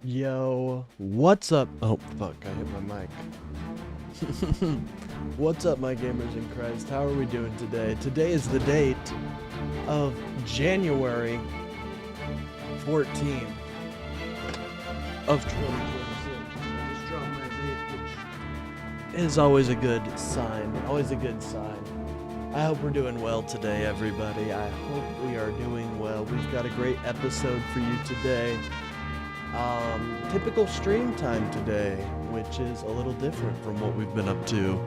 Yo, what's up? Oh, fuck, I hit my mic. What's up, my gamers in Christ? How are we doing today? Today is the date of January 14th of 2026. I just dropped my vape, which is always a good sign. Always a good sign. I hope we're doing well today, everybody. I hope we are doing well. We've got a great episode for you today. Typical stream time today, which is a little different from what we've been up to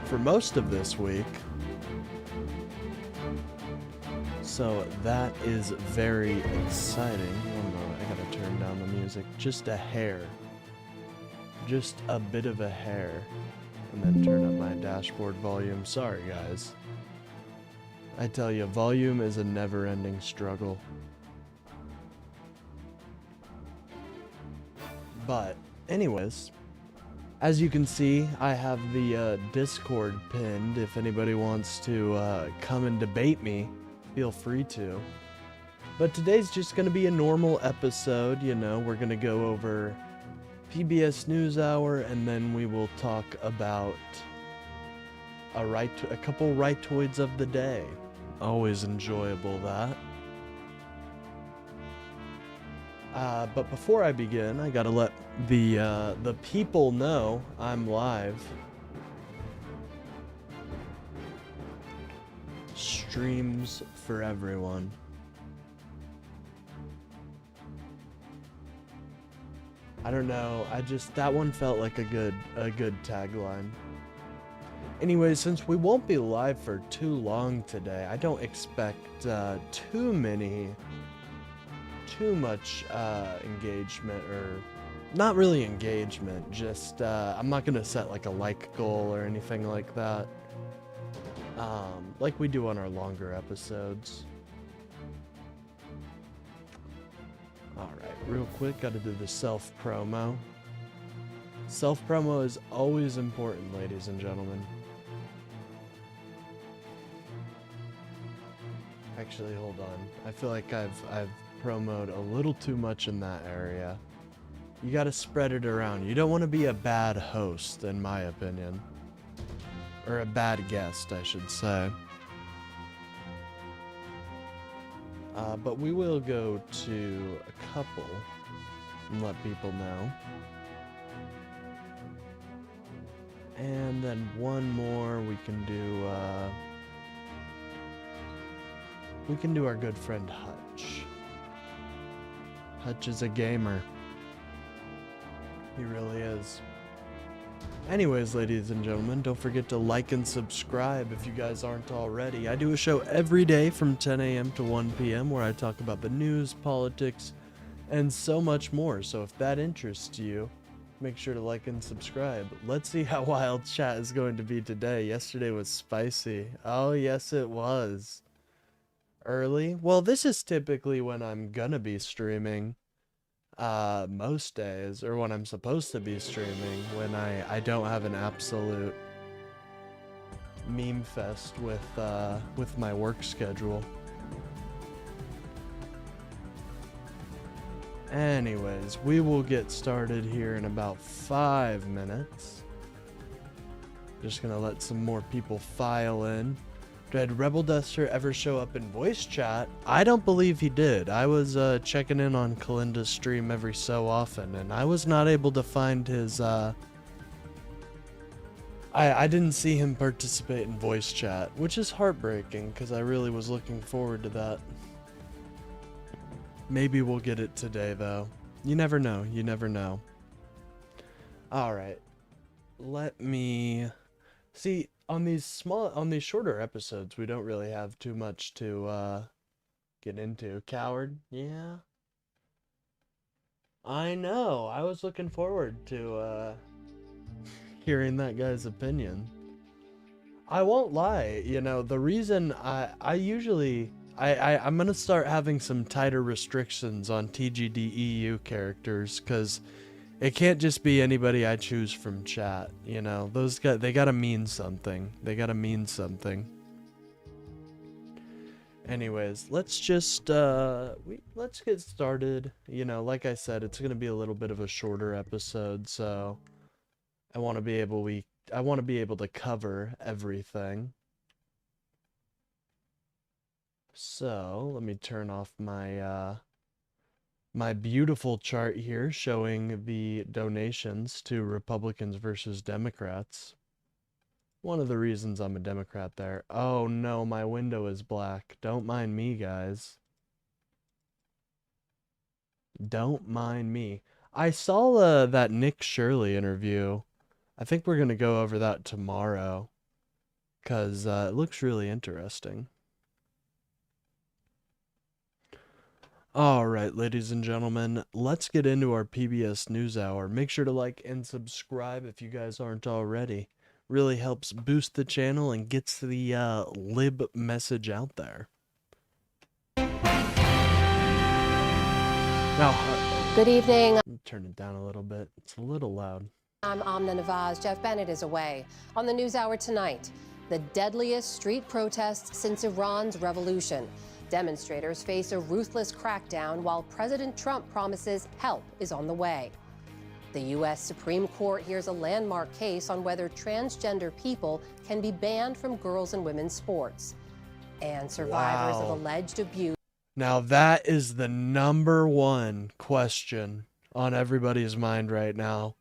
for most of this week. So that is very exciting. One moment, I gotta turn down the music just a hair. Just a bit of a hair. And then turn up my dashboard volume. Sorry, guys. I tell you, volume is a never-ending struggle. But, anyways, as you can see, I have the Discord pinned. If anybody wants to come and debate me, feel free to. But today's just going to be a normal episode, you know. We're going to go over PBS NewsHour, and then we will talk about a couple rightoids of the day. Always enjoyable, that. But before I begin, I gotta let the people know I'm live. Streams for everyone. I don't know, that one felt like a good tagline. Anyway, since we won't be live for too long today, I don't expect too much engagement, or not really engagement, just I'm not gonna set like a like goal or anything like that, like we do on our longer episodes. Alright, real quick, gotta do the self-promo. Self-promo is always important, ladies and gentlemen. Actually, hold on. I feel like I've promoted a little too much in that area. You gotta spread it around. You don't want to be a bad host, in my opinion. Or a bad guest, I should say. But we will go to a couple and let people know. And then one more we can do our good friend Hutch. Hutch is a gamer. He really is. Anyways, ladies and gentlemen, don't forget to like and subscribe if you guys aren't already. I do a show every day from 10 a.m. to 1 p.m. where I talk about the news, politics, and so much more. So if that interests you, make sure to like and subscribe. Let's see how wild chat is going to be today. Yesterday was spicy. Oh, yes, it was. Early? Well, this is typically when I'm gonna be streaming. Most days, or when I'm supposed to be streaming, when I don't have an absolute meme fest with my work schedule. Anyways, we will get started here in about 5 minutes. Just gonna let some more people file in. Did Rebel Duster ever show up in voice chat? I don't believe he did. I was checking in on Kalinda's stream every so often, and I was not able to find his... I didn't see him participate in voice chat, which is heartbreaking, because I really was looking forward to that. Maybe we'll get it today, though. You never know. You never know. Alright. Let me... See... On these shorter episodes, we don't really have too much to get into. Coward, yeah. I know. I was looking forward to hearing that guy's opinion. I won't lie. You know, the reason I'm gonna start having some tighter restrictions on TGDEU characters, because it can't just be anybody I choose from chat, you know. Those guys, they gotta mean something. They gotta mean something. Anyways, let's just let's get started. You know, like I said, it's gonna be a little bit of a shorter episode, so I want to be able to cover everything. So let me turn off my my beautiful chart here showing the donations to Republicans versus Democrats. One of the reasons I'm a Democrat there. Oh no, my window is black. Don't mind me, guys. Don't mind me. I saw that Nick Shirley interview. I think we're going to go over that tomorrow, because it looks really interesting. All right, ladies and gentlemen, let's get into our PBS NewsHour. Make sure to like and subscribe if you guys aren't already. Really helps boost the channel and gets the lib message out there. Now, good evening. Turn it down a little bit. It's a little loud. I'm Amna Nawaz. Jeff Bennett is away. On the NewsHour tonight, the deadliest street protests since Iran's revolution. Demonstrators face a ruthless crackdown while President Trump promises help is on the way. The U.S. Supreme Court hears a landmark case on whether transgender people can be banned from girls' and women's sports. And survivors of alleged abuse. Now that is the #1 question on everybody's mind right now.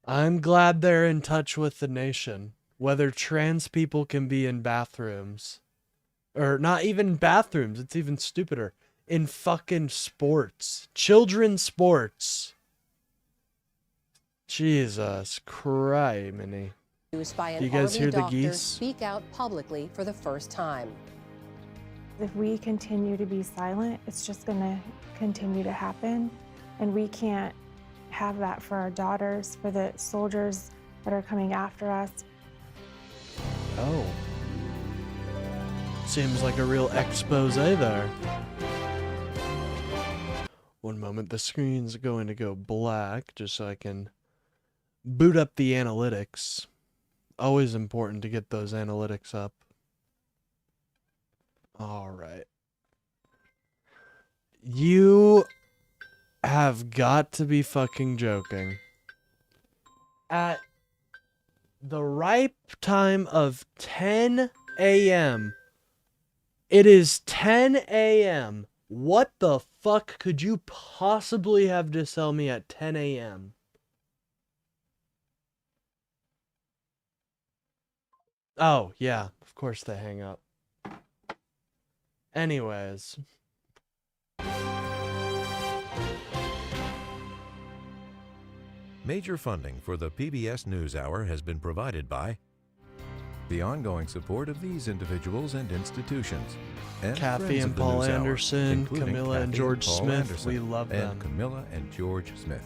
I'm glad they're in touch with the nation. Whether trans people can be in bathrooms. Or not even bathrooms, it's even stupider. In fucking sports. Children's sports. Jesus criminy. By an you guys Army hear the doctor geese? Speak out publicly for the first time. If we continue to be silent, it's just going to continue to happen. And we can't have that for our daughters, for the soldiers that are coming after us. Oh. Seems like a real expose there. One moment, the screen's going to go black just so I can boot up the analytics. Always important to get those analytics up. All right. You have got to be fucking joking. At the ripe time of 10 a.m., it is 10 a.m. What the fuck could you possibly have to sell me at 10 a.m.? Oh, yeah, of course they hang up. Anyways. Major funding for the PBS NewsHour has been provided by the ongoing support of these individuals and institutions. And Kathy friends and of the Paul NewsHour, Anderson, including Camilla and Kathy George Paul Smith, Anderson, we love them. And Camilla and George Smith.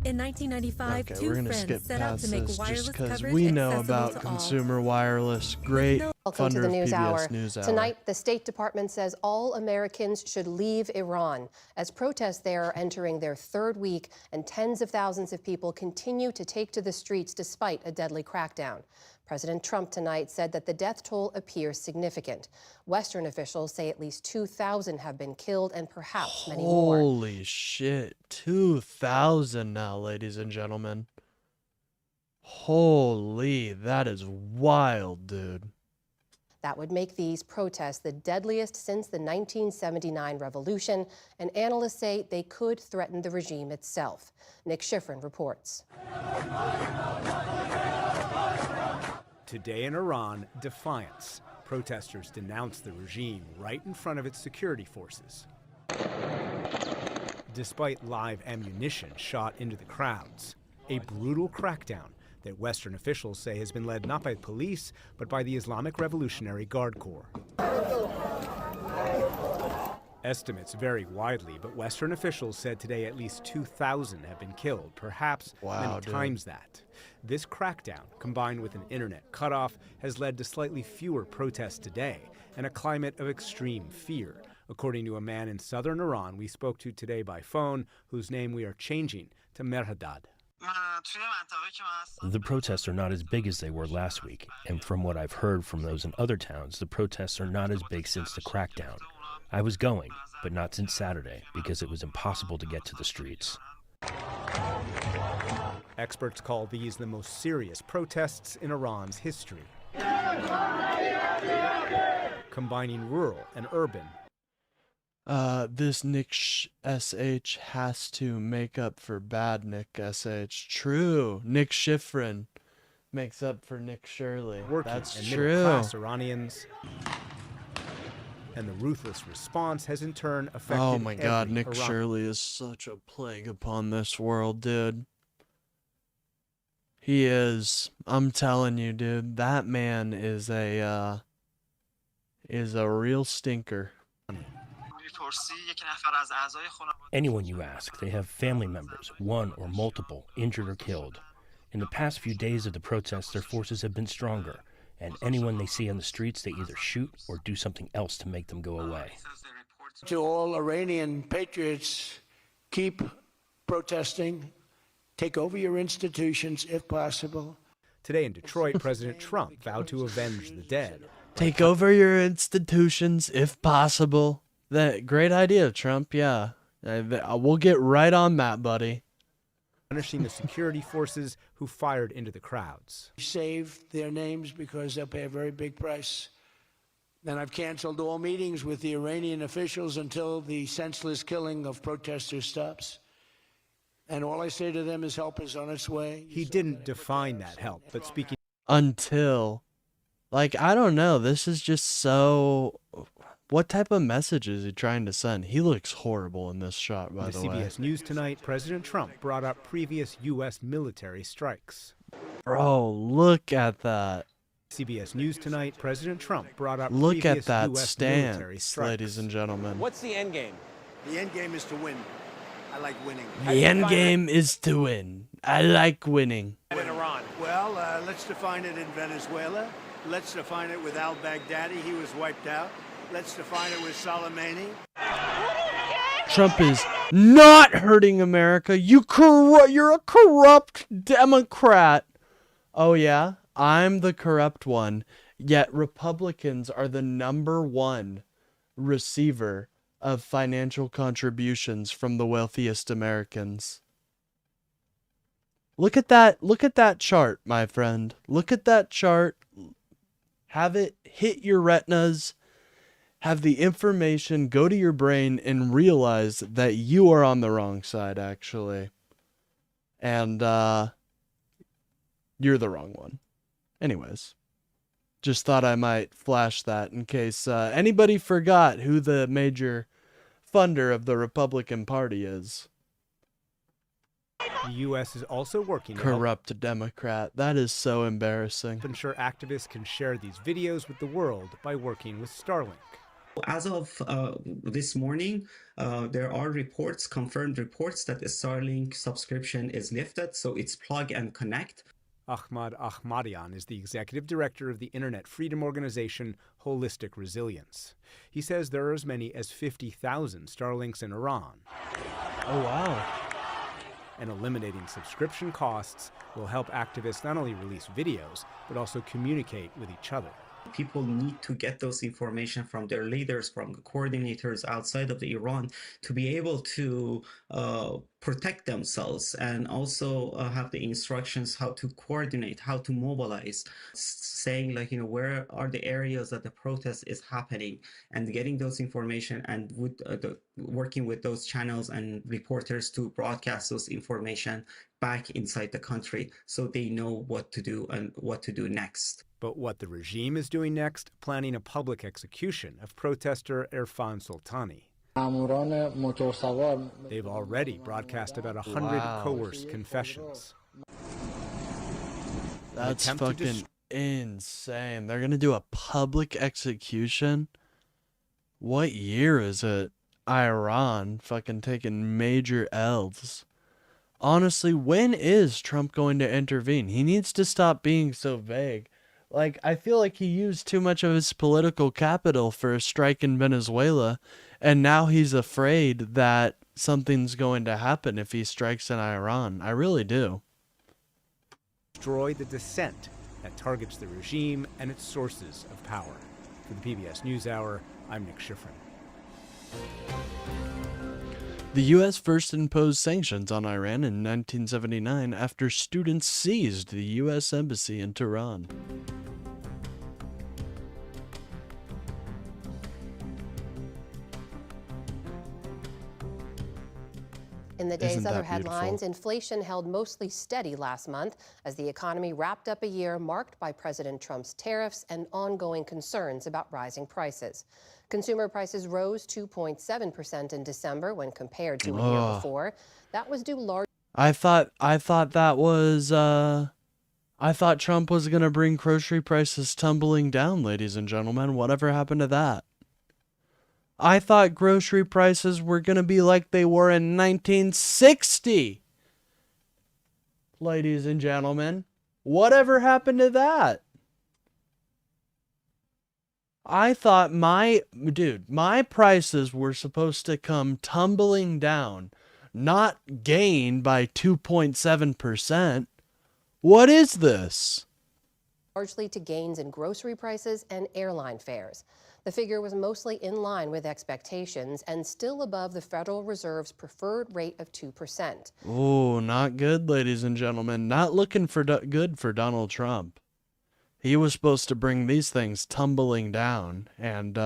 In 1995, Okay, two we're gonna friends skip set out past to make this wireless just because coverage we know accessible about to consumer wireless. Great Welcome to funder the of PBS NewsHour. NewsHour. Tonight, the State Department says all Americans should leave Iran as protests there are entering their third week and tens of thousands of people continue to take to the streets despite a deadly crackdown. President Trump tonight said that the death toll appears significant. Western officials say at least 2,000 have been killed and perhaps many more. Holy shit. 2,000 now, ladies and gentlemen. Holy, that is wild, dude. That would make these protests the deadliest since the 1979 revolution, and analysts say they could threaten the regime itself. Nick Schifrin reports. Today in Iran, defiance. Protesters denounced the regime right in front of its security forces. Despite live ammunition shot into the crowds, a brutal crackdown that Western officials say has been led not by police, but by the Islamic Revolutionary Guard Corps. Estimates vary widely, but Western officials said today at least 2,000 have been killed, perhaps many times that. This crackdown, combined with an internet cutoff, has led to slightly fewer protests today and a climate of extreme fear, according to a man in southern Iran we spoke to today by phone, whose name we are changing to Merhadad. The protests are not as big as they were last week, and from what I've heard from those in other towns, the protests are not as big since the crackdown. I was going, but not since Saturday, because it was impossible to get to the streets. Experts call these the most serious protests in Iran's history, combining rural and urban. This Nick SH has to make up for bad Nick SH. True. Nick Schifrin makes up for Nick Shirley. Working That's and true. middle-class Iranians. And the ruthless response has in turn affected Oh my God, every Nick Iranian. Shirley is such a plague upon this world, dude. He is. I'm telling you, dude. That man is a real stinker. Anyone you ask, they have family members, one or multiple, injured or killed. In the past few days of the protests, their forces have been stronger, and anyone they see on the streets, they either shoot or do something else to make them go away. To all Iranian patriots, keep protesting, take over your institutions if possible. Today in Detroit, President Trump vowed to avenge the dead. Take over your institutions if possible. That great idea, Trump. Yeah, we'll get right on that, buddy. Punishing the security forces who fired into the crowds. Save their names because they'll pay a very big price. Then I've canceled all meetings with the Iranian officials until the senseless killing of protesters stops. And all I say to them is help is on its way. He didn't define that help, but speaking Until, like, I don't know. This is just so. What type of message is he trying to send? He looks horrible in this shot, by the way. CBS News Tonight, President Trump brought up previous U.S. military strikes. Bro, look at that. CBS News Tonight, President Trump brought up Look at previous that U.S. military stance, strikes. ladies and gentlemen. What's the end game? The end game is to win. I like winning. The end game is to win. I like winning. In Iran. Well, let's define it in Venezuela. Let's define it with al-Baghdadi. He was wiped out. Let's define it with Soleimani. Trump is not hurting America. You're a corrupt Democrat. Oh yeah, I'm the corrupt one. Yet Republicans are the #1 receiver of financial contributions from the wealthiest Americans. Look at that chart, my friend. Look at that chart. Have it hit your retinas. Have the information go to your brain and realize that you are on the wrong side, actually. And, you're the wrong one. Anyways, just thought I might flash that in case anybody forgot who the major funder of the Republican Party is. The U.S. is also working to Corrupt Democrat. That is so embarrassing. help ensure activists can share these videos with the world by working with Starlink. As of this morning, there are confirmed reports that the Starlink subscription is lifted, so it's plug and connect. Ahmad Ahmadian is the executive director of the Internet freedom organization Holistic Resilience. He says there are as many as 50,000 Starlinks in Iran. Oh, wow. And eliminating subscription costs will help activists not only release videos, but also communicate with each other. People need to get those information from their leaders, from the coordinators outside of Iran, to be able to protect themselves and also have the instructions how to coordinate, how to mobilize, saying like, where are the areas that the protest is happening, and getting those information and working with those channels and reporters to broadcast those information back inside the country so they know what to do and what to do next. But what the regime is doing next, planning a public execution of protester Irfan Soltani. They've already broadcast about 100 coerced confessions. That's fucking insane. They're gonna do a public execution? What year is it? Iran fucking taking major L's. Honestly, when is Trump going to intervene? He needs to stop being so vague. Like, I feel like he used too much of his political capital for a strike in Venezuela, and now he's afraid that something's going to happen if he strikes in Iran. I really do. destroy the dissent that targets the regime and its sources of power. For the PBS NewsHour, I'm Nick Schifrin. The U.S. first imposed sanctions on Iran in 1979 after students seized the U.S. embassy in Tehran. In the day's other headlines, inflation held mostly steady last month as the economy wrapped up a year marked by President Trump's tariffs and ongoing concerns about rising prices. Consumer prices rose 2.7% in December when compared to a year before. That was due largely. I thought Trump was going to bring grocery prices tumbling down, ladies and gentlemen. Whatever happened to that? I thought grocery prices were going to be like they were in 1960. Ladies and gentlemen, whatever happened to that? I thought my prices were supposed to come tumbling down, not gain by 2.7%. What is this? Largely to gains in grocery prices and airline fares. The figure was mostly in line with expectations and still above the Federal Reserve's preferred rate of 2%. Oh, not good, ladies and gentlemen. Not looking for good for Donald Trump. He was supposed to bring these things tumbling down, and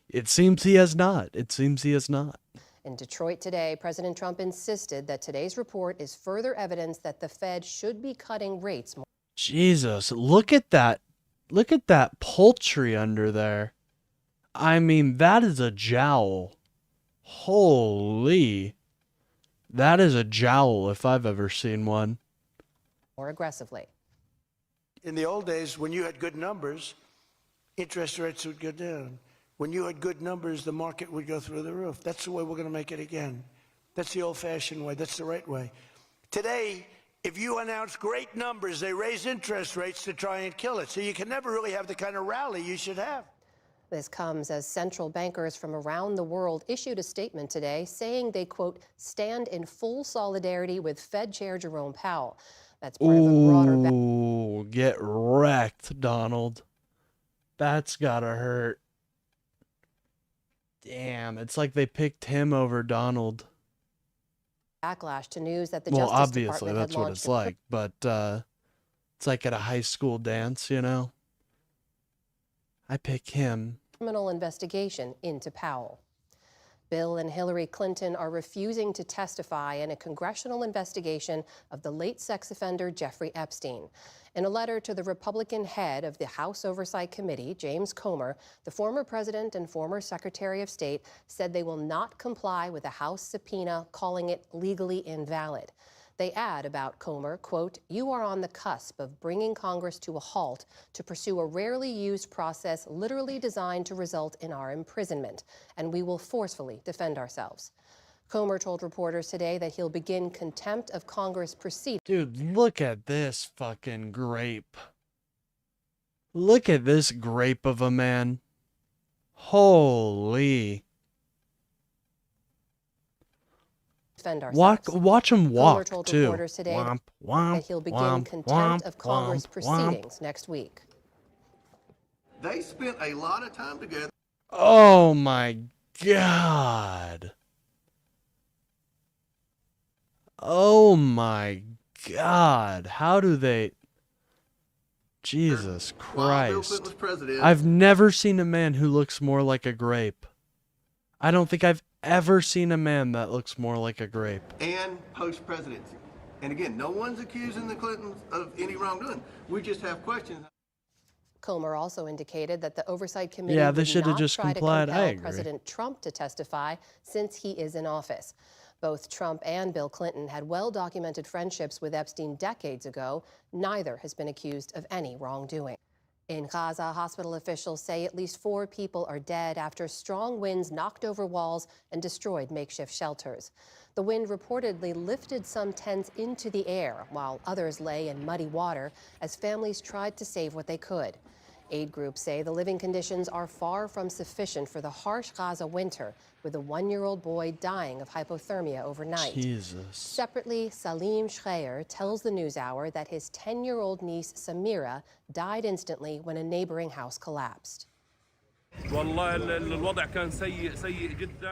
it seems he has not. In Detroit today, President Trump insisted that today's report is further evidence that the Fed should be cutting rates more. Jesus, look at that. Look at that poultry under there. I mean, that is a jowl. Holy. That is a jowl if I've ever seen one. More aggressively. In the old days, when you had good numbers, interest rates would go down. When you had good numbers, the market would go through the roof. That's the way we're going to make it again. That's the old-fashioned way. That's the right way. Today, if you announce great numbers, they raise interest rates to try and kill it. So you can never really have the kind of rally you should have. This comes as central bankers from around the world issued a statement today saying they, quote, stand in full solidarity with Fed Chair Jerome Powell. That's part of a broader... Ooh, get wrecked, Donald. That's gotta hurt. Damn, it's like they picked him over Donald. Backlash to news that the Well, Justice obviously, Department that's had what launched it's like, but it's like at a high school dance, you know? I pick him. Criminal investigation into Powell. Bill and Hillary Clinton are refusing to testify in a congressional investigation of the late sex offender Jeffrey Epstein. In a letter to the Republican head of the House Oversight Committee, James Comer, the former president and former Secretary of State said they will not comply with a House subpoena, calling it legally invalid. They add about Comer, quote, you are on the cusp of bringing Congress to a halt to pursue a rarely used process literally designed to result in our imprisonment, and we will forcefully defend ourselves. Comer told reporters today that he'll begin contempt of Congress proceedings. Dude, look at this fucking grape. Look at this grape of a man. Holy. Watch him walk, told too. Reporters today that he'll begin contempt of Congress proceedings next week. They spent a lot of time together. Oh, my God. Oh, my God. How do they... Jesus Christ. I've never seen a man who looks more like a grape. I don't think I've ever seen a man that looks more like a grape. And post-presidency. And again, no one's accusing the Clintons of any wrongdoing. We just have questions. Comer also indicated that the Oversight Committee they would should have not just try complied. to I compel agree. President Trump to testify since he is in office. Both Trump and Bill Clinton had well-documented friendships with Epstein decades ago. Neither has been accused of any wrongdoing. In Gaza, hospital officials say at least 4 people are dead after strong winds knocked over walls and destroyed makeshift shelters. The wind reportedly lifted some tents into the air, while others lay in muddy water as families tried to save what they could. Aid groups say the living conditions are far from sufficient for the harsh Gaza winter, with a 1-year-old boy dying of hypothermia overnight. Jesus. Separately, Salim Shreyer tells the NewsHour that his 10-year-old niece Samira died instantly when a neighboring house collapsed.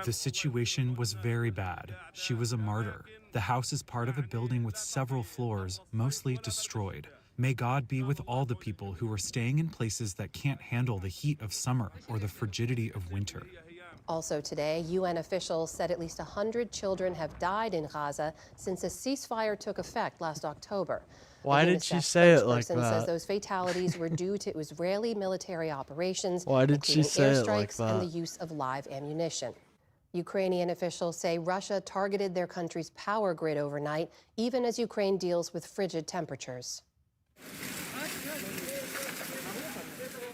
The situation was very bad. She was a martyr. The house is part of a building with several floors, mostly destroyed. May God be with all the people who are staying in places that can't handle the heat of summer or the frigidity of winter. Also today, UN officials said at least 100 children have died in Gaza since a ceasefire took effect last October. Why did she say it like that? Says those fatalities were due to Israeli military operations, Why did she say it like airstrikes and that? the use of live ammunition. Ukrainian officials say Russia targeted their country's power grid overnight, even as Ukraine deals with frigid temperatures.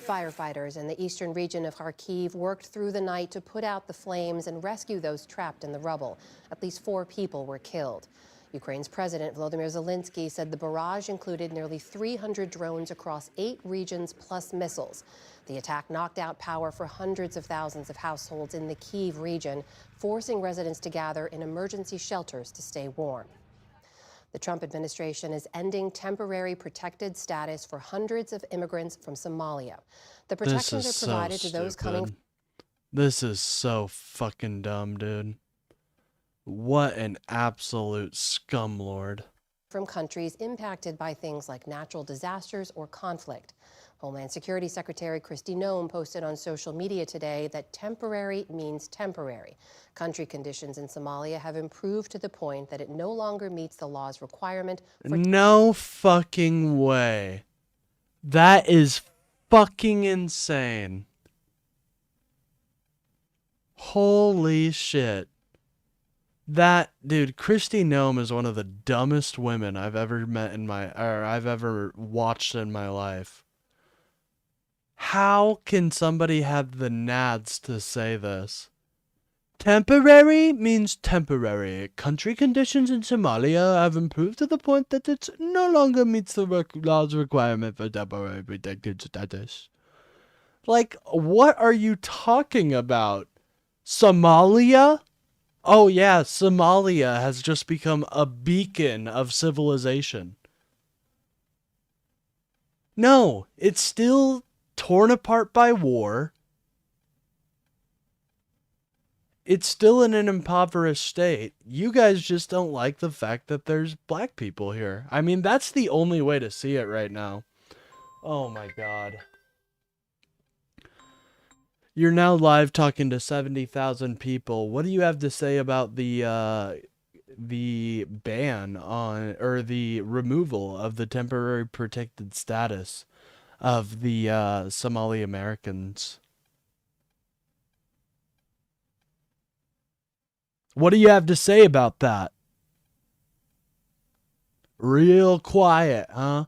Firefighters in the eastern region of Kharkiv worked through the night to put out the flames and rescue those trapped in the rubble. At least 4 people were killed. Ukraine's President Volodymyr Zelensky said the barrage included nearly 300 drones across 8 regions plus missiles. The attack knocked out power for hundreds of thousands of households in the Kyiv region, forcing residents to gather in emergency shelters to stay warm. The Trump administration is ending temporary protected status for hundreds of immigrants from Somalia. The protections are provided to those coming. This is so fucking dumb, dude. What an absolute scumlord. From countries impacted by things like natural disasters or conflict. Homeland Security Secretary Kristi Noem posted on social media today that temporary means temporary. Country conditions in Somalia have improved to the point that it no longer meets the law's requirement for No fucking way. That is fucking insane. Holy shit. That, dude, Kristi Noem is one of the dumbest women I've ever met I've ever watched in my life. How can somebody have the nads to say this? Temporary means temporary. Country conditions in Somalia have improved to the point that it no longer meets the law's requirement for temporary protected status. Like, what are you talking about? Somalia? Oh yeah, Somalia has just become a beacon of civilization. No, it's still torn apart by war. It's still in an impoverished state. You guys just don't like the fact that there's black people here. I mean, that's the only way to see it right now. Oh my God. You're now live talking to 70,000 people. What do you have to say about the ban on, or the removal of the temporary protected status of the Somali Americans? What do you have to say about that? Real quiet, huh?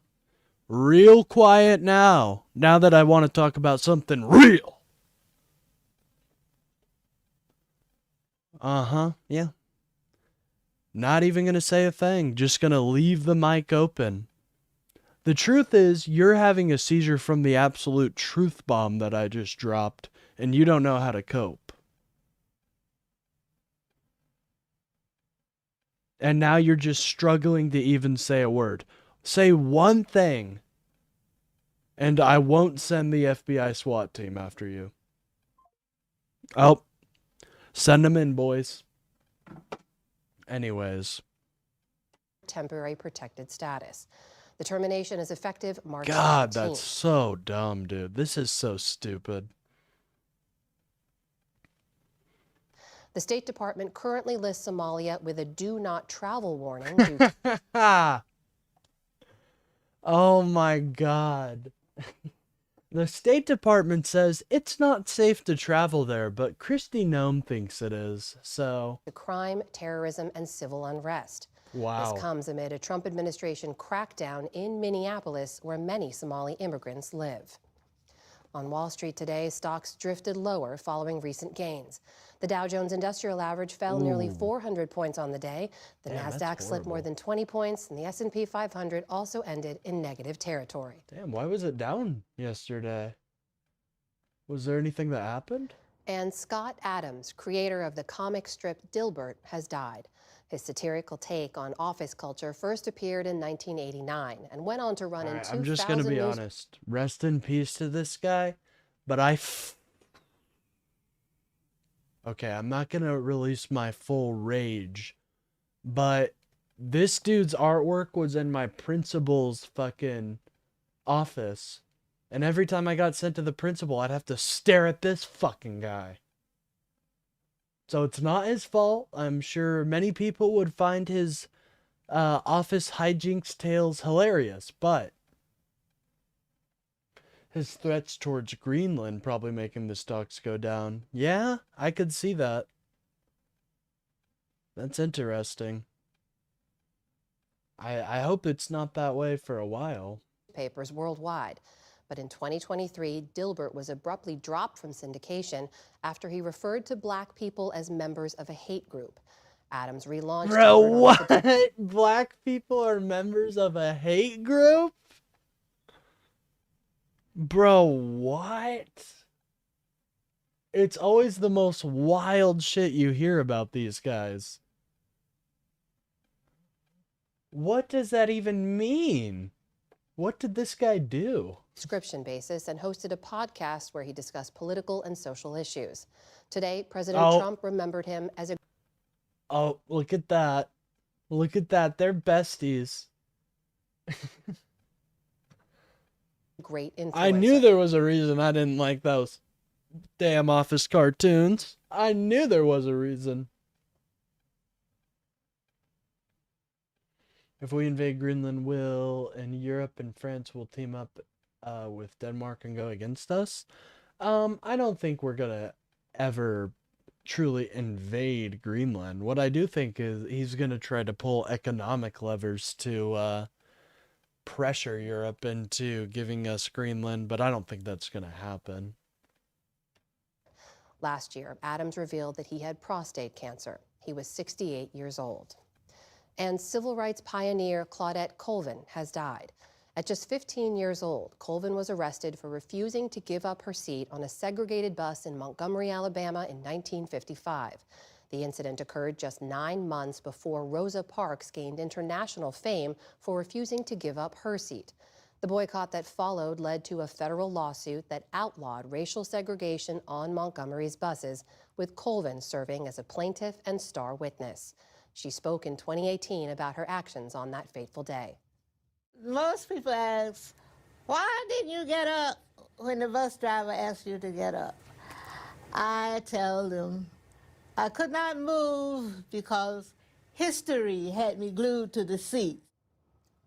Real quiet now. Now that I want to talk about something real. Uh-huh, yeah. Not even going to say a thing. Just going to leave the mic open. The truth is, you're having a seizure from the absolute truth bomb that I just dropped, and you don't know how to cope. And now you're just struggling to even say a word. Say one thing, and I won't send the FBI SWAT team after you. Oh. Send them in, boys. Anyways. Temporary protected status. The termination is effective March 17th. God, that's so dumb, dude. This is so stupid. The State Department currently lists Somalia with a do not travel warning due to Oh my God. The State Department says it's not safe to travel there, but Kristi Noem thinks it is, so... crime, terrorism, and civil unrest. Wow. This comes amid a Trump administration crackdown in Minneapolis, where many Somali immigrants live. On Wall Street today, stocks drifted lower following recent gains. The Dow Jones Industrial Average fell nearly 400 points on the day. The Nasdaq slipped more than 20 points, and the S&P 500 also ended in negative territory. Damn, why was it down yesterday? Was there anything that happened? And Scott Adams, creator of the comic strip Dilbert, has died. His satirical take on office culture first appeared in 1989 and went on to run in 2000. I'm just going to be honest. Rest in peace to this guy, but okay, I'm not going to release my full rage, but this dude's artwork was in my principal's fucking office. And every time I got sent to the principal, I'd have to stare at this fucking guy. So it's not his fault. I'm sure many people would find his office hijinks tales hilarious, but his threats towards Greenland probably making the stocks go down. Yeah, I could see that. That's interesting. I hope it's not that way for a while. Papers worldwide. But in 2023, Dilbert was abruptly dropped from syndication after he referred to black people as members of a hate group. Adams relaunched... Bro, what? Black people are members of a hate group? Bro, what? It's always the most wild shit you hear about these guys. What does that even mean? What did this guy do? Subscription basis and hosted a podcast where he discussed political and social issues. Today, President Trump remembered him as a... Oh, look at that. Look at that. They're besties. Great influencer. I knew there was a reason I didn't like those damn Office cartoons. I knew there was a reason. If we invade Greenland, and Europe and France will team up with Denmark and go against us. I don't think we're gonna ever truly invade Greenland. What I do think is he's gonna try to pull economic levers to pressure Europe into giving us Greenland, but I don't think that's gonna happen. Last year, Adams revealed that he had prostate cancer. He was 68 years old. And civil rights pioneer Claudette Colvin has died. At just 15 years old, Colvin was arrested for refusing to give up her seat on a segregated bus in Montgomery, Alabama in 1955. The incident occurred just 9 months before Rosa Parks gained international fame for refusing to give up her seat. The boycott that followed led to a federal lawsuit that outlawed racial segregation on Montgomery's buses, with Colvin serving as a plaintiff and star witness. She spoke in 2018 about her actions on that fateful day. Most people ask, why didn't you get up when the bus driver asked you to get up? I tell them I could not move because history had me glued to the seat.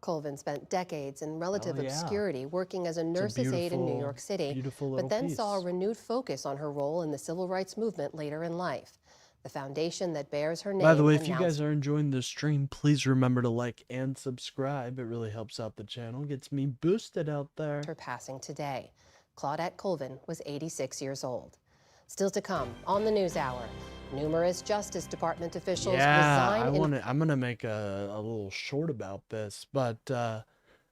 Colvin spent decades in relative obscurity working as a nurse's aide in New York City, but then saw a renewed focus on her role in the civil rights movement later in life. The foundation that bears her name. By the way, if you guys are enjoying the stream, please remember to like and subscribe. It really helps out the channel, gets me boosted out there. Her passing today. Claudette Colvin was 86 years old. Still to come on the NewsHour, numerous Justice Department officials resign. I'm gonna make a little short about this, but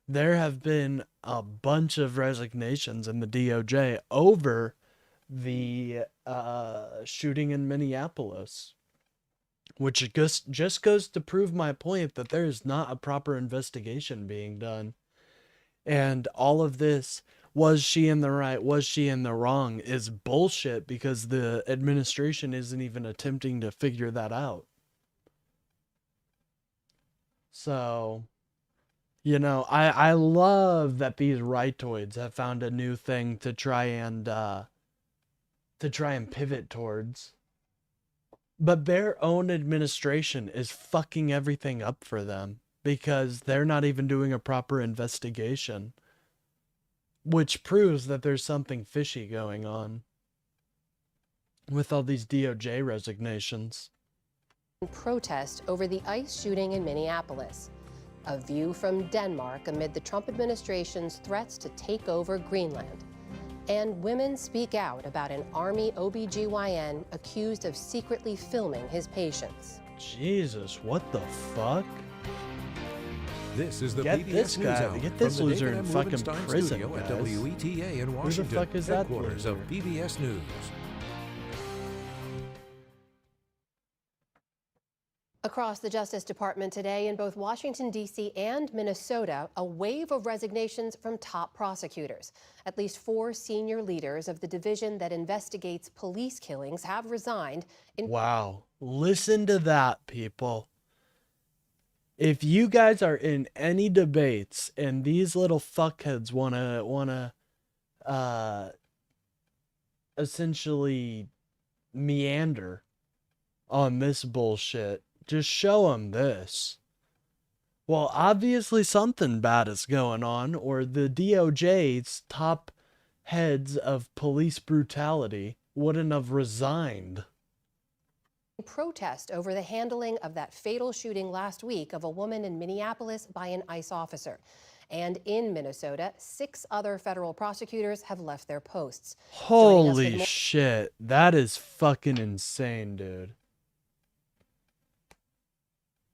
there have been a bunch of resignations in the DOJ over the shooting in Minneapolis, which just goes to prove my point that there is not a proper investigation being done. And all of this, was she in the right, was she in the wrong, is bullshit because the administration isn't even attempting to figure that out. So, you know, I love that these rightoids have found a new thing to try and pivot towards. But their own administration is fucking everything up for them because they're not even doing a proper investigation, which proves that there's something fishy going on with all these DOJ resignations. Protest over the ICE shooting in Minneapolis. A view from Denmark amid the Trump administration's threats to take over Greenland. And women speak out about an Army OBGYN accused of secretly filming his patients. Jesus, what the fuck? This is the Get PBS this News guy- Hour get this from the loser David in M. fucking Rubenstein prison, studio at guys. WETA in Who the Washington, fuck is that headquarters loser? of PBS News. Across the Justice Department today in both Washington, D.C. and Minnesota, a wave of resignations from top prosecutors. At least 4 senior leaders of the division that investigates police killings have resigned. Wow. Listen to that, people. If you guys are in any debates and these little fuckheads wanna essentially meander on this bullshit, just show them this. Well, obviously something bad is going on, or the DOJ's top heads of police brutality wouldn't have resigned. Protest over the handling of that fatal shooting last week of a woman in Minneapolis by an ICE officer. And in Minnesota, 6 other federal prosecutors have left their posts. Holy shit. That is fucking insane, dude.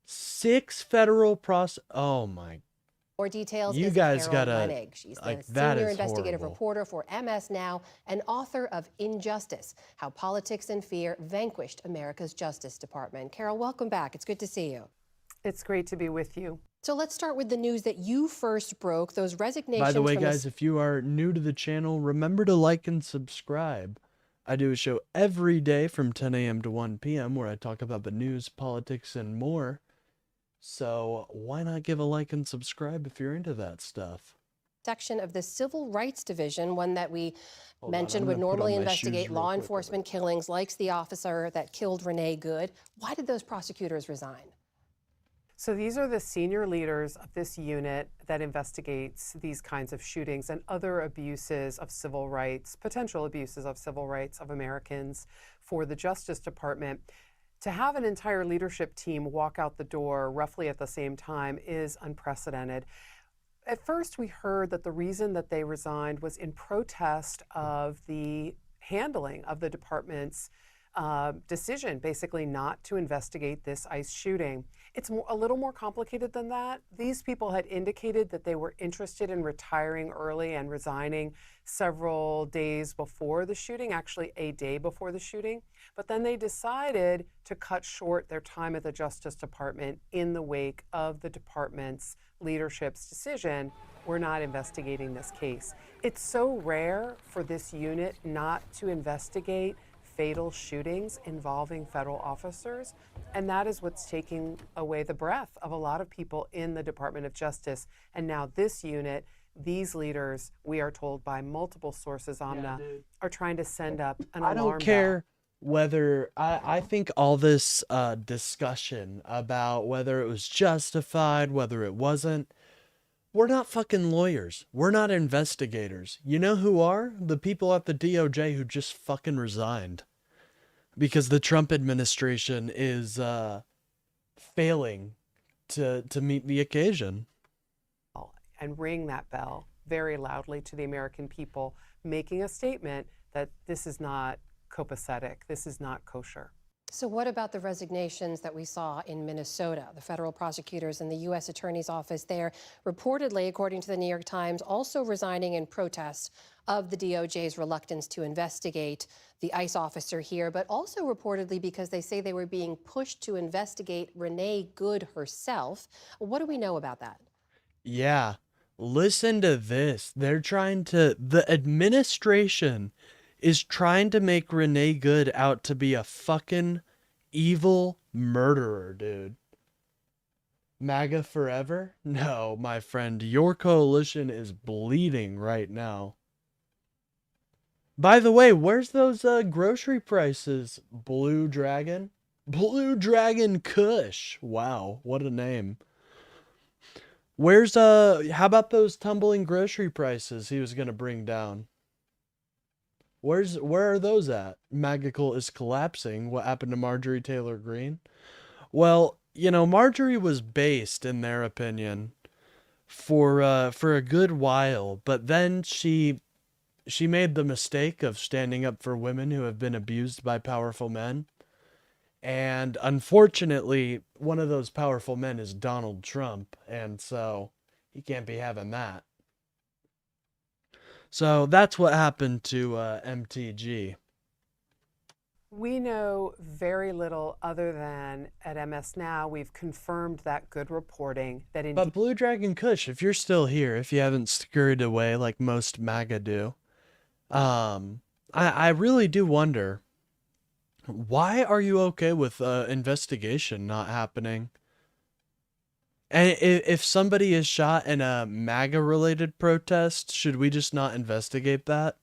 6 federal oh my. More details You is guys Carol gotta, Lenig. She's the like, that senior is investigative horrible. reporter for MS Now and author of Injustice: How Politics and Fear Vanquished America's Justice Department. Carol, welcome back. It's good to see you. It's great to be with you. So let's start with the news that you first broke, those resignations. By the way, from guys, if you are new to the channel, remember to like and subscribe. I do a show every day from 10 a.m. to 1 p.m. where I talk about the news, politics, and more. So why not give a like and subscribe if you're into that stuff? section of the Civil Rights Division, one that we Hold on, mentioned I'm would gonna put on normally my investigate shoes real law quick. enforcement killings like the officer that killed Renee Good. Why did those prosecutors resign? So these are the senior leaders of this unit that investigates these kinds of shootings and other abuses of civil rights, potential abuses of civil rights of Americans for the Justice Department. To have an entire leadership team walk out the door roughly at the same time is unprecedented. At first, we heard that the reason that they resigned was in protest of the handling of the department's decision, basically not to investigate this ICE shooting. It's a little more complicated than that. These people had indicated that they were interested in retiring early and resigning several days before the shooting, actually a day before the shooting. But then they decided to cut short their time at the Justice Department in the wake of the department's leadership's decision. We're not investigating this case. It's so rare for this unit not to investigate fatal shootings involving federal officers, and that is what's taking away the breath of a lot of people in the Department of Justice. And now this unit, these leaders, we are told by multiple sources, Amna, are trying to send up an alarm I don't bell. care whether I think all this discussion about whether it was justified, whether it wasn't, we're not fucking lawyers. We're not investigators. You know who are? The people at the DOJ who just fucking resigned. Because the Trump administration is failing to meet the occasion. And ring that bell very loudly to the American people, making a statement that this is not copacetic, this is not kosher. So what about the resignations that we saw in Minnesota? The federal prosecutors in the U.S. Attorney's Office there reportedly, according to the New York Times, also resigning in protest of the DOJ's reluctance to investigate the ICE officer here, but also reportedly because they say they were being pushed to investigate Renee Good herself. What do we know about that? Yeah, listen to this. The administration is trying to make Renee Good out to be a fucking evil murderer, dude. MAGA forever? No, my friend, your coalition is bleeding right now. By the way, where's those grocery prices, Blue Dragon? Blue Dragon Kush. Wow, what a name. Where's how about those tumbling grocery prices he was gonna bring down? Where are those at? Magical is collapsing. What happened to Marjorie Taylor Greene? Well, you know, Marjorie was based, in their opinion, for a good while, but then she made the mistake of standing up for women who have been abused by powerful men. And unfortunately, one of those powerful men is Donald Trump, and so he can't be having that. So that's what happened to MTG. We know very little other than at MS Now, we've confirmed that good reporting that indeed. But Blue Dragon Kush, if you're still here, if you haven't scurried away like most MAGA do, I really do wonder, why are you okay with investigation not happening? And if somebody is shot in a MAGA-related protest, should we just not investigate that?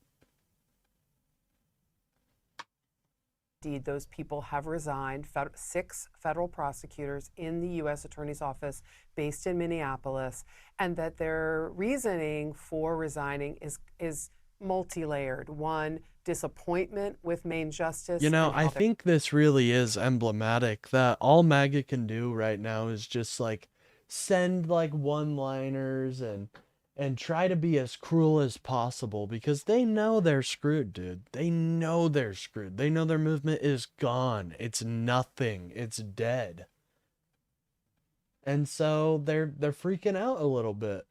Indeed, those people have resigned. 6 federal prosecutors in the U.S. Attorney's Office based in Minneapolis, and that their reasoning for resigning is multi-layered. One, disappointment with Maine justice. You know, I think this really is emblematic that all MAGA can do right now is just like send like one-liners and try to be as cruel as possible, because they know they're screwed, dude. They know they're screwed. They know their movement is gone. It's nothing. It's dead. And so they're freaking out a little bit.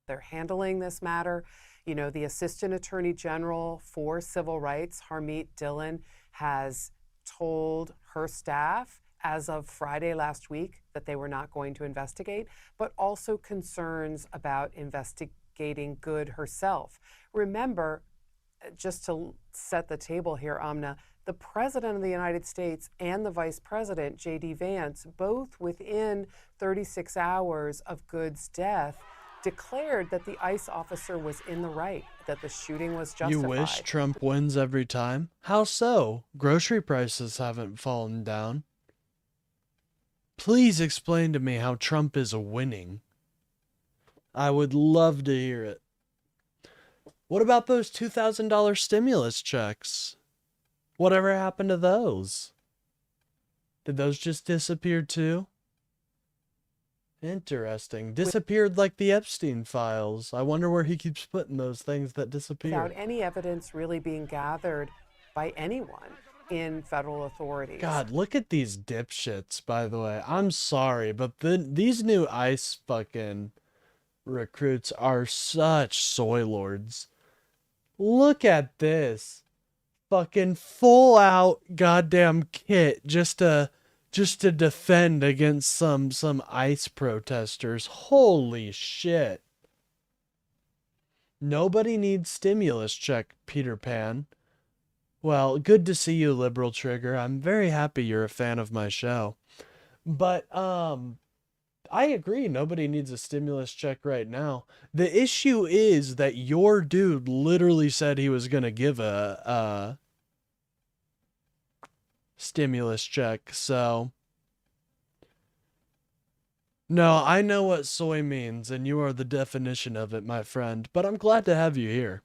They're handling this matter. You know, the Assistant Attorney General for Civil Rights, Harmeet Dillon, has told her staff as of Friday last week that they were not going to investigate, but also concerns about investigating Good herself. Remember, just to set the table here, Amna, the President of the United States and the Vice President, J.D. Vance, both within 36 hours of Good's death, declared that the ICE officer was in the right, that the shooting was justified. You wish Trump wins every time? How so? Grocery prices haven't fallen down. Please explain to me how Trump is winning. I would love to hear it. What about those $2,000 stimulus checks? Whatever happened to those? Did those just disappear too? Interesting. Disappeared like the Epstein files. I wonder where he keeps putting those things that disappear. Without any evidence really being gathered by anyone in federal authorities. God, look at these dipshits, by the way. I'm sorry, but these new ICE fucking recruits are such soy lords. Look at this. Fucking full out goddamn kit just to defend against some ICE protesters. Holy shit. Nobody needs stimulus check, Peter Pan. Well, good to see you, Liberal Trigger. I'm very happy you're a fan of my show. But, I agree. Nobody needs a stimulus check right now. The issue is that your dude literally said he was going to give a stimulus check. So, no, I know what soy means, and you are the definition of it, my friend. But I'm glad to have you here.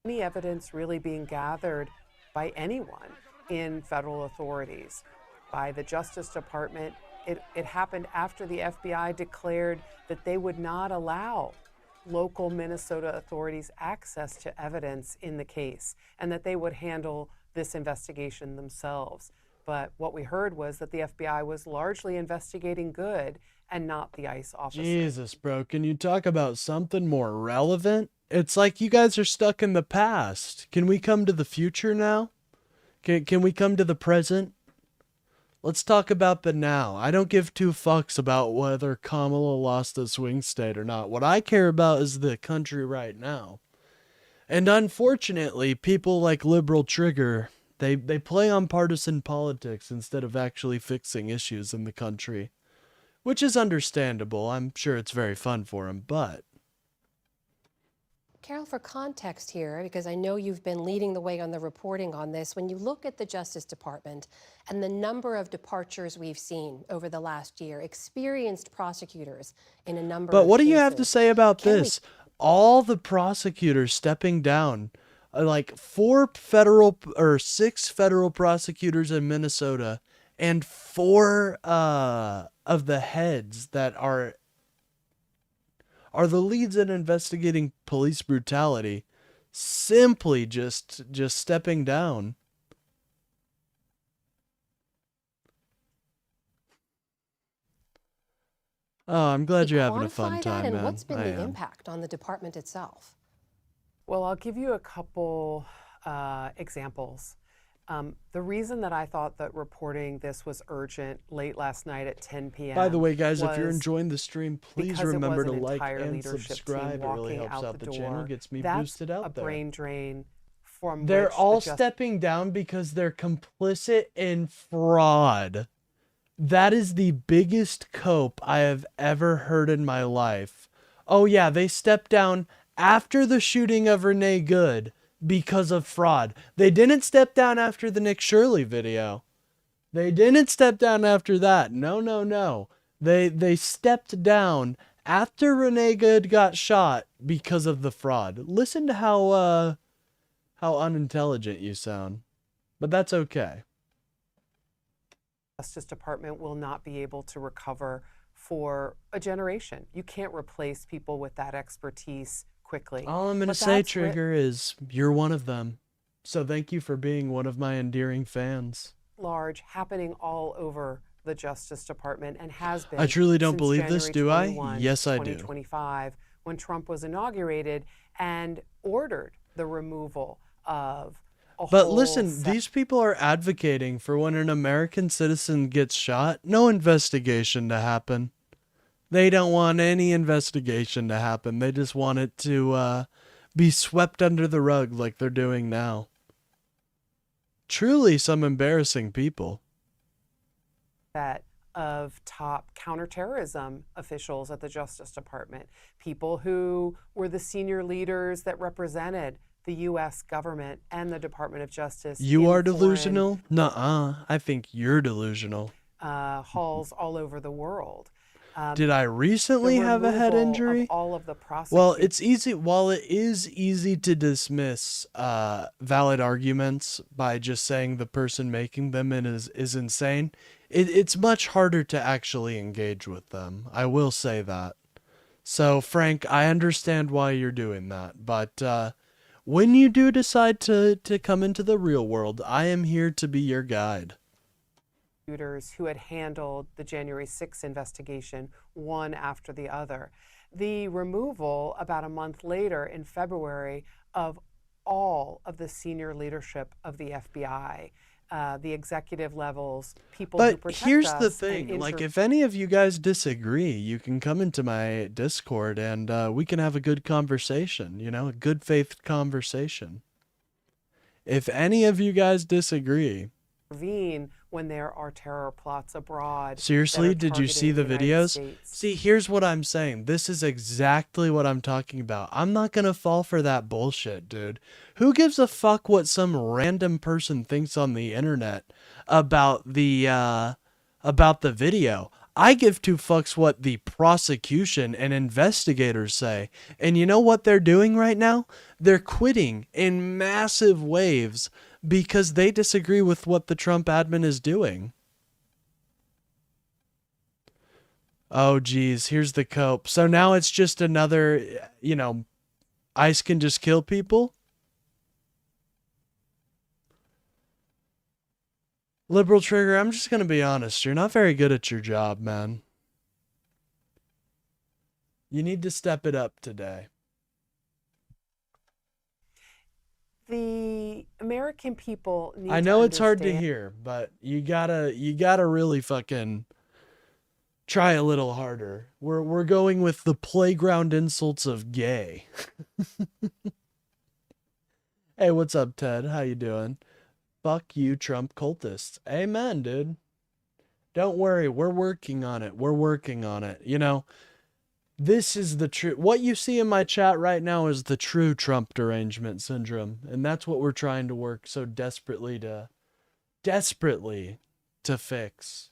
Any evidence really being gathered by anyone in federal authorities, by the Justice Department. It happened after the FBI declared that they would not allow local Minnesota authorities access to evidence in the case, and that they would handle this investigation themselves. But what we heard was that the FBI was largely investigating Good and not the ICE officer. Jesus, bro, can you talk about something more relevant? It's like you guys are stuck in the past. Can we come to the future now? Can we come to the present? Let's talk about the now. I don't give two fucks about whether Kamala lost a swing state or not. What I care about is the country right now. And unfortunately, people like Liberal Trigger, they play on partisan politics instead of actually fixing issues in the country. Which is understandable. I'm sure it's very fun for them, but... Carol, for context here, because I know you've been leading the way on the reporting on this, when you look at the Justice Department and the number of departures we've seen over the last year, experienced prosecutors in a number of cases. But what do you have to say about this? All the prosecutors stepping down, like 6 federal prosecutors in Minnesota, and 4 of the heads that are the leads in investigating police brutality simply just stepping down. Oh, I'm glad Can you're you having a fun quantify that, time, and man. what's been I the am. impact on the department itself? Well, I'll give you a couple examples. The reason that I thought that reporting this was urgent late last night at 10 p.m. By the way, guys, if you're was enjoying the stream, please because it remember was to an like entire and leadership subscribe. team It really walking helps out the the channel, door. gets me That's boosted out a there. brain drain from They're which all the stepping down because they're complicit in fraud. That is the biggest cope I have ever heard in my life. Oh yeah, they stepped down after the shooting of Renee Good because of fraud. They didn't step down after the Nick Shirley video. They didn't step down after that. No, no, no. They stepped down after Renee Good got shot because of the fraud. Listen to how unintelligent you sound. But that's okay. Justice Department will not be able to recover for a generation. You can't replace people with that expertise quickly. All I'm going to say, Trigger, is you're one of them. So thank you for being one of my endearing fans. Large, happening all over the Justice Department and has been. I truly don't since believe this, do I? January Yes, I do. 2025, when Trump was inaugurated and ordered the removal of But listen, these people are advocating for when an American citizen gets shot, no investigation to happen. They don't want any investigation to happen. They just want it to be swept under the rug like they're doing now. Truly some embarrassing people. That of top counterterrorism officials at the Justice Department, people who were the senior leaders that represented the U.S. government and the Department of Justice. You are delusional? Nuh-uh. I think you're delusional. Halls all over the world. Did I recently have a head injury? Of all of the Well, it's easy. While it is easy to dismiss valid arguments by just saying the person making them is insane, it's much harder to actually engage with them. I will say that. So, Frank, I understand why you're doing that, but when you do decide to come into the real world, I am here to be your guide. Who had handled the January 6th investigation, one after the other. The removal about a month later in February of all of the senior leadership of the FBI, the executive levels, people who protect us. But here's the thing, like if any of you guys disagree, you can come into my Discord and we can have a good conversation, you know, a good faith conversation. If any of you guys disagree. Intervene when there are terror plots abroad. Seriously, did you see the videos? See, here's what I'm saying. This is exactly what I'm talking about. I'm not gonna fall for that bullshit, dude. Who gives a fuck what some random person thinks on the internet about the video? I give two fucks what the prosecution and investigators say. And you know what they're doing right now? They're quitting in massive waves because they disagree with what the Trump admin is doing. Oh, geez, here's the cope. So now it's just another, you know, ICE can just kill people? Liberal Trigger, I'm just going to be honest. You're not very good at your job, man. You need to step it up today. The American people need I know to it's hard to understand- hear, but you gotta really fucking try a little harder. We're going with the playground insults of gay. Hey, what's up, Ted? How you doing? Fuck you, Trump cultists. Amen, dude. Don't worry, we're working on it. We're working on it. You know, this is the true. What you see in my chat right now is the true Trump derangement syndrome, and that's what we're trying to work so desperately to fix.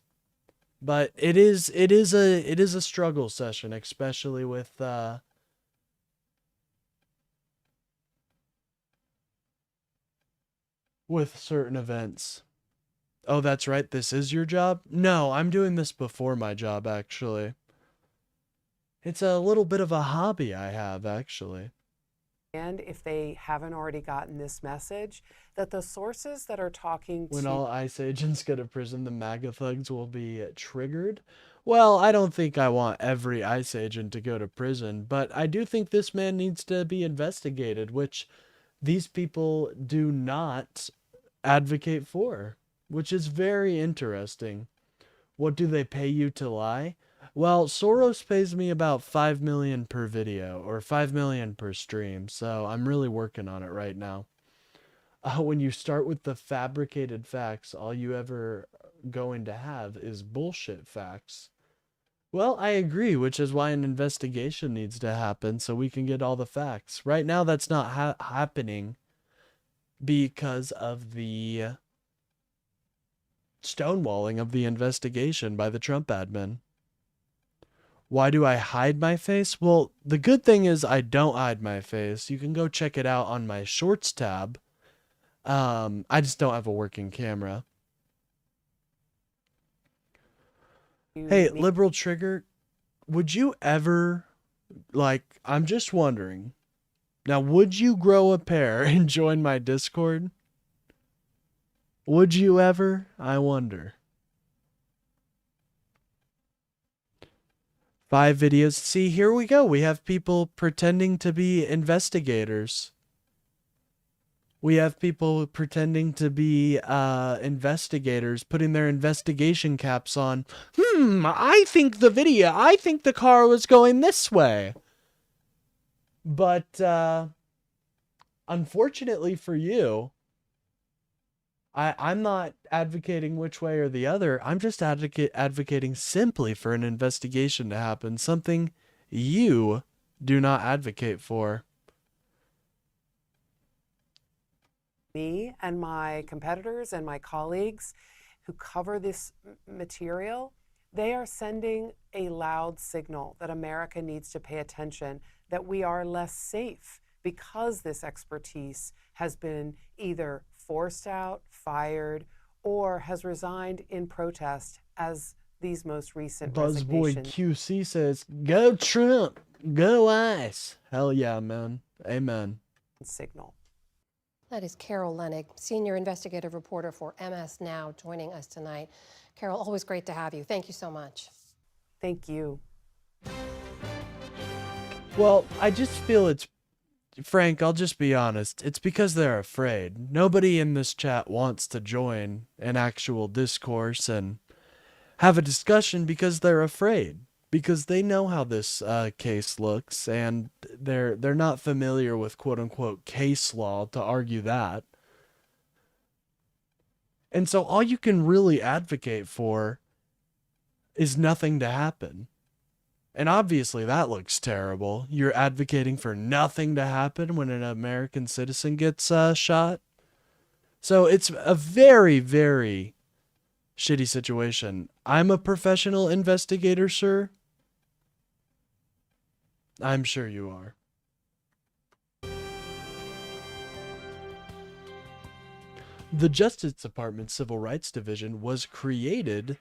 But it is a struggle session, especially with certain events. Oh, that's right. This is your job? No, I'm doing this before my job, actually. It's a little bit of a hobby I have, actually. And if they haven't already gotten this message, that the sources that are talking When to all ICE agents go to prison, the MAGA thugs will be triggered. Well, I don't think I want every ICE agent to go to prison, but I do think this man needs to be investigated, which these people do not advocate for, which is very interesting. What do they pay you to lie? Well, Soros pays me about 5 million per video or 5 million per stream, so I'm really working on it right now. When you start with the fabricated facts, all you ever going to have is bullshit facts. Well, I agree, which is why an investigation needs to happen so we can get all the facts. Right now, that's not happening because of the stonewalling of the investigation by the Trump admin. Why do I hide my face? Well, the good thing is I don't hide my face. You can go check it out on my Shorts tab. I just don't have a working camera. Hey, Liberal Trigger, would you ever, like, I'm just wondering, now, would you grow a pair and join my Discord? Would you ever? I wonder. 5 videos. See, here we go. We have people pretending to be investigators. We have people pretending to be investigators, putting their investigation caps on. I think the car was going this way. But unfortunately for you, I'm not advocating which way or the other. I'm just advocating simply for an investigation to happen, something you do not advocate for. Me and my competitors and my colleagues who cover this material, they are sending a loud signal that America needs to pay attention, that we are less safe because this expertise has been either forced out, fired, or has resigned in protest as these most recent Buzzboy resignations. QC says, "Go Trump, go ICE." Hell yeah, man. Amen. Signal. That is Carol Leonnig, senior investigative reporter for MS Now, joining us tonight. Carol, always great to have you. Thank you so much. Thank you. Well, I just feel it's, Frank, I'll just be honest. It's because they're afraid. Nobody in this chat wants to join an actual discourse and have a discussion because they're afraid. Because they know how this case looks, and they're not familiar with quote-unquote case law to argue that. And so all you can really advocate for is nothing to happen. And obviously that looks terrible. You're advocating for nothing to happen when an American citizen gets shot. So it's a very, very shitty situation. I'm a professional investigator, sir. I'm sure you are. The Justice Department Civil Rights Division was created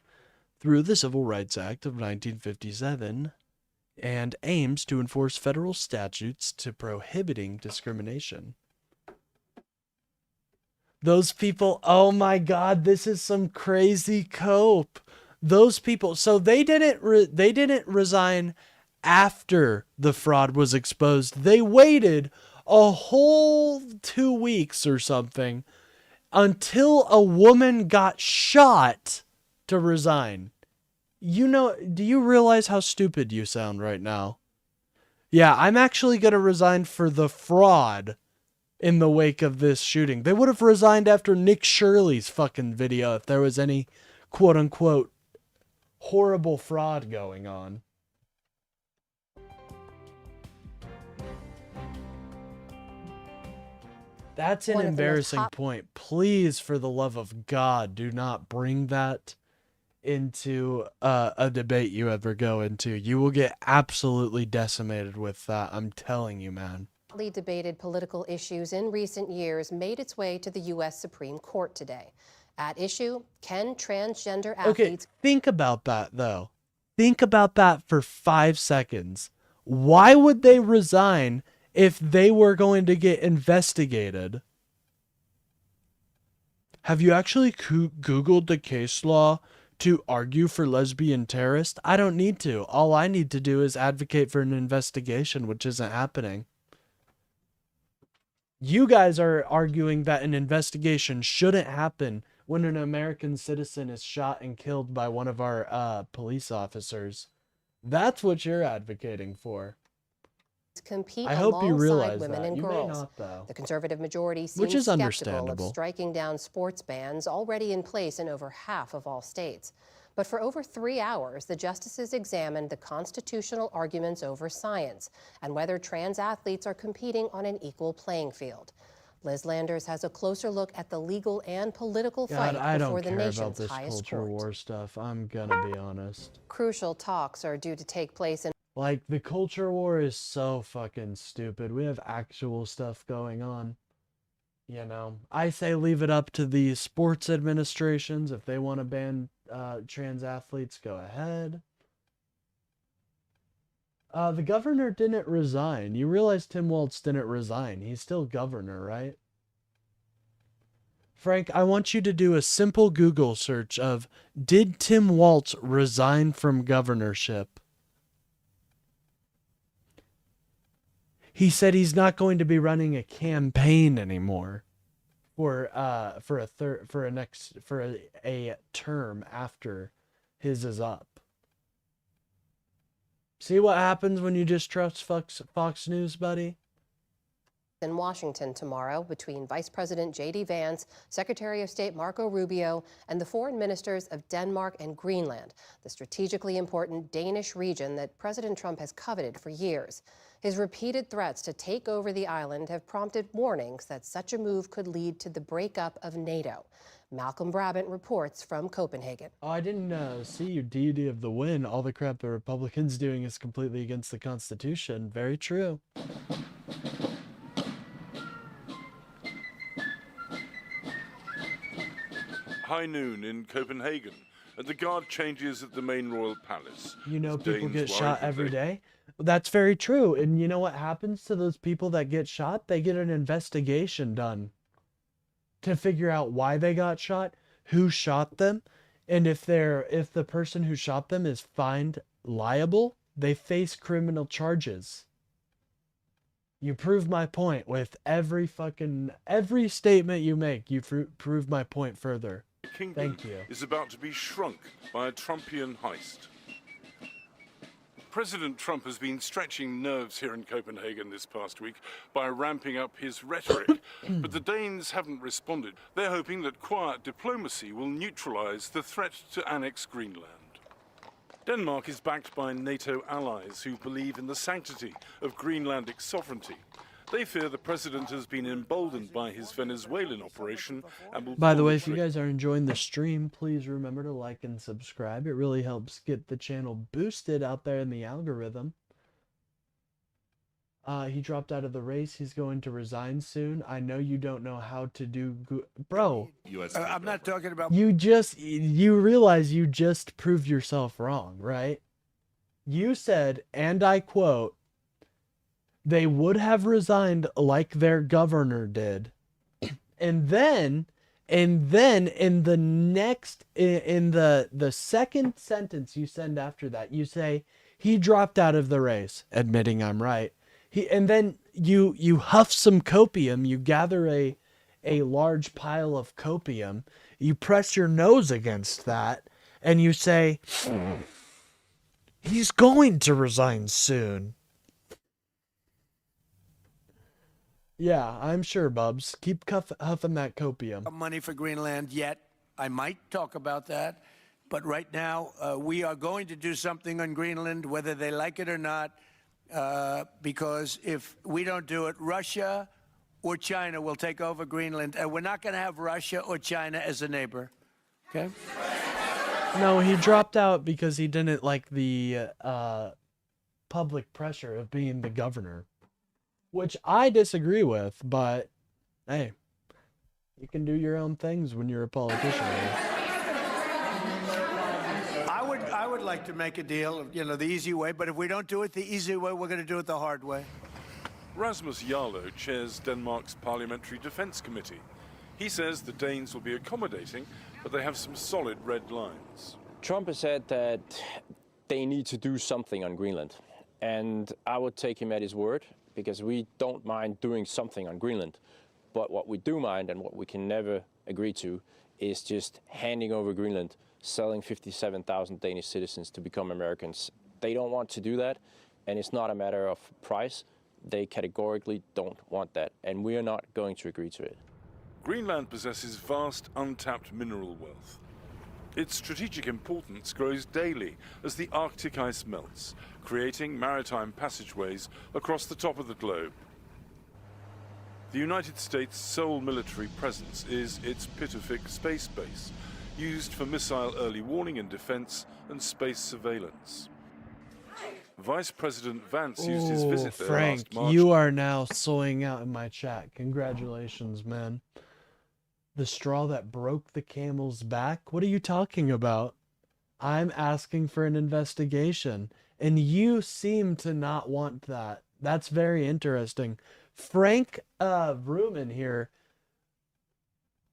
through the Civil Rights Act of 1957 and aims to enforce federal statutes to prohibiting discrimination. Those people, oh my God, this is some crazy cope. Those people, so they didn't resign after the fraud was exposed. They waited a whole 2 weeks or something until a woman got shot to resign. You know, do you realize how stupid you sound right now? Yeah, I'm actually going to resign for the fraud in the wake of this shooting. They would have resigned after Nick Shirley's fucking video if there was any quote unquote horrible fraud going on. That's an embarrassing point. Please, for the love of God, do not bring that into a debate you ever go into. You will get absolutely decimated with that. I'm telling you, man. Hotly debated political issues in recent years made its way to the U.S. Supreme Court today. At issue, can transgender athletes... Okay, think about that, though. Think about that for 5 seconds. Why would they resign if they were going to get investigated? Have you actually Googled the case law to argue for lesbian terrorists? I don't need to. All I need to do is advocate for an investigation, which isn't happening. You guys are arguing that an investigation shouldn't happen when an American citizen is shot and killed by one of our police officers. That's what you're advocating for. Compete I hope you alongside realize women that. and You girls. may not, though. The conservative majority seems Which is skeptical understandable. of striking down sports bans already in place in over half of all states. But for over 3 hours, the justices examined the constitutional arguments over science and whether trans athletes are competing on an equal playing field. Liz Landers has a closer look at the legal and political fight I before don't the care about nation's this highest culture court. war stuff. I'm gonna be honest. Crucial talks are due to take place in Like, the culture war is so fucking stupid. We have actual stuff going on. You know, I say leave it up to the sports administrations. If they want to ban trans athletes, go ahead. The governor didn't resign. You realize Tim Walz didn't resign. He's still governor, right? Frank, I want you to do a simple Google search of, did Tim Walz resign from governorship? He said he's not going to be running a campaign anymore for a term after his is up. See what happens when you just trust Fox News, buddy? in Washington tomorrow between Vice President J.D. Vance, Secretary of State Marco Rubio, and the foreign ministers of Denmark and Greenland, the strategically important Danish region that President Trump has coveted for years. His repeated threats to take over the island have prompted warnings that such a move could lead to the breakup of NATO. Malcolm Brabant reports from Copenhagen. Oh, I didn't see you, deity of the win. All the crap the Republicans doing is completely against the Constitution. Very true. High noon in Copenhagen, and the guard changes at the main royal palace. You know, people Danes get worry shot that every they- day. That's very true. And you know what happens to those people that get shot? They get an investigation done to figure out why they got shot, who shot them, and if the person who shot them is found liable, they face criminal charges. You prove my point with every statement you make. You prove my point further. The kingdom Thank you. is about to be shrunk by a Trumpian heist. President Trump has been stretching nerves here in Copenhagen this past week by ramping up his rhetoric, but the Danes haven't responded. They're hoping that quiet diplomacy will neutralize the threat to annex Greenland. Denmark is backed by NATO allies who believe in the sanctity of Greenlandic sovereignty. They fear the president has been emboldened by his Venezuelan operation and will By the pull way, if you trigger. guys are enjoying the stream, please remember to like and subscribe. It really helps get the channel boosted out there in the algorithm. He dropped out of the race. He's going to resign soon. I know you don't know how to do... Bro, I'm not talking about... you realize you just proved yourself wrong, right? You said, and I quote, they would have resigned like their governor did. And then in the second sentence you send after that, you say, he dropped out of the race, admitting I'm right. And then you huff some copium, you gather a large pile of copium, you press your nose against that, and you say, he's going to resign soon. Yeah, I'm sure, Bubs. Keep huffing that copium. Money for Greenland yet. I might talk about that. But right now, we are going to do something on Greenland, whether they like it or not, because if we don't do it, Russia or China will take over Greenland, and we're not going to have Russia or China as a neighbor. Okay? No, he dropped out because he didn't like the public pressure of being the governor. Which I disagree with, but hey, you can do your own things when you're a politician. I would like to make a deal, the easy way, but if we don't do it the easy way, we're going to do it the hard way. Rasmus Jarlow chairs Denmark's Parliamentary Defence Committee. He says the Danes will be accommodating, but they have some solid red lines. Trump has said that they need to do something on Greenland. And I would take him at his word, because we don't mind doing something on Greenland. But what we do mind, and what we can never agree to, is just handing over Greenland, selling 57,000 Danish citizens to become Americans. They don't want to do that, and it's not a matter of price. They categorically don't want that, and we are not going to agree to it. Greenland possesses vast untapped mineral wealth. Its strategic importance grows daily as the Arctic ice melts, creating maritime passageways across the top of the globe. The United States' sole military presence is its Pitofik space base, used for missile early warning and defense and space surveillance. Vice President Vance used his visit there Frank, last March. you are now soying out in my chat. Congratulations, man. The straw that broke the camel's back? What are you talking about? I'm asking for an investigation, and you seem to not want that. That's very interesting. Frank Ruman here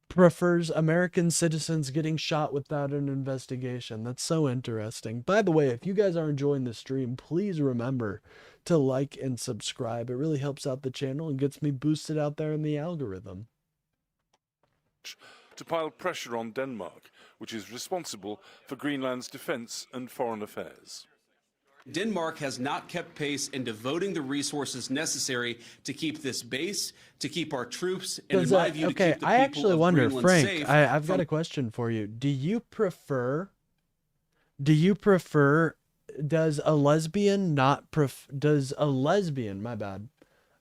prefers American citizens getting shot without an investigation. That's so interesting. By the way, if you guys are enjoying the stream, please remember to like and subscribe. It really helps out the channel and gets me boosted out there in the algorithm. To pile pressure on Denmark, which is responsible for Greenland's defense and foreign affairs. Denmark has not kept pace in devoting the resources necessary to keep this base, to keep our troops, and in my view, to keep the I people actually of wonder, Greenland Frank, safe. I've got a question for you. Do you prefer, does a lesbian, my bad,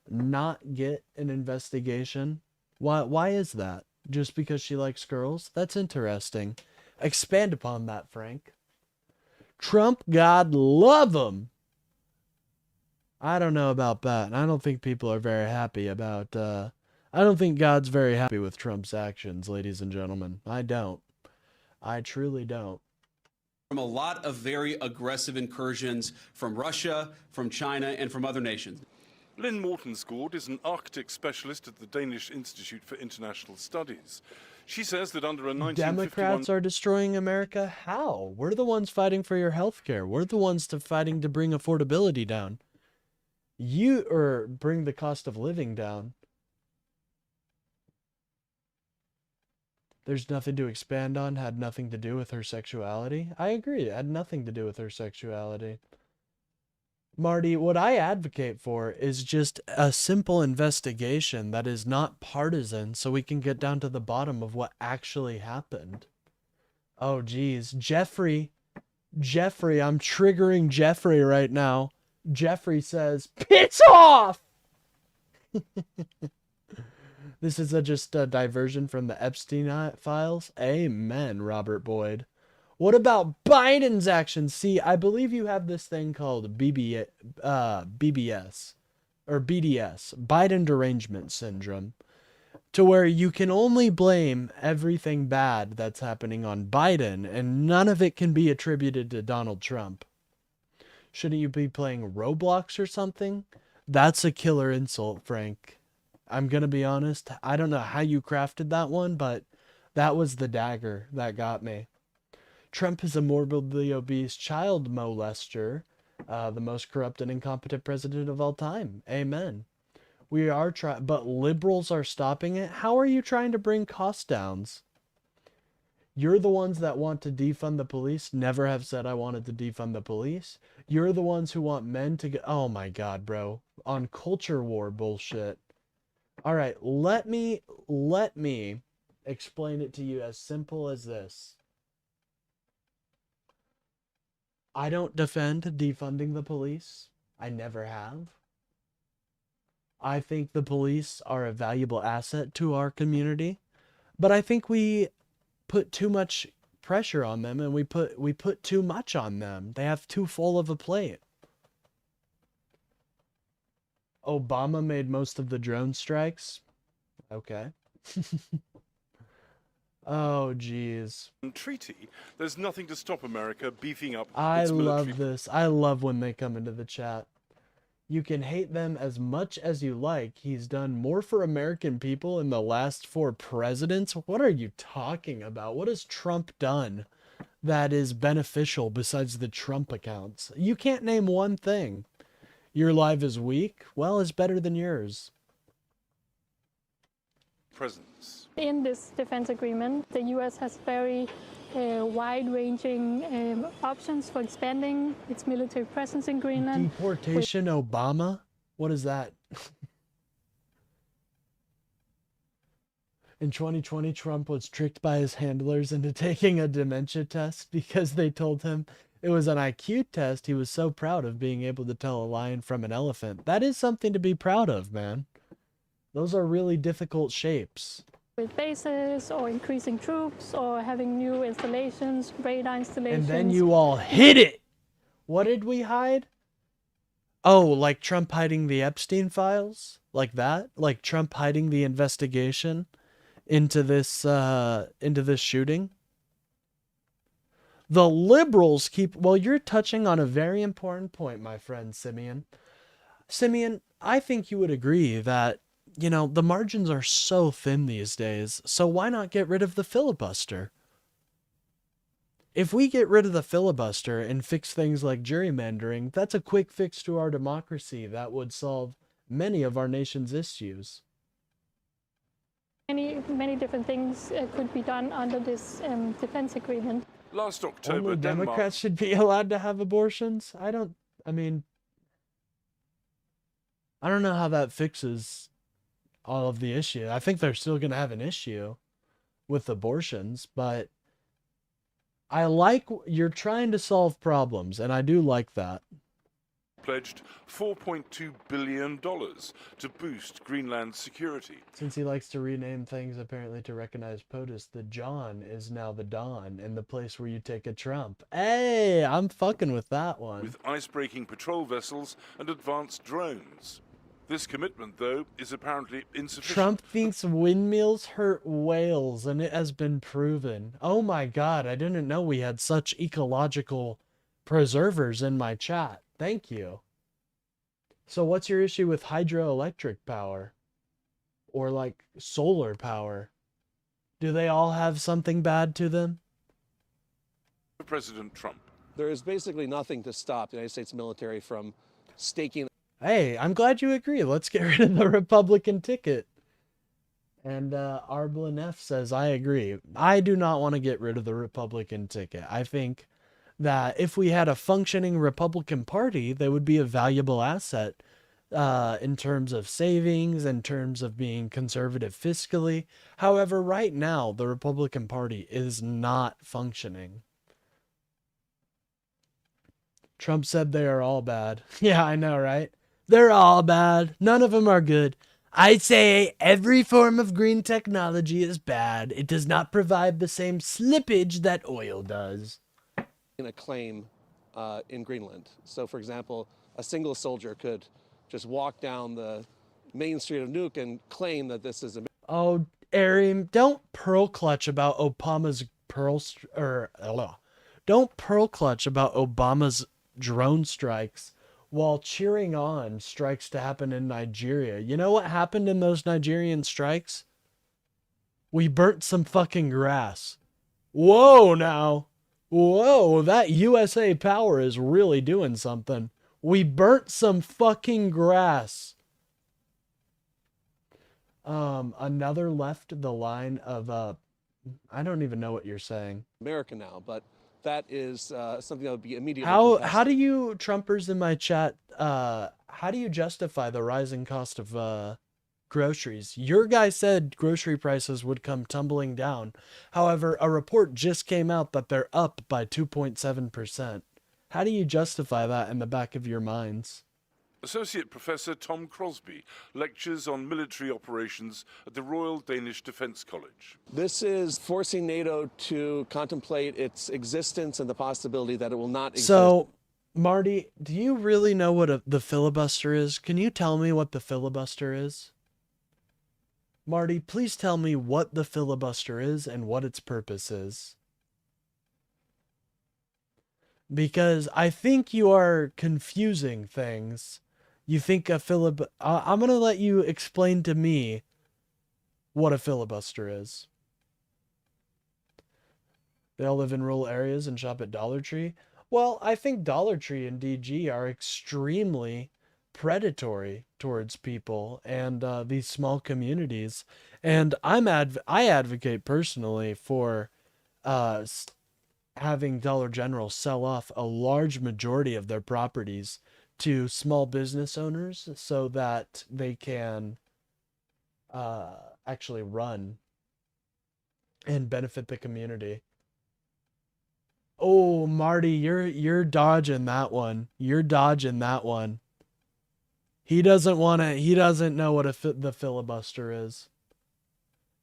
not get an investigation? Why is that? Just because she likes girls? That's interesting. Expand upon that, Frank. Trump, God love him. I don't know about that. I don't think people are very happy about, I don't think God's very happy with Trump's actions, ladies and gentlemen. I don't. I truly don't. From a lot of very aggressive incursions from Russia, from China, and from other nations. Lynn Mortensgaard is an Arctic specialist at the Danish Institute for International Studies. She says that under a 1951... Democrats are destroying America? How? We're the ones fighting for your health care. We're the ones fighting to bring affordability down. Bring the cost of living down. There's nothing to expand on, had nothing to do with her sexuality. I agree, it had nothing to do with her sexuality. Marty, what I advocate for is just a simple investigation that is not partisan so we can get down to the bottom of what actually happened. Oh, geez. Jeffrey, I'm triggering Jeffrey right now. Jeffrey says, piss off! This is just a diversion from the Epstein files. Amen, Robert Boyd. What about Biden's actions? See, I believe you have this thing called BBS, or BDS, Biden Derangement Syndrome, to where you can only blame everything bad that's happening on Biden, and none of it can be attributed to Donald Trump. Shouldn't you be playing Roblox or something? That's a killer insult, Frank. I'm going to be honest. I don't know how you crafted that one, but that was the dagger that got me. Trump is a morbidly obese child molester, the most corrupt and incompetent president of all time. Amen. We are trying, but liberals are stopping it. How are you trying to bring cost downs? You're the ones that want to defund the police. Never have said I wanted to defund the police. You're the ones who want men to get, oh my God, bro, on culture war bullshit. All right, let me explain it to you as simple as this. I don't defend defunding the police. I never have. I think the police are a valuable asset to our community, but I think we put too much pressure on them and we put too much on them. They have too full of a plate. Obama made most of the drone strikes. Okay. Oh, geez. Treaty, there's nothing to stop America beefing up I its military. love this. I love when they come into the chat. You can hate them as much as you like. He's done more for American people in the last 4 presidents. What are you talking about? What has Trump done? that is beneficial besides the Trump accounts? You can't name one thing. Your life is weak? Well, it's better than yours. Presence. In this defense agreement, the U.S. has very wide-ranging options for expanding its military presence in Greenland. Deportation Obama? What is that? In 2020, Trump was tricked by his handlers into taking a dementia test because they told him it was an IQ test. He was so proud of being able to tell a lion from an elephant. That is something to be proud of, man. Those are really difficult shapes. With bases or increasing troops or having new installations, radar installations. And then you all hid it. What did we hide? Oh, like Trump hiding the Epstein files? Like that? Like Trump hiding the investigation into this shooting? The liberals keep... Well, you're touching on a very important point, my friend Simeon. Simeon, I think you would agree that, you know, the margins are so thin these days, so why not get rid of the filibuster? If we get rid of the filibuster and fix things like gerrymandering, that's a quick fix to our democracy that would solve many of our nation's issues. Many different things could be done under this defense agreement. Last October, Only Democrats should be allowed to have abortions? I don't know how that fixes all of the issue. I think they're still going to have an issue with abortions, but I like you're trying to solve problems, and I do like that. Pledged $4.2 billion to boost Greenland's security. Since he likes to rename things apparently to recognize POTUS, the John is now the Don, and the place where you take a Trump. Hey, I'm fucking with that one. With ice-breaking patrol vessels and advanced drones. This commitment, though, is apparently insufficient. Trump thinks windmills hurt whales, and it has been proven. Oh my god, I didn't know we had such ecological preservers in my chat. Thank you. So what's your issue with hydroelectric power? Or like solar power? Do they all have something bad to them? President Trump. There is basically nothing to stop the United States military from staking. Hey, I'm glad you agree. Let's get rid of the Republican ticket. And Arblin F says, I agree. I do not want to get rid of the Republican ticket. I think that if we had a functioning Republican Party, they would be a valuable asset in terms of savings, in terms of being conservative fiscally. However, right now, the Republican Party is not functioning. Trump said they are all bad. Yeah, I know, right? They're all bad. None of them are good. I say every form of green technology is bad. It does not provide the same slippage that oil does. In a claim in Greenland. So, for example, a single soldier could just walk down the main street of Nuuk and claim that this is a... Oh, Arim, don't pearl clutch about don't pearl clutch about Obama's drone strikes while cheering on strikes to happen in Nigeria. You know what happened in those Nigerian strikes? We burnt some fucking grass. Whoa, now. Whoa, that USA power is really doing something. We burnt some fucking grass. Another left the line of, I don't even know what you're saying. America now, but that is something that would be immediately How do you, Trumpers in my chat, how do you justify the rising cost of groceries? Your guy said grocery prices would come tumbling down. However, a report just came out that they're up by 2.7%. How do you justify that in the back of your minds? Associate Professor Tom Crosby lectures on military operations at the Royal Danish Defence College. This is forcing NATO to contemplate its existence and the possibility that it will not exist. So, Marty, do you really know what the filibuster is? Can you tell me what the filibuster is? Marty, please tell me what the filibuster is and what its purpose is. Because I think you are confusing things. You think a I'm going to let you explain to me what a filibuster is. They all live in rural areas and shop at Dollar Tree. Well, I think Dollar Tree and DG are extremely predatory towards people and these small communities. And I advocate personally for having Dollar General sell off a large majority of their properties to small business owners so that they can actually run and benefit the community. Oh, Marty, you're dodging that one. You're dodging that one. He doesn't know what the filibuster is.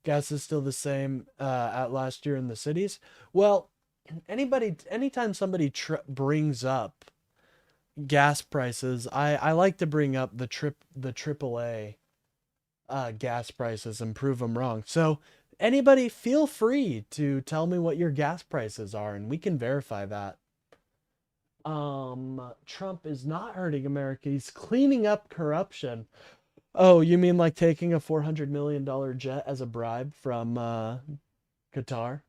Gas is still the same at last year in the cities. Well, anytime somebody brings up gas prices, I like to bring up the AAA gas prices and prove them wrong. So anybody, feel free to tell me what your gas prices are and we can verify that. Trump is not hurting America. He's cleaning up corruption. Oh, you mean like taking a $400 million jet as a bribe from Qatar?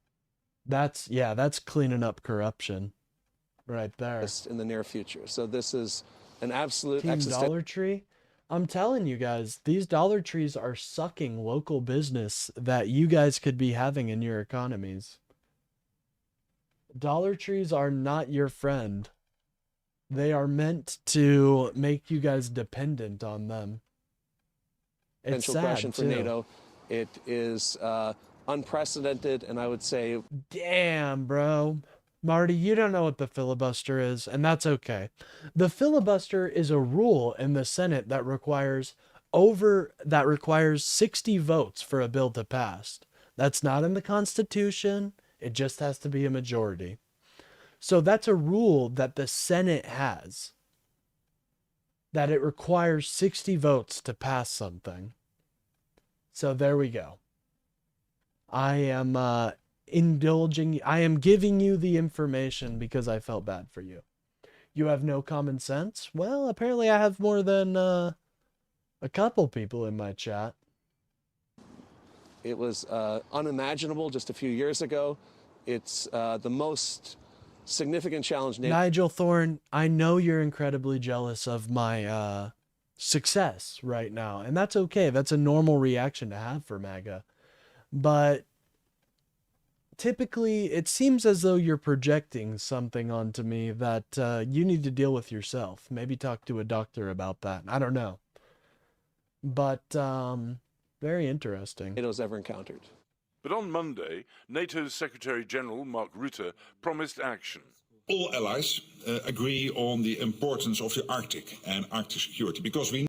That's cleaning up corruption right there. In the near future. So this is an absolute Team Dollar Tree. I'm telling you guys, these Dollar Trees are sucking local business that you guys could be having in your economies. Dollar Trees are not your friend. They are meant to make you guys dependent on them. It's potential sad, question for too. NATO. It is unprecedented, and I would say... Damn, bro. Marty, you don't know what the filibuster is, and that's okay. The filibuster is a rule in the Senate that requires 60 votes for a bill to pass. That's not in the Constitution. It just has to be a majority. So that's a rule that the Senate has, that it requires 60 votes to pass something. So there we go. I am giving you the information because I felt bad for you. You have no common sense? Well, apparently I have more than a couple people in my chat. It was unimaginable just a few years ago. It's the most significant challenge. Nigel Thorne, I know you're incredibly jealous of my success right now, and that's okay. That's a normal reaction to have for MAGA. But typically, it seems as though you're projecting something onto me that you need to deal with yourself. Maybe talk to a doctor about that. I don't know. But very interesting. NATO's ever encountered. But on Monday, NATO's Secretary-General Mark Rutte promised action. All allies agree on the importance of the Arctic and Arctic security because we...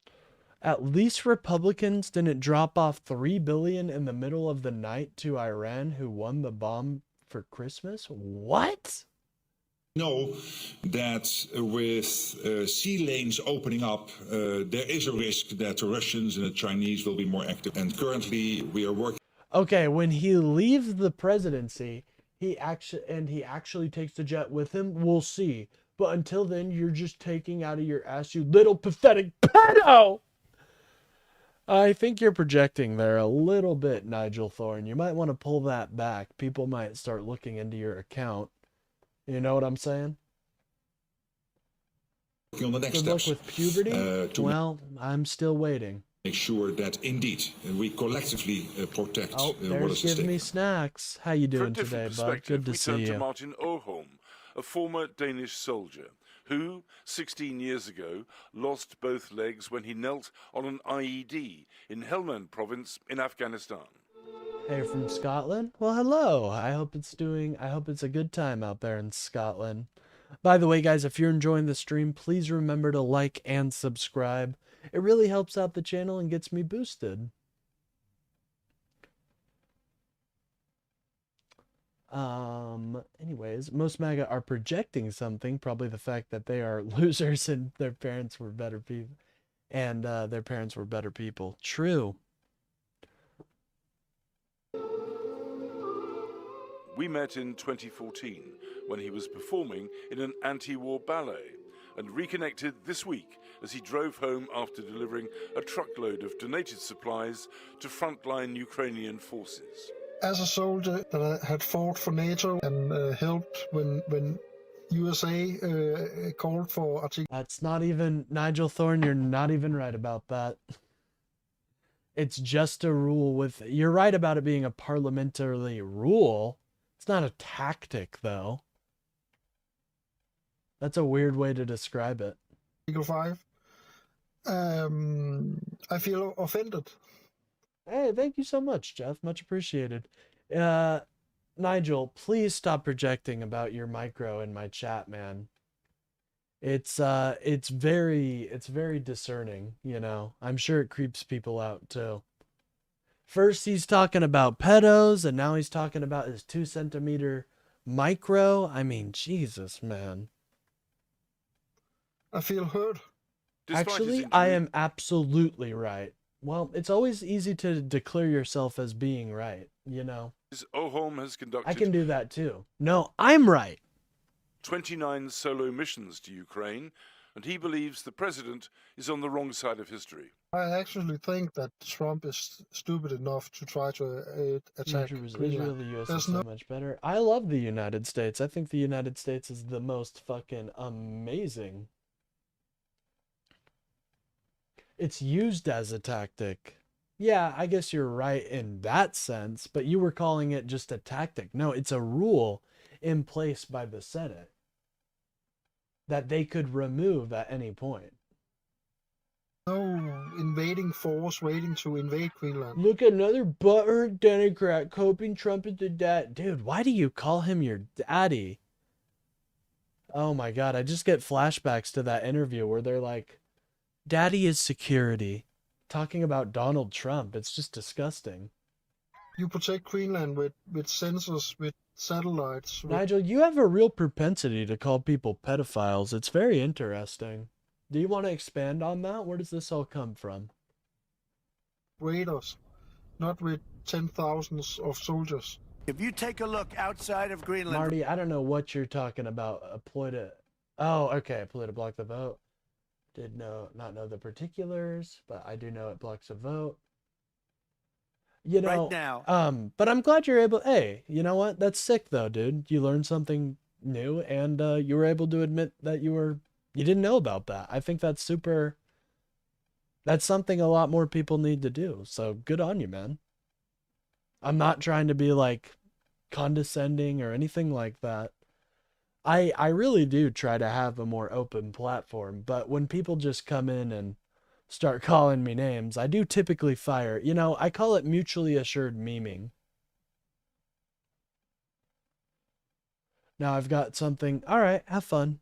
At least Republicans didn't drop off $3 billion in the middle of the night to Iran, who won the bomb for Christmas? What? know that with sea lanes opening up, there is a risk that the Russians and the Chinese will be more active. And currently we are working... Okay, when he leaves the presidency, he actually takes the jet with him, we'll see. But until then, you're just taking out of your ass, you little pathetic pedo! I think you're projecting there a little bit, Nigel Thorne. You might want to pull that back. People might start looking into your account. You know what I'm saying? On the next Good luck steps, with puberty? Well, I'm still waiting. Make sure that indeed we collectively protect what There's is at Give Me stake. Snacks. How you For a doing different today, bud? perspective, Good to we see turn to you. Martin Åholm, a former Danish soldier who, 16 years ago, lost both legs when he knelt on an IED in Helmand province in Afghanistan. Hey, from Scotland? Well, hello. I hope it's a good time out there in Scotland. By the way, guys, if you're enjoying the stream, please remember to like and subscribe. It really helps out the channel and gets me boosted. Anyways, most MAGA are projecting something, probably the fact that they are losers and their parents were better people. And their parents were better people. True. We met in 2014 when he was performing in an anti-war ballet and reconnected this week as he drove home after delivering a truckload of donated supplies to frontline Ukrainian forces. As a soldier that I had fought for NATO and helped when USA called for Article. That's not even, Nigel Thorne, you're not even right about that. It's just a rule with, you're right about it being a parliamentary rule. It's not a tactic, though. That's a weird way to describe it. Article 5. I feel offended. Hey, thank you so much, Jeff. Much appreciated. Nigel, please stop projecting about your micro in my chat, man. It's very discerning, you know. I'm sure it creeps people out too. First he's talking about pedos, and now he's talking about his 2 centimeter micro. I mean, Jesus, man. I feel hurt. Actually, I am absolutely right. Well, it's always easy to declare yourself as being right, you know. OHOM has conducted I can do that too. No, I'm right. 29 solo missions to Ukraine, and he believes the president is on the wrong side of history. I actually think that Trump is stupid enough to try to attack Israel, the US is so much better. I love the United States. I think the United States is the most fucking amazing. It's used as a tactic. Yeah, I guess you're right in that sense, but you were calling it just a tactic. No, it's a rule in place by the Senate that they could remove at any point. No invading force waiting to invade Greenland. Look, another butthurt Democrat coping Trump as the dad. Dude, why do you call him your daddy? Oh my God, I just get flashbacks to that interview where they're like, Daddy is security. Talking about Donald Trump. It's just disgusting. You protect Greenland with sensors, with satellites. Nigel, you have a real propensity to call people pedophiles. It's very interesting. Do you want to expand on that? Where does this all come from? Raiders, not with 10,000s of soldiers. If you take a look outside of Greenland... Marty, I don't know what you're talking about. A ploy to... Oh, okay. A ploy to block the vote. Did not know the particulars, but I do know it blocks a vote. You know, right now. But I'm glad you're able. Hey, you know what? That's sick though, dude. You learned something new, and you were able to admit that you didn't know about that. I think that's super. That's something a lot more people need to do. So good on you, man. I'm not trying to be like condescending or anything like that. I really do try to have a more open platform, but when people just come in and start calling me names, I do typically fire. You know, I call it mutually assured memeing. Now I've got something. All right, have fun.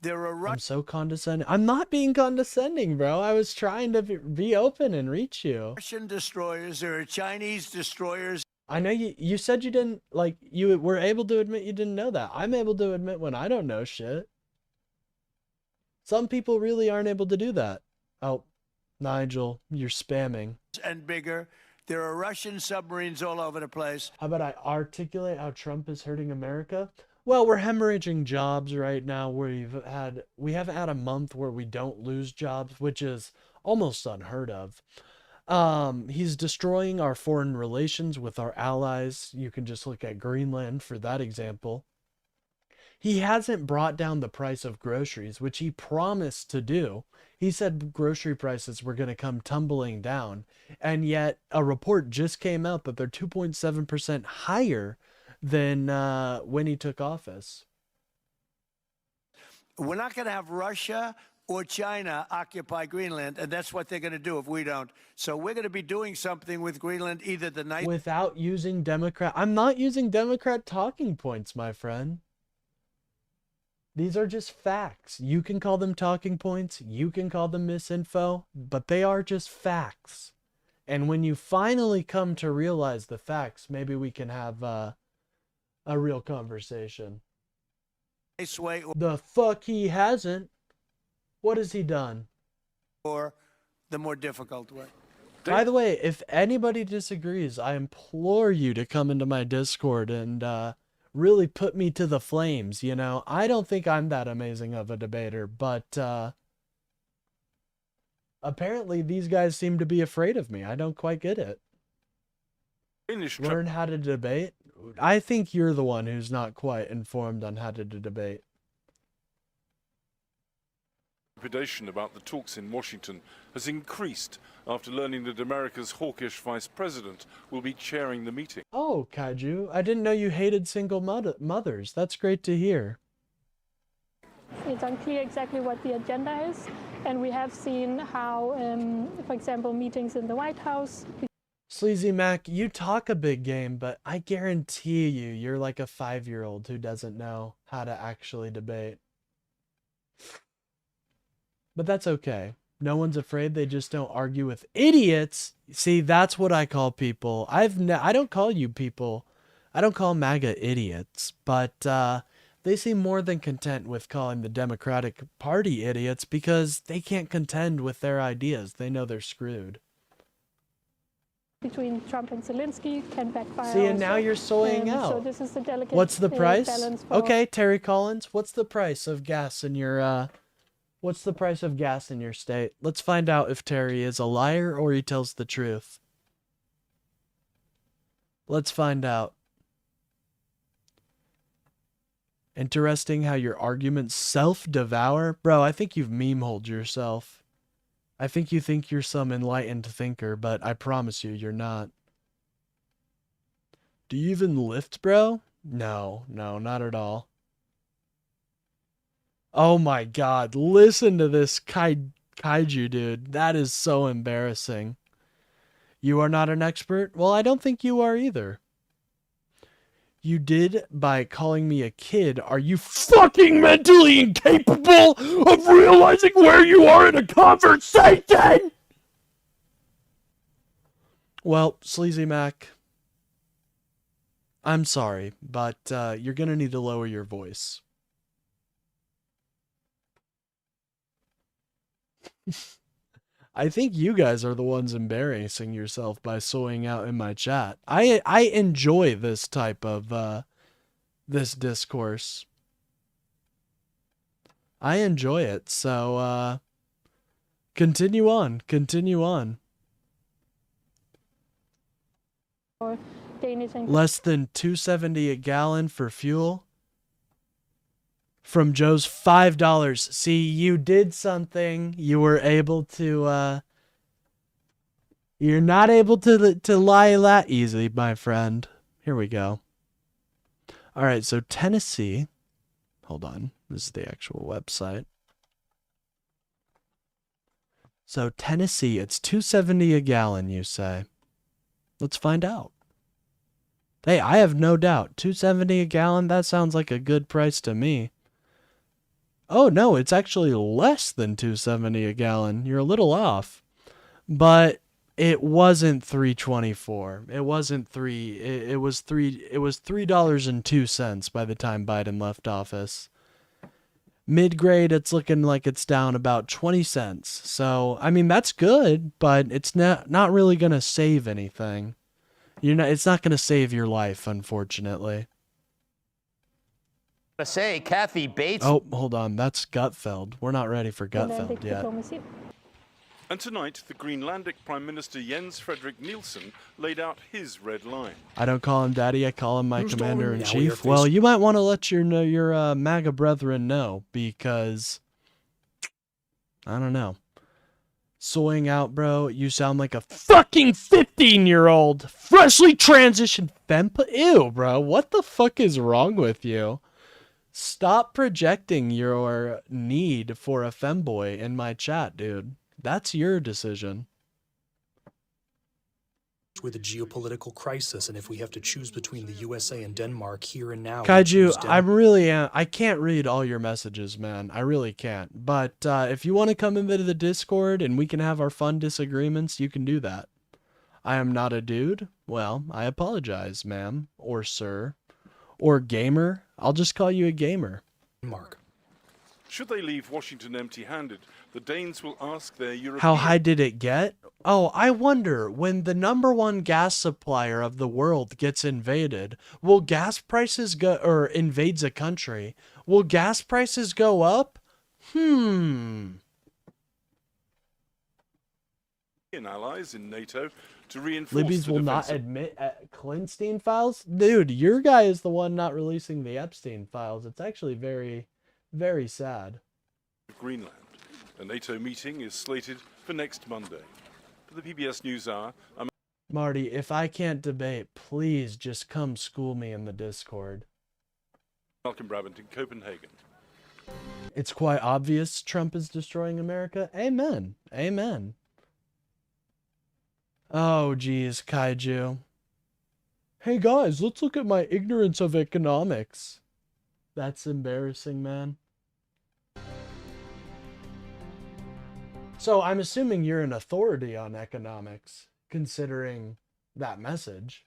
I'm so condescending. I'm not being condescending, bro. I was trying to be open and reach you. Russian destroyers, there are Chinese destroyers. I know you said you didn't, like, you were able to admit you didn't know that. I'm able to admit when I don't know shit. Some people really aren't able to do that. Oh, Nigel, you're spamming. And bigger. There are Russian submarines all over the place. How about I articulate how Trump is hurting America? Well, we're hemorrhaging jobs right now. We haven't had a month where we don't lose jobs, which is almost unheard of. He's destroying our foreign relations with our allies. You can just look at Greenland for that example. He hasn't brought down the price of groceries, which he promised to do. He said grocery prices were going to come tumbling down, and yet a report just came out that they're 2.7% higher than when he took office. We're not going to have Russia or China occupy Greenland, and that's what they're going to do if we don't. So we're going to be doing something with Greenland either the night... Without using Democrat... I'm not using Democrat talking points, my friend. These are just facts. You can call them talking points. You can call them misinfo, but they are just facts. And when you finally come to realize the facts, maybe we can have a real conversation. The fuck he hasn't. What has he done? Or the more difficult way. By the way, if anybody disagrees, I implore you to come into my Discord and really put me to the flames, you know? I don't think I'm that amazing of a debater, but apparently these guys seem to be afraid of me. I don't quite get it. Learn how to debate? I think you're the one who's not quite informed on how to debate. Trepidation about the talks in Washington has increased after learning that America's hawkish vice president will be chairing the meeting. Oh, Kaiju, I didn't know you hated single mothers. That's great to hear. It's unclear exactly what the agenda is, and we have seen how, for example, meetings in the White House. Sleazy Mac, you talk a big game, but I guarantee you're like a 5-year-old who doesn't know how to actually debate. But that's okay. No one's afraid. They just don't argue with idiots. See, that's what I call people. I don't call you people. I don't call MAGA idiots, but they seem more than content with calling the Democratic Party idiots because they can't contend with their ideas. They know they're screwed. Between Trump and Zelensky can backfire. See, and now you're soying out. So this is the delicate what's the price? balance for... Okay, Terry Collins, what's the price of gas in your what's the price of gas in your state? Let's find out if Terry is a liar or he tells the truth. Let's find out. Interesting how your arguments self-devour. Bro, I think you've meme-holed yourself. I think you think you're some enlightened thinker, but I promise you, you're not. Do you even lift, bro? No, not at all. Oh my god, listen to this kaiju, dude. That is so embarrassing. You are not an expert? Well, I don't think you are either. You did by calling me a kid. Are you fucking mentally incapable of realizing where you are in a conversation? Well, Sleazy Mac, I'm sorry, but you're gonna need to lower your voice. I think you guys are the ones embarrassing yourself by soying out in my chat. I enjoy this type of this discourse. I enjoy it. So continue on. Continue on. Less than $2.70 a gallon for fuel. From Joe's $5. See, you did something. You were able to, you're not able to lie that easily, my friend. Here we go. All right, so Tennessee. Hold on. This is the actual website. So Tennessee, it's $2.70 a gallon, you say. Let's find out. Hey, I have no doubt. $2.70 a gallon, that sounds like a good price to me. Oh, no, it's actually less than $2.70 a gallon. You're a little off. But it wasn't $3.24. It wasn't it was $3.02 by the time Biden left office. Mid-grade, it's looking like it's down about 20 cents. So, I mean, that's good, but it's not really going to save anything. It's not going to save your life, unfortunately. Say Kathy Bates. Oh, hold on. That's Gutfeld. We're not ready for Gutfeld yet. And tonight, the Greenlandic Prime Minister Jens Frederik Nielsen laid out his red line. I don't call him daddy. I call him my commander-in-chief. Well, you might want to let your MAGA brethren know because I don't know. Soying out, bro. You sound like a fucking 15-year-old freshly transitioned fempa. Ew, bro. What the fuck is wrong with you? Stop projecting your need for a femboy in my chat, dude. That's your decision. With a geopolitical crisis, and if we have to choose between the USA and Denmark here and now, Kaiju, I can't read all your messages, man. I really can't. But if you want to come into the Discord and we can have our fun disagreements, you can do that. I am not a dude. Well, I apologize, ma'am, or sir, or gamer. I'll just call you a gamer. Mark. Should they leave Washington empty-handed, the Danes will ask their European... How high did it get? Oh, I wonder, when the #1 gas supplier of the world gets invaded, will gas prices go, or invades a country, will gas prices go up? allies in NATO to reinforce Libby's the will not defensive admit Clinstein files? Dude, your guy is the one not releasing the Epstein files. It's actually very, very sad. of Greenland. A NATO meeting is slated for next Monday. For the PBS NewsHour, I'm Marty, if I can't debate, please just come school me in the Discord. Malcolm Brabant in Copenhagen. It's quite obvious Trump is destroying America. Amen. Amen. Oh, geez, Kaiju. Hey, guys, let's look at my ignorance of economics. That's embarrassing, man. So I'm assuming you're an authority on economics, considering that message.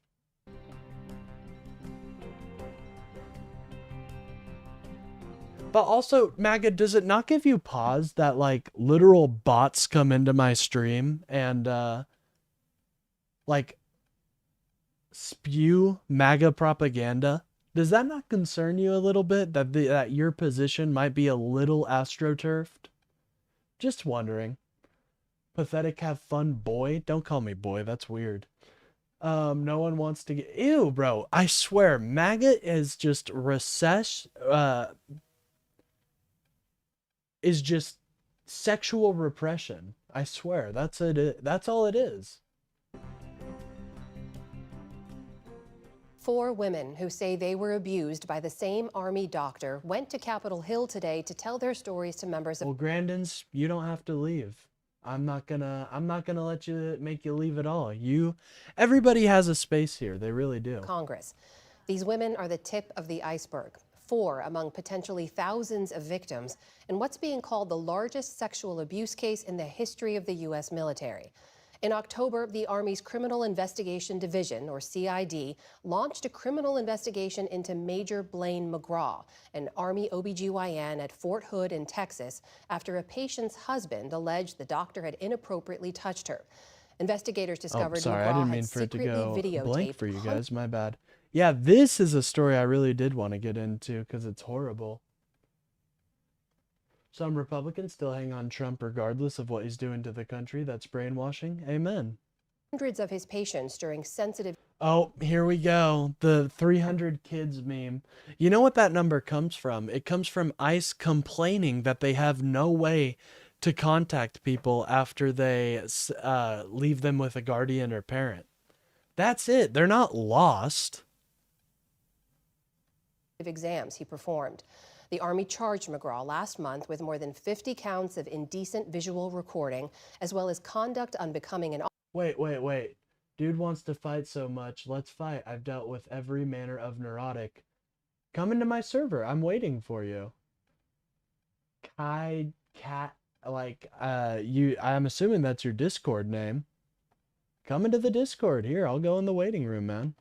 But also, MAGA, does it not give you pause that, like, literal bots come into my stream and, like, spew MAGA propaganda? Does that not concern you a little bit, that that your position might be a little astroturfed? Just wondering. Pathetic, have fun, boy. Don't call me boy, that's weird. No one wants to get... Ew, bro. I swear, MAGA is just is just sexual repression. I swear, that's it. That's all it is. 4 women who say they were abused by the same Army doctor went to Capitol Hill today to tell their stories to members of... Well, Grandins, you don't have to leave. I'm not gonna let you make you leave at all. Everybody has a space here. They really do. Congress. These women are the tip of the iceberg. 4 among potentially thousands of victims in what's being called the largest sexual abuse case in the history of the U.S. military. In October, the Army's Criminal Investigation Division, or CID, launched a criminal investigation into Major Blaine McGraw, an Army OBGYN at Fort Hood in Texas, after a patient's husband alleged the doctor had inappropriately touched her. Investigators discovered sorry, I McGraw didn't had mean for it to secretly go blank videotaped for you guys. My bad. Yeah, this is a story I really did want to get into because it's horrible. Some Republicans still hang on Trump regardless of what he's doing to the country. That's brainwashing. Amen. hundreds of his patients during sensitive... Oh, here we go. The 300 kids meme. You know what that number comes from? It comes from ICE complaining that they have no way to contact people after they leave them with a guardian or parent. That's it. They're not lost. Exams he performed. The Army charged McGraw last month with more than 50 counts of indecent visual recording, as well as conduct unbecoming an... Wait. Dude wants to fight so much. Let's fight. I've dealt with every manner of neurotic. Come into my server. I'm waiting for you. I'm assuming that's your Discord name. Come into the Discord. Here, I'll go in the waiting room, man.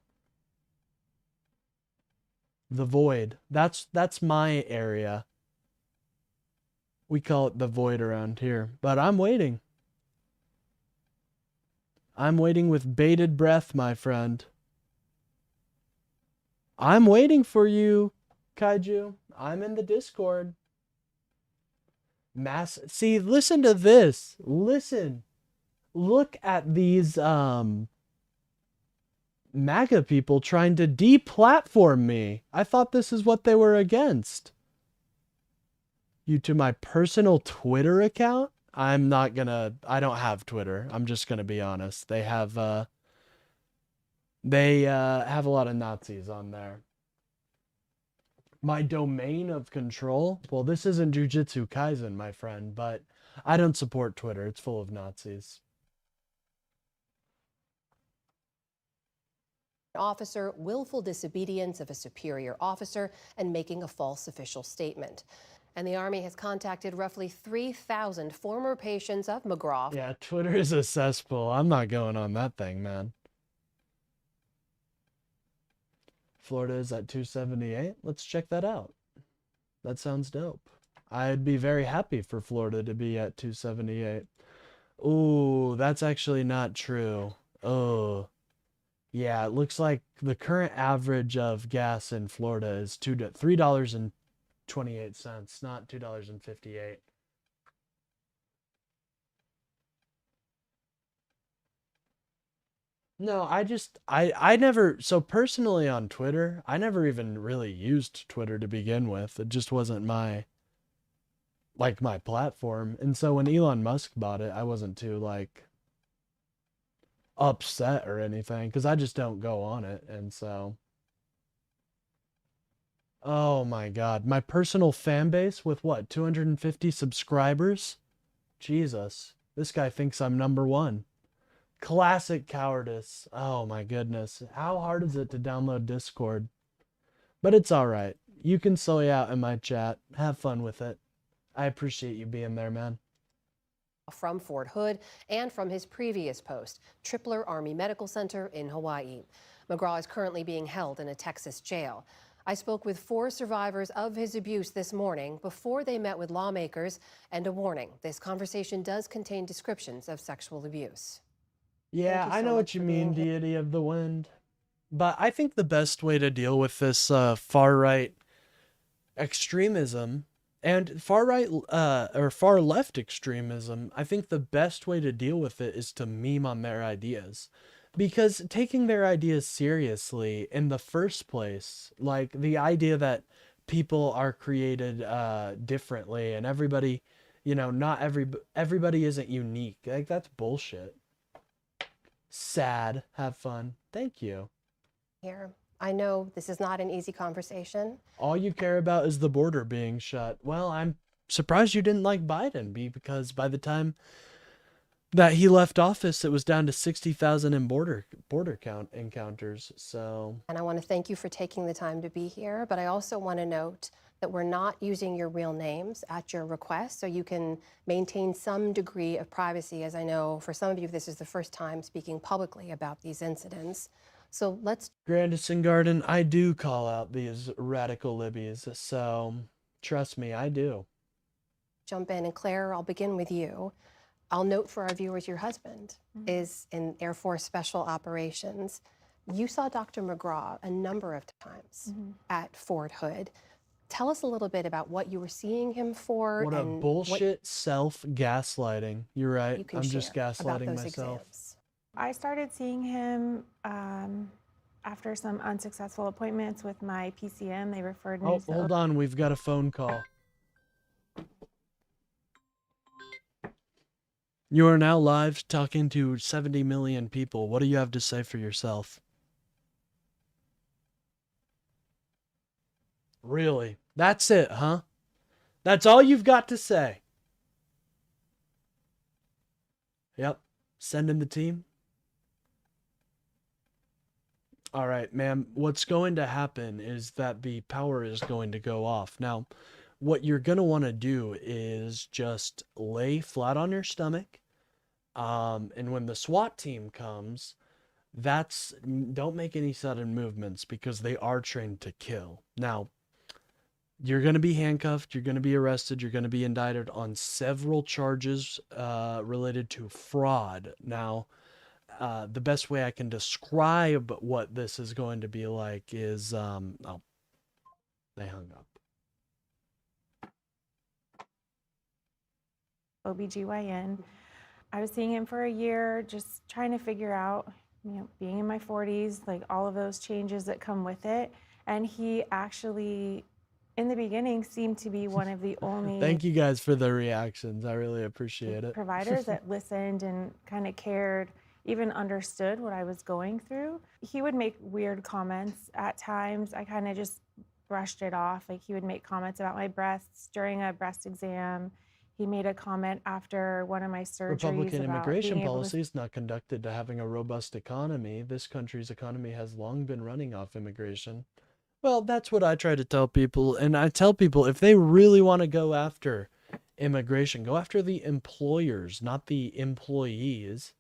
The Void. That's my area. We call it the Void around here. But I'm waiting. I'm waiting with bated breath, my friend. I'm waiting for you, Kaiju. I'm in the Discord. See, listen to this. Listen. Look at these MAGA people trying to deplatform me. I thought this is what they were against. You to my personal Twitter account? I don't have Twitter. I'm just gonna be honest. They have a lot of Nazis on there. My domain of control? Well, this isn't Jujutsu Kaisen, my friend, but I don't support Twitter. It's full of Nazis. Officer, willful disobedience of a superior officer, and making a false official statement. And the Army has contacted roughly 3,000 former patients of McGraw. Yeah, Twitter is a cesspool. I'm not going on that thing, man. Florida is at 278. Let's check that out. That sounds dope. I'd be very happy for Florida to be at 278. Ooh, that's actually not true. Oh. Yeah, it looks like the current average of gas in Florida is $3.28, not $2.58. No, I never, so personally on Twitter, I never even really used Twitter to begin with. It just wasn't my platform. And so when Elon Musk bought it, I wasn't too upset or anything because I just don't go on it. And so, oh my God, my personal fan base with what, 250 subscribers? Jesus, this guy thinks I'm number one. Classic cowardice. Oh my goodness. How hard is it to download Discord? But it's all right. You can soy out in my chat. Have fun with it. I appreciate you being there, man. From Fort Hood and from his previous post, Tripler Army Medical Center in Hawaii. McGraw is currently being held in a Texas jail. I spoke with 4 survivors of his abuse this morning before they met with lawmakers, and a warning, this conversation does contain descriptions of sexual abuse. Yeah, I know what you mean, Deity of the Wind. But I think the best way to deal with this far-right extremism and far-right or far-left extremism, I think the best way to deal with it is to meme on their ideas. Because taking their ideas seriously in the first place, like the idea that people are created differently and everybody, not everybody isn't unique. Like, that's bullshit. Sad. Have fun. Thank you. Here, I know this is not an easy conversation. All you care about is the border being shut. Well, I'm surprised you didn't like Biden, because by the time that he left office, it was down to 60,000 in border count encounters. So, and I want to thank you for taking the time to be here, but I also want to note that we're not using your real names at your request, so you can maintain some degree of privacy, as I know for some of you this is the first time speaking publicly about these incidents. So let's... Grandison Garden, I do call out these radical libbies, so trust me, I do. Jump in, and Claire, I'll begin with you. I'll note for our viewers, your husband is in Air Force Special Operations. You saw Dr. McGraw a number of times at Fort Hood. Tell us a little bit about what you were seeing him for. What a bullshit self-gaslighting. You're right. I'm just gaslighting myself. Exams. I started seeing him after some unsuccessful appointments with my PCM. They referred me to... hold on. We've got a phone call. You are now live talking to 70 million people. What do you have to say for yourself? Really? That's it, huh? That's all you've got to say? Yep. Send in the team. All right, ma'am. What's going to happen is that the power is going to go off. Now, what you're going to want to do is just lay flat on your stomach. And when the SWAT team comes, don't make any sudden movements because they are trained to kill. Now, you're going to be handcuffed, you're going to be arrested, you're going to be indicted on several charges related to fraud. Now, the best way I can describe what this is going to be like is, they hung up. OBGYN. I was seeing him for a year, just trying to figure out, being in my 40s, like all of those changes that come with it. And he actually, in the beginning, seemed to be one of the only... Thank you guys for the reactions. I really appreciate it. ...providers that listened and kind of cared, even understood what I was going through. He would make weird comments at times. I kind of just brushed it off. Like, he would make comments about my breasts during a breast exam. He made a comment after one of my surgeries. Republican immigration policy is not conducted to having a robust economy. This country's economy has long been running off immigration. Well, that's what I try to tell people. And I tell people, if they really want to go after immigration, go after the employers, not the employees.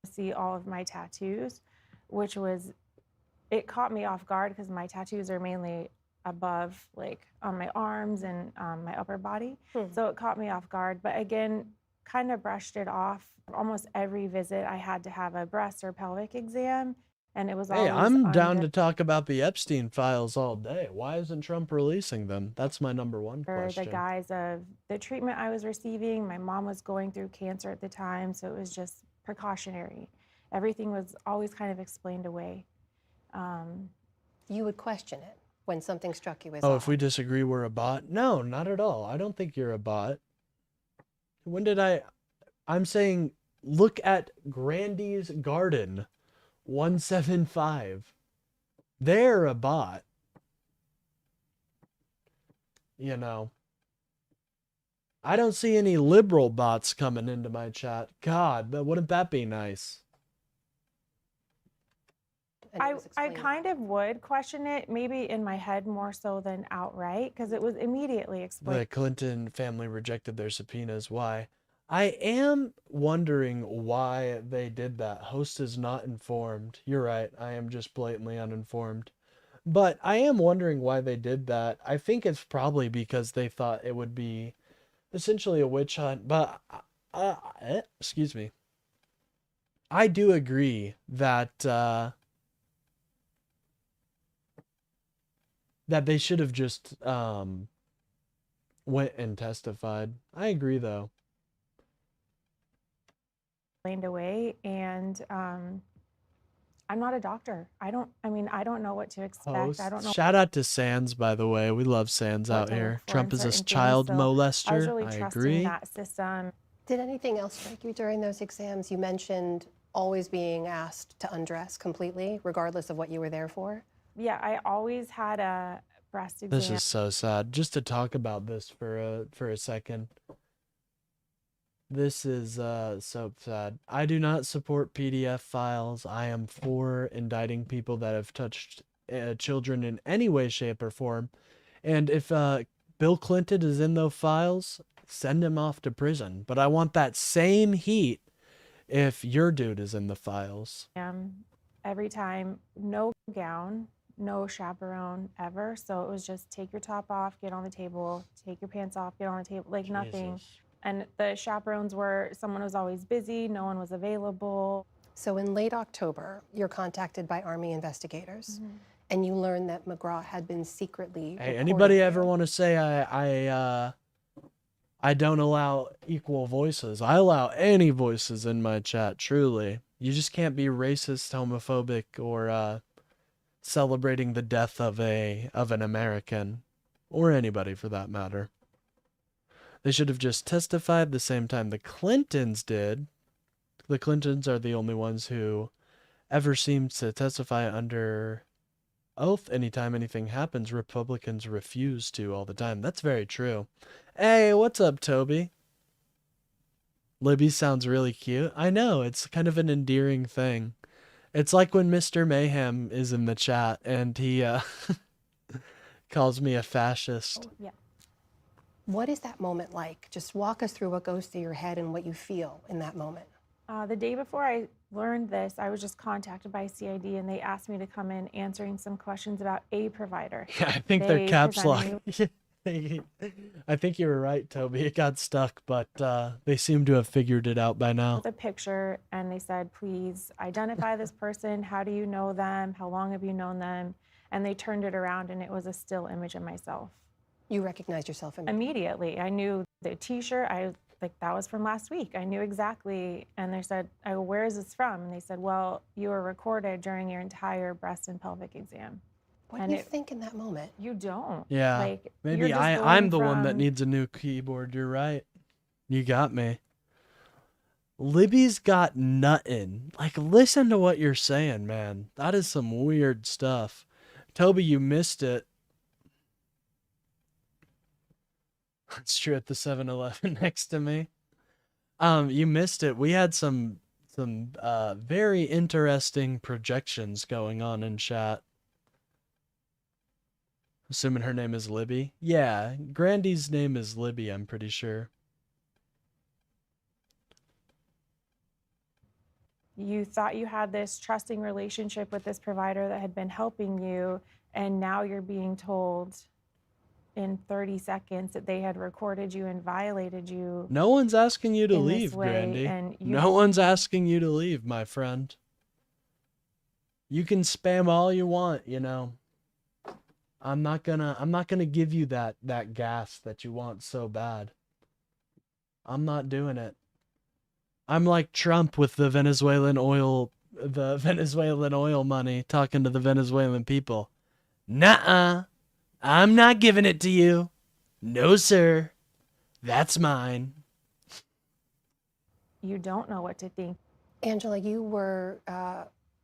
See all of my tattoos, it caught me off guard because my tattoos are mainly above, like on my arms and my upper body. So it caught me off guard, but again, kind of brushed it off. Almost every visit I had to have a breast or pelvic exam, and it was always... Hey, I'm down to talk about the Epstein files all day. Why isn't Trump releasing them? That's my number one question. The guise of the treatment I was receiving. My mom was going through cancer at the time, so it was just precautionary. everything was always kind of explained away. You would question it when something struck you as Oh, odd. if we disagree, we're a bot? No, not at all. I don't think you're a bot. When did I'm saying, look at Grandy's Garden 175. They're a bot. You know. I don't see any liberal bots coming into my chat. God, but wouldn't that be nice? I kind of would question it, maybe in my head more so than outright, because it was immediately explained. The Clinton family rejected their subpoenas. Why? I am wondering why they did that. Host is not informed. You're right. I am just blatantly uninformed. But I am wondering why they did that. I think it's probably because they thought it would be essentially a witch hunt. But, excuse me. I do agree that, that they should have just, went and testified. I agree, though. Away, and I'm not a doctor. I don't know what to expect. Host. I don't know. Shout out to Sands, by the way. We love Sands out here. Trump is a child molester. I was really trusting agree. that system. Did anything else strike you during those exams? You mentioned always being asked to undress completely, regardless of what you were there for. Yeah, I always had a breast exam. This is so sad. Just to talk about this for a second. This is so sad. I do not support PDF files. I am for indicting people that have touched children in any way, shape, or form. And if Bill Clinton is in those files, send him off to prison. But I want that same heat if your dude is in the files. Every time, no gown, no chaperone ever. So it was just take your top off, get on the table, take your pants off, get on the table, like nothing. And the chaperones were, someone was always busy, no one was available. So in late October, you're contacted by Army investigators, and you learn that McGraw had been secretly Hey, recording anybody you. ever want to say I don't allow equal voices? I allow any voices in my chat, truly. You just can't be racist, homophobic, or celebrating the death of an American, or anybody for that matter. They should have just testified the same time the Clintons did. The Clintons are the only ones who ever seem to testify under oath anytime anything happens. Republicans refuse to all the time. That's very true. Hey, what's up, Toby? Libby sounds really cute. I know, it's kind of an endearing thing. It's like when Mr. Mayhem is in the chat and he calls me a fascist. Oh, yeah. What is that moment like? Just walk us through what goes through your head and what you feel in that moment. The day before I learned this, I was just contacted by CID and they asked me to come in answering some questions about a provider. Yeah, I think they're caps lock. I think you were right, Toby. It got stuck, but they seem to have figured it out by now. The picture, and they said, please identify this person. How do you know them? How long have you known them? And they turned it around and it was a still image of myself. You recognized yourself immediately. I knew the t-shirt. That was from last week. I knew exactly. And they said, where is this from? And they said, well, you were recorded during your entire breast and pelvic exam. What do you think in that moment? You don't. Yeah, maybe I'm the one that needs a new keyboard. You're right. You got me. Libby's got nuttin'. Like, listen to what you're saying, man. That is some weird stuff. Toby, you missed it. It's true, at the 7-Eleven next to me. You missed it. We had some very interesting projections going on in chat. Assuming her name is Libby. Yeah, Grandy's name is Libby, I'm pretty sure. You thought you had this trusting relationship with this provider that had been helping you, and now you're being told in 30 seconds that they had recorded you and violated you. No one's asking you to leave, way, Grandy. and No one's asking you to leave, my friend. You can spam all you want, you know. I'm not gonna give you that gas that you want so bad. I'm not doing it. I'm like Trump with the Venezuelan oil the Venezuelan oil money, talking to the Venezuelan people. Nuh-uh. I'm not giving it to you. No, sir. That's mine. You don't know what to think. Angela, you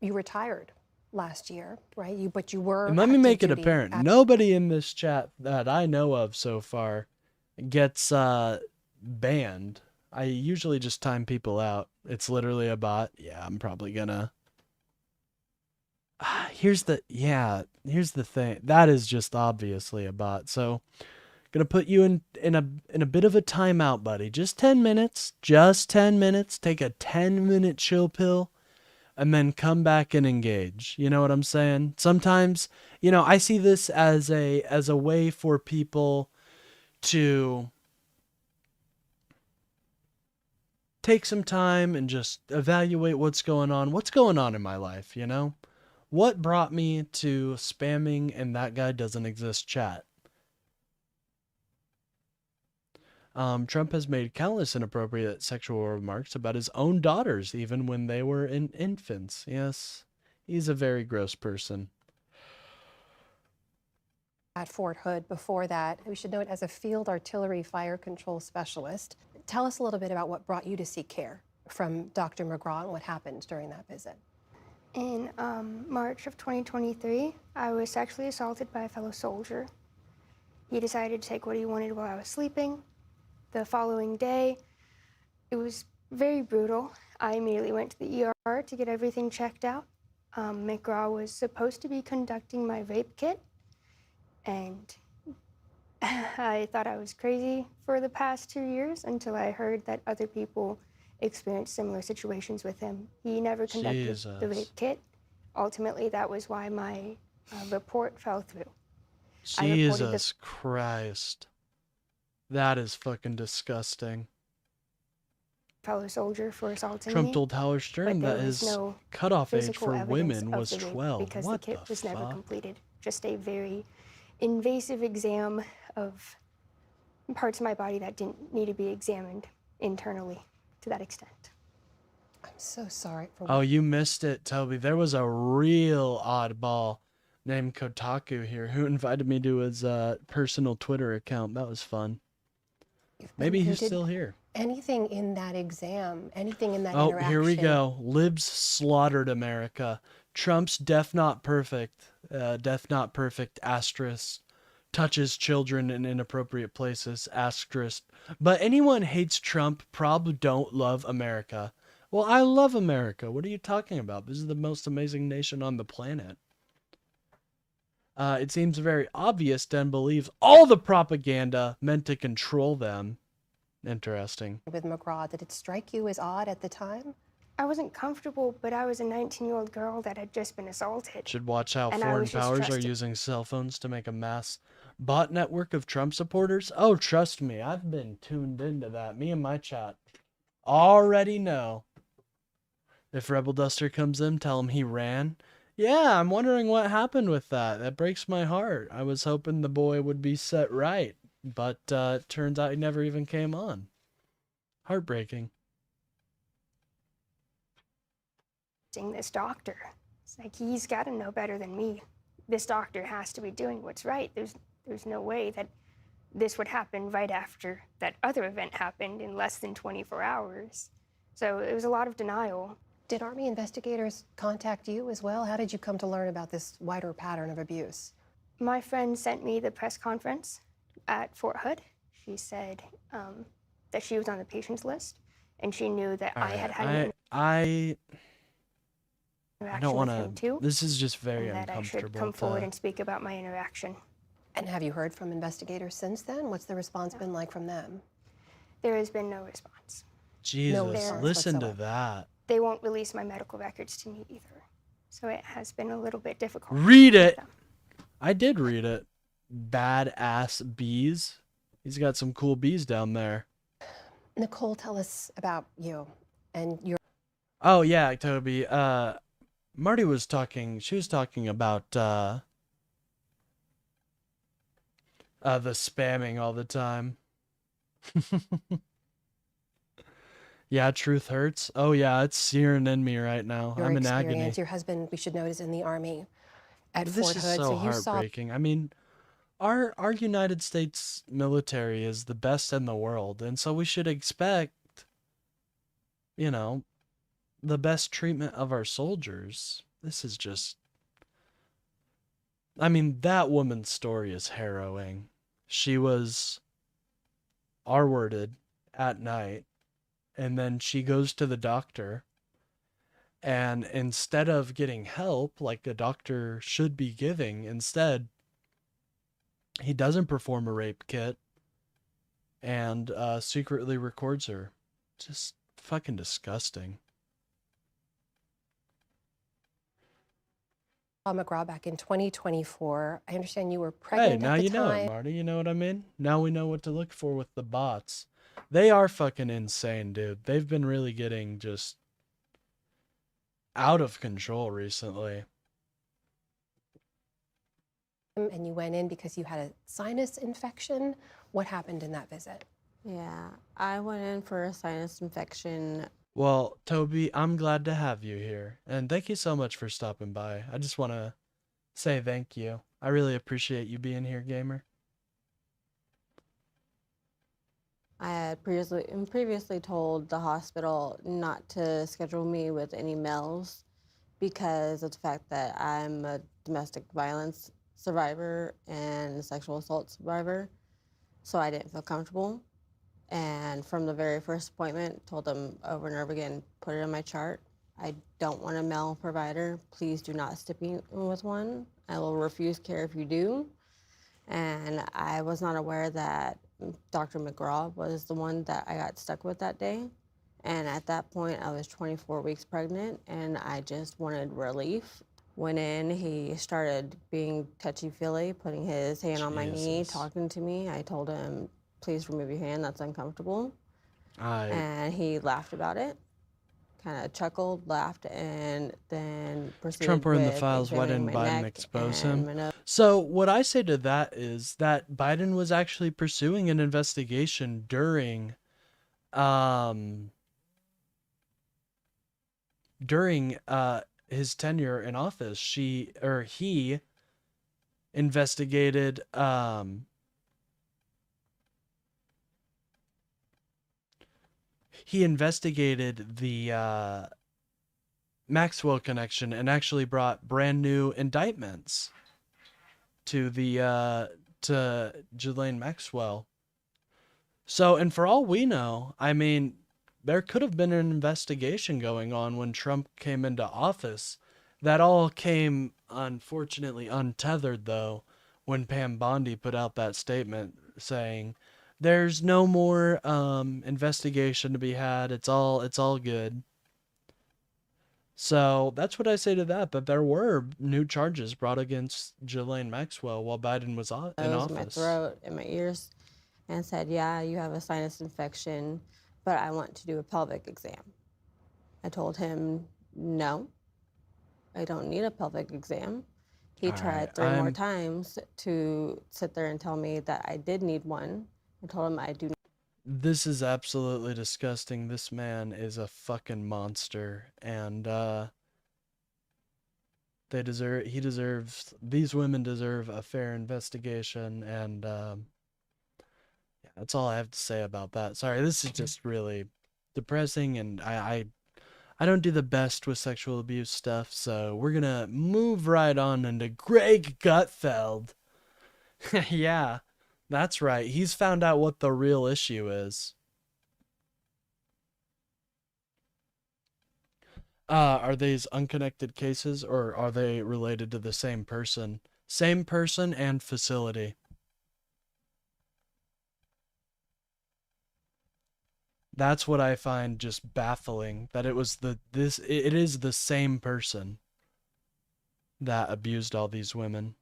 retired last year, right? But you were. And let me make it active duty apparent. Nobody in this chat that I know of so far gets banned. I usually just time people out. It's literally a bot. Yeah, I'm probably gonna. Here's the thing. That is just obviously a bot. So, gonna put you in a bit of a timeout, buddy. Just 10 minutes. Just 10 minutes. Take a 10-minute chill pill, and then come back and engage. You know what I'm saying? Sometimes, I see this as a way for people to take some time and just evaluate what's going on. What's going on in my life, What brought me to spamming and that guy doesn't exist chat? Trump has made countless inappropriate sexual remarks about his own daughters, even when they were infants. Yes, he's a very gross person. At Fort Hood before that, we should note as a field artillery fire control specialist. Tell us a little bit about what brought you to seek care from Dr. McGraw and what happened during that visit. In March of 2023, I was sexually assaulted by a fellow soldier. He decided to take what he wanted while I was sleeping. The following day, it was very brutal. I immediately went to the ER to get everything checked out. McGraw was supposed to be conducting my rape kit, and I thought I was crazy for the past 2 years until I heard that other people experienced similar situations with him. He never conducted the rape kit. Ultimately, that was why my report fell through. Jesus Christ. That is fucking disgusting. Fellow soldier for assaulting Trump me, told Howard Stern but that there was his no cutoff age physical for evidence women of was the rape 12. because What the kit was never fuck? completed. Just a very invasive exam of parts of my body that didn't need to be examined internally to that extent. I'm so sorry for Oh, you missed it, Toby. There was a real oddball named Kotaku here who invited me to his personal Twitter account. That was fun. Maybe he's still here. Anything in that exam, anything in that Oh, interaction. here we go. Libs slaughtered America. Trump's death not perfect asterisk touches children in inappropriate places asterisk. But anyone hates Trump probably don't love America. Well, I love America. What are you talking about? This is the most amazing nation on the planet. It seems very obvious Den believes all the propaganda meant to control them. Interesting. With McGraw, did it strike you as odd at the time? I wasn't comfortable, but I was a 19-year-old girl that had just been assaulted. Should watch how And I foreign was just powers are trusting. using cell phones to make a mass bot network of Trump supporters. Oh, trust me, I've been tuned into that. Me and my chat already know. If Rebel Duster comes in, tell him he ran. Yeah, I'm wondering what happened with that. That breaks my heart. I was hoping the boy would be set right, but it turns out he never even came on. Heartbreaking. This doctor. It's like, he's got to know better than me. This doctor has to be doing what's right. There's no way that this would happen right after that other event happened in less than 24 hours. So it was a lot of denial. Did Army investigators contact you as well? How did you come to learn about this wider pattern of abuse? My friend sent me the press conference at Fort Hood. She said that she was on the patients list, and she knew that I had had an I interaction don't want with him to. too, This is just very and that I should uncomfortable. come forward and speak about my interaction. And have you heard from investigators since then? What's the response been like from them? There has been no response. Jesus, listen to that. They won't release my medical records to me either. So it has been a little bit difficult. Read it. I did read it. Badass bees. He's got some cool bees down there. Nicole, tell us about you and your. Oh yeah, Toby. Marty was talking. She was talking about the spamming all the time. Yeah, truth hurts. Oh yeah, it's searing in me right now. Your I'm in experience. agony. Your husband, we should note, is in the Army at This Fort is Hood. so You saw heartbreaking. I mean, our United States military is the best in the world, and so we should expect, you know, the best treatment of our soldiers. This is just, I mean, that woman's story is harrowing. She was R-worded at night, and then she goes to the doctor, and instead of getting help like a doctor should be giving, instead he doesn't perform a rape kit and secretly records her. Just fucking disgusting. McGraw back in 2024. I understand you were pregnant Hey, now at the you know time. it, Marty. You know what I mean? Now we know what to look for with the bots. They are fucking insane, dude. They've been really getting just out of control recently. And you went in because you had a sinus infection. What happened in that visit? Yeah, I went in for a sinus infection. Well, Toby, I'm glad to have you here. And thank you so much for stopping by. I just want to say thank you. I really appreciate you being here, gamer. I had previously told the hospital not to schedule me with any males because of the fact that I'm a domestic violence survivor and sexual assault survivor, so I didn't feel comfortable. And from the very first appointment, told them over and over again, put it in my chart. I don't want a male provider. Please do not stick me with one. I will refuse care if you do. And I was not aware that Dr. McGraw was the one that I got stuck with that day. And at that point, I was 24 weeks pregnant, and I just wanted relief. Went in, he started being touchy-feely, putting his hand on my knee, talking to me. I told him, please remove your hand, that's uncomfortable. And he laughed about it, kind of chuckled, laughed, and then proceeded Trump were in the with files. Why didn't examining my Biden neck expose and him? my nose. So what I say to that is that Biden was actually pursuing an investigation during his tenure in office. He investigated the Maxwell connection and actually brought brand new indictments to Ghislaine Maxwell. So, and for all we know, I mean, there could have been an investigation going on when Trump came into office. That all came, unfortunately, untethered, though, when Pam Bondi put out that statement saying, there's no more investigation to be had. It's all good. So that's what I say to that there were new charges brought against Ghislaine Maxwell while Biden was in office. My throat and my ears, and said, yeah, you have a sinus infection, but I want to do a pelvic exam. I told him, no, I don't need a pelvic exam. He tried 3 more times to sit there and tell me that I did need one. I told him I do not. This is absolutely disgusting. This man is a fucking monster, and these women deserve a fair investigation, and yeah, that's all I have to say about that. Sorry, this is just really depressing, and I don't do the best with sexual abuse stuff, so we're gonna move right on into Greg Gutfeld. Yeah. That's right. He's found out what the real issue is. Are these unconnected cases, or are they related to the same person? Same person and facility. That's what I find just baffling, that it was it is the same person that abused all these women.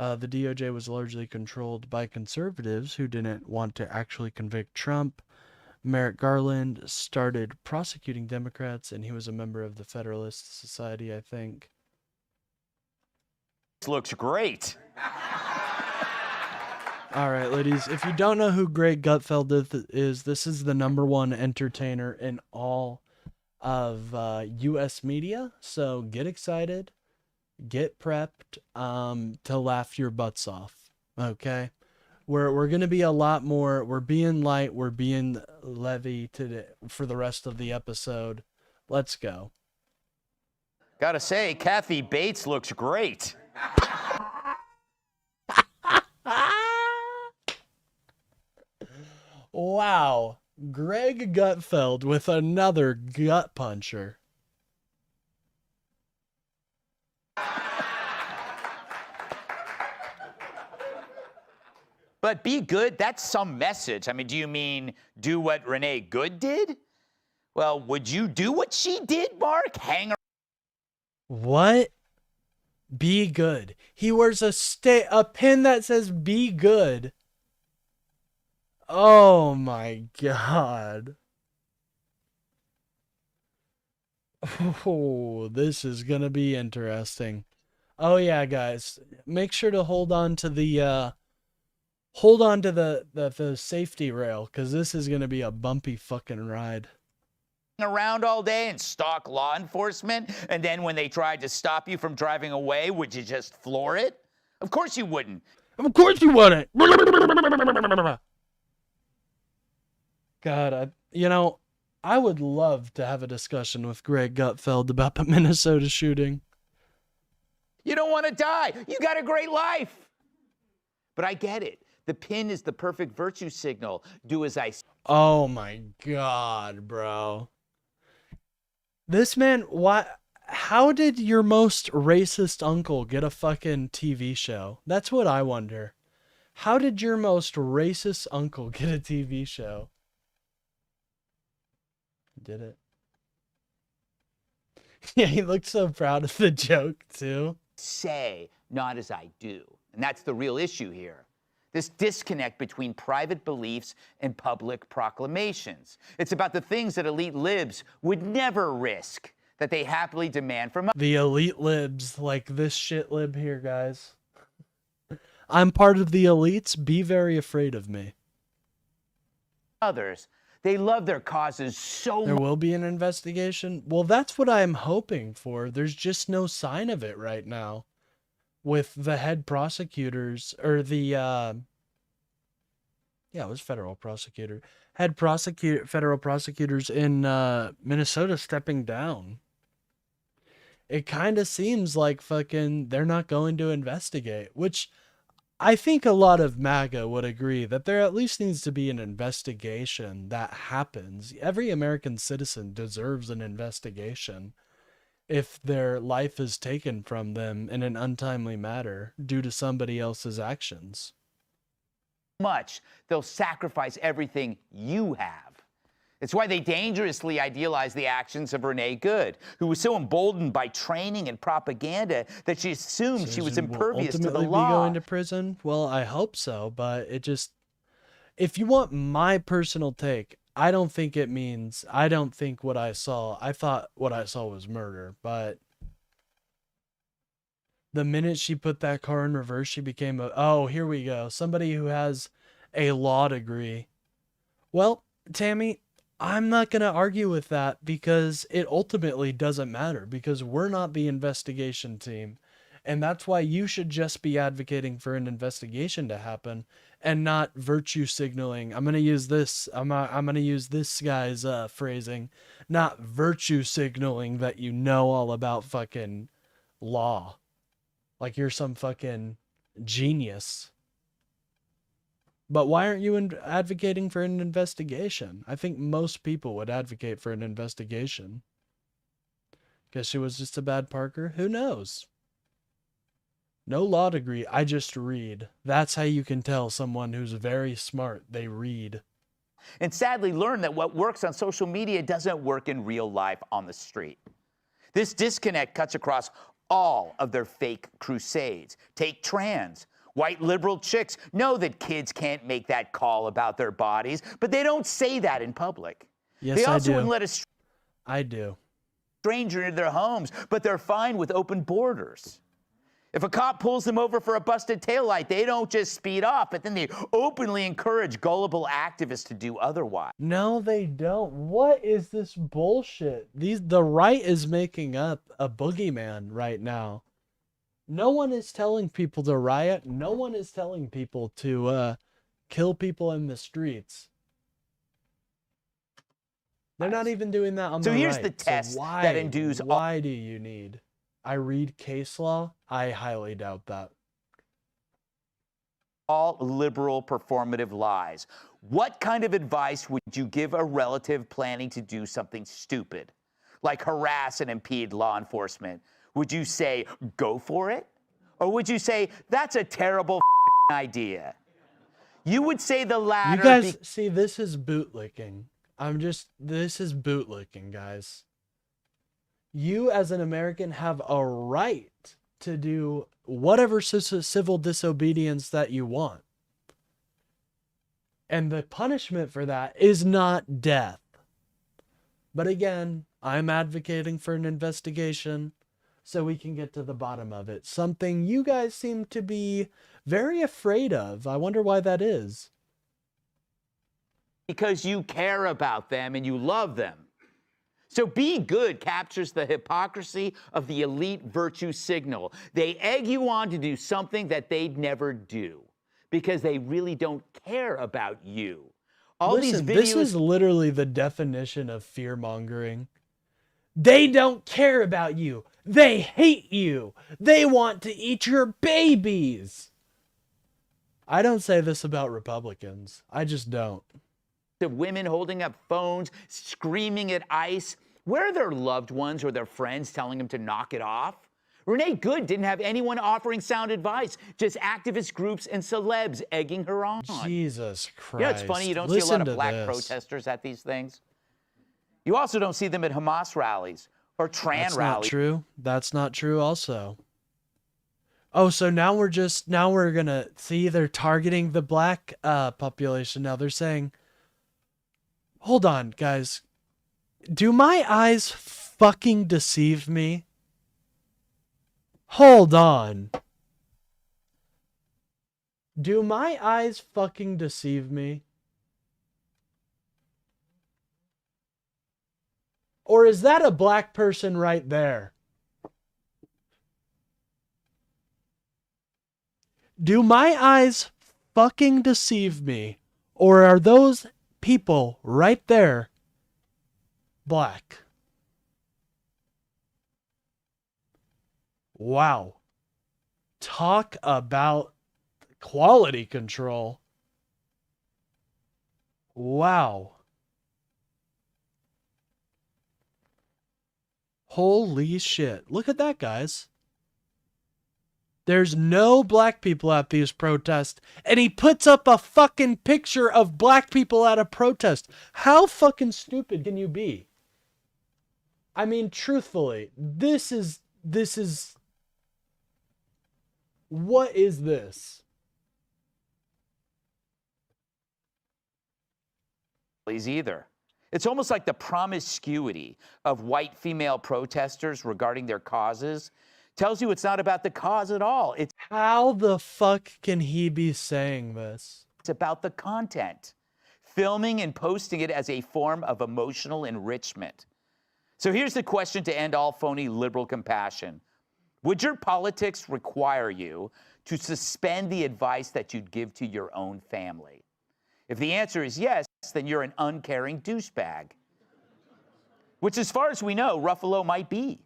The DOJ was largely controlled by conservatives who didn't want to actually convict Trump. Merrick Garland started prosecuting Democrats, and he was a member of the Federalist Society, I think. This looks great. All right, ladies, if you don't know who Greg Gutfeld is, this is the #1 entertainer in all of U.S. media. So get excited, get prepped to laugh your butts off. Okay, we're gonna be a lot more. We're being light. We're being levy today for the rest of the episode. Let's go. Gotta say, Kathy Bates looks great. Wow, Greg Gutfeld with another gut puncher. But be good, that's some message. I mean, do you mean do what Renee Good did? Well, would you do what she did, Mark? Hang around. What? Be good. He wears a pin that says be good. Oh my God. Oh, this is going to be interesting. Oh yeah, guys, make sure to hold on to the safety rail, cuz this is going to be a bumpy fucking ride. Around all day and stalk law enforcement, and then when they tried to stop you from driving away, would you just floor it? Of course you wouldn't. Of course you wouldn't. God, I would love to have a discussion with Greg Gutfeld about the Minnesota shooting. You don't want to die. You got a great life. But I get it. The pin is the perfect virtue signal. Do as I say. Oh my God, bro. This man, how did your most racist uncle get a fucking TV show? That's what I wonder. How did your most racist uncle get a TV show? Did it? Yeah, he looked so proud of the joke, too. Say, not as I do. And that's the real issue here. This disconnect between private beliefs and public proclamations. It's about the things that elite libs would never risk, that they happily demand from the elite libs, like this shit lib here, guys. I'm part of the elites. Be very afraid of me. Others. They love their causes so much. There will be an investigation? Well, that's what I'm hoping for. There's just no sign of it right now. With the head prosecutors, or the, it was federal prosecutor. Federal prosecutors in Minnesota stepping down. It kind of seems like fucking they're not going to investigate, which I think a lot of MAGA would agree that there at least needs to be an investigation that happens. Every American citizen deserves an investigation if their life is taken from them in an untimely manner due to somebody else's actions. Much they'll sacrifice everything you have. It's why they dangerously idealize the actions of Renee Good, who was so emboldened by training and propaganda that she assumed she was impervious to the law. Ultimately be going to prison? Well, I hope so, but it just, if you want my personal take, I don't think what I saw, I thought what I saw was murder, but the minute she put that car in reverse, she became here we go. Somebody who has a law degree. Well, Tammy, I'm not going to argue with that because it ultimately doesn't matter because we're not the investigation team. And that's why you should just be advocating for an investigation to happen and not virtue signaling. I'm going to use this. I'm going to use this guy's phrasing, not virtue signaling that you know all about fucking law. Like you're some fucking genius. But why aren't you advocating for an investigation? I think most people would advocate for an investigation. Guess she was just a bad Parker? Who knows? No law degree, I just read. That's how you can tell someone who's very smart. They read. And sadly learn that what works on social media doesn't work in real life on the street. This disconnect cuts across all of their fake crusades. Take trans. White liberal chicks know that kids can't make that call about their bodies, but they don't say that in public. Yes, they also I do. wouldn't let a I do. stranger into their homes, but they're fine with open borders. If a cop pulls them over for a busted taillight, they don't just speed off, but then they openly encourage gullible activists to do otherwise. No, they don't. What is this bullshit? The right is making up a boogeyman right now. No one is telling people to riot. No one is telling people to kill people in the streets. They're not even doing that on the right. So here's the test that endues. Why do you need? I read case law. I highly doubt that. All liberal performative lies. What kind of advice would you give a relative planning to do something stupid, like harass and impede law enforcement? Would you say, go for it? Or would you say, that's a terrible idea? You would say the latter. You guys, see, this is bootlicking. This is bootlicking, guys. You as an American have a right to do whatever civil disobedience that you want. And the punishment for that is not death. But again, I'm advocating for an investigation so we can get to the bottom of it. Something you guys seem to be very afraid of. I wonder why that is. Because you care about them and you love them. So be good captures the hypocrisy of the elite virtue signal. They egg you on to do something that they'd never do because they really don't care about you. Listen, this is literally the definition of fear-mongering. They don't care about you. They hate you. They want to eat your babies. I don't say this about Republicans. I just don't. Of women holding up phones, screaming at ICE. Where are their loved ones or their friends telling them to knock it off? Renee Good didn't have anyone offering sound advice, just activist groups and celebs egging her on. Jesus Christ. You know, it's funny, you don't see a lot of black protesters at these things. You also don't see them at Hamas rallies or Tran rallies. That's not true. That's not true also. Oh, so now we're gonna see they're targeting the black population. Now they're saying, hold on, guys. Do my eyes fucking deceive me? Hold on. Do my eyes fucking deceive me? Or is that a black person right there? Do my eyes fucking deceive me? Or are those people right there black? Wow. Talk about quality control. Wow. Holy shit. Look at that, guys. There's no black people at these protests, and he puts up a fucking picture of black people at a protest. How fucking stupid can you be? I mean, truthfully, this is what is this? Either. It's almost like the promiscuity of white female protesters regarding their causes tells you it's not about the cause at all. It's how the fuck can he be saying this? It's about the content. Filming and posting it as a form of emotional enrichment. So here's the question to end all phony liberal compassion. Would your politics require you to suspend the advice that you'd give to your own family? If the answer is yes, then you're an uncaring douchebag. Which, as far as we know, Ruffalo might be.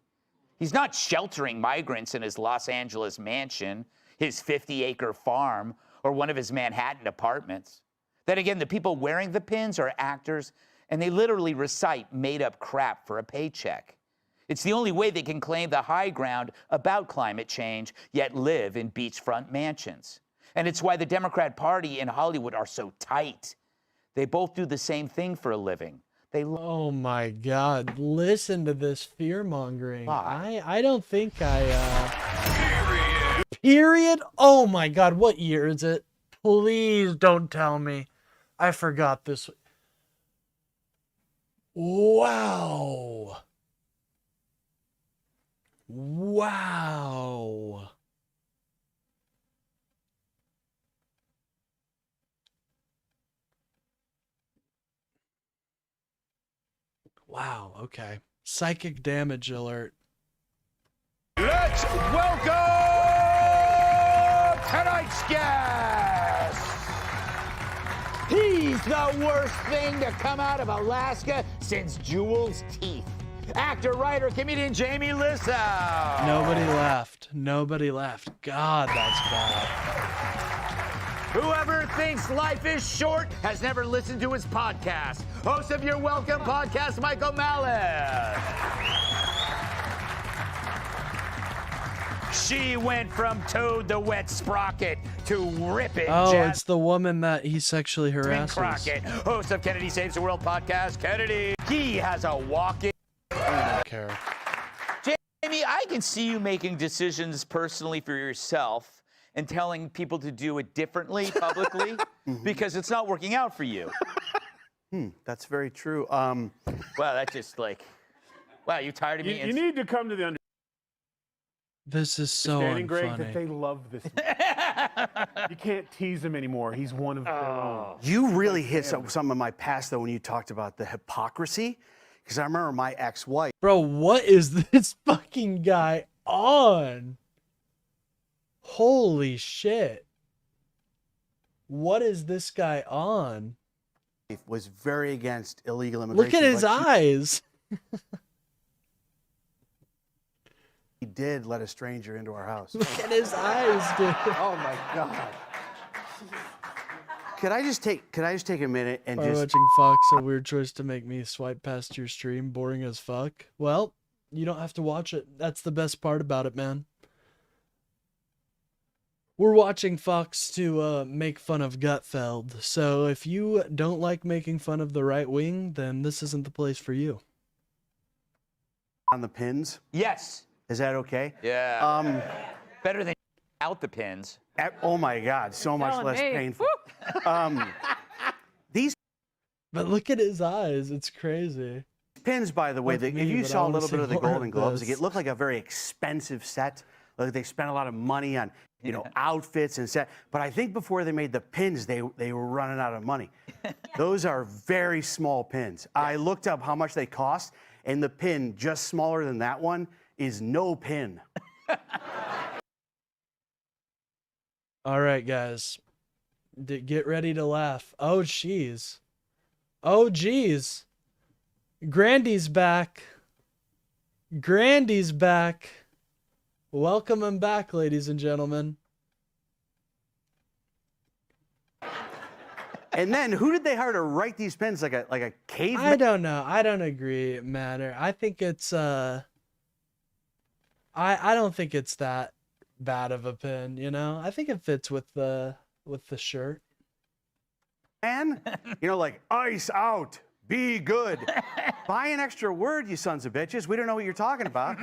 He's not sheltering migrants in his Los Angeles mansion, his 50-acre farm, or one of his Manhattan apartments. Then again, the people wearing the pins are actors, and they literally recite made-up crap for a paycheck. It's the only way they can claim the high ground about climate change, yet live in beachfront mansions. And it's why the Democrat Party in Hollywood are so tight. They both do the same thing for a living. Oh my God, listen to this fear-mongering. I don't think I, Period? Oh my God, what year is it? Please don't tell me. I forgot this. Wow. Wow. Wow, okay. Psychic damage alert. Let's welcome tonight's guest. He's the worst thing to come out of Alaska since Jewel's teeth. Actor, writer, comedian Jamie Lissow. Nobody laughed. Nobody laughed. God, that's bad. Whoever thinks life is short has never listened to his podcast. Host of Your Welcome podcast, Michael Malice. She went from Toad the Wet Sprocket to Rippin' Oh, Jasmine it's the woman that he sexually harasses. Crockett, host of Kennedy Saves the World podcast. Kennedy, he has a walk-in. I don't care. Jamie, I can see you making decisions personally for yourself and telling people to do it differently publicly because it's not working out for you. That's very true. Wow, that's just like, wow, you tired of me? You need to come to the This is so understanding, Greg, unfunny. that they love this man. You can't tease him anymore. He's one of their own. You really hit some of my past, though, when you talked about the hypocrisy. Because I remember my ex-wife. Bro, what is this fucking guy on? Holy shit. What is this guy on? Was very against illegal immigration. Look at his eyes. He did let a stranger into our house. Look at his eyes, dude. Oh my God. Could I just take a minute and Are just watching Fox, a weird choice to make me swipe past your stream, boring as fuck. Well, you don't have to watch it. That's the best part about it, man. We're watching Fox to make fun of Gutfeld. So if you don't like making fun of the right wing, then this isn't the place for you. on the pins? Yes. Is that okay? Yeah. Better than out the pins. Oh my God, so much Telling less me. painful. These But look at his eyes. It's crazy. pins, by the way, Not if me, you but I saw a wanna little see bit of the more Golden of Globes, this. it looked like a very expensive set. Like they spent a lot of money on, outfits and set. But I think before they made the pins, they were running out of money. Those are very small pins. I looked up how much they cost, and the pin just smaller than that one is no pin. All right, guys. Get ready to laugh. Oh, jeez. Oh, jeez. Grandy's back. Grandy's back. Welcome him back, ladies and gentlemen. And then who did they hire to write these pins? Like a caveman? I don't know. I don't agree, Matter. I think it's I don't think it's that bad of a pin, you know? I think it fits with the shirt. Man, like ice out, be good. Buy an extra word, you sons of bitches. We don't know what you're talking about.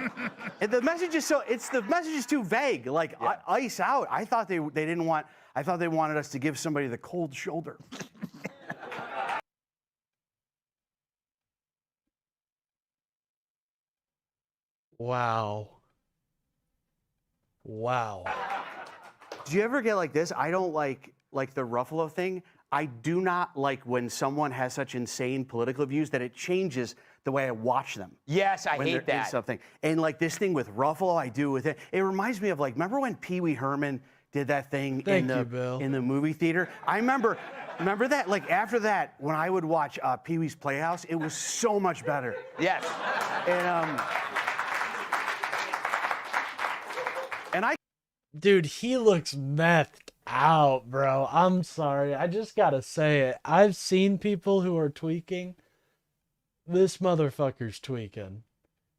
And the message is the message is too vague. Like ice out. I thought they didn't want. I thought they wanted us to give somebody the cold shoulder. Wow. Wow. Do you ever get like this? I don't like the Ruffalo thing. I do not like when someone has such insane political views that it changes the way I watch them. Yes, I when hate they're in that. something. And like this thing with Ruffalo, I do with it. It reminds me of remember when Pee Wee Herman did that thing in the movie theater? I remember that. Like after that, when I would watch Pee Wee's Playhouse, it was so much better. Yes. And Dude, he looks methed out, bro. I'm sorry. I just gotta say it. I've seen people who are tweaking. This motherfucker's tweaking.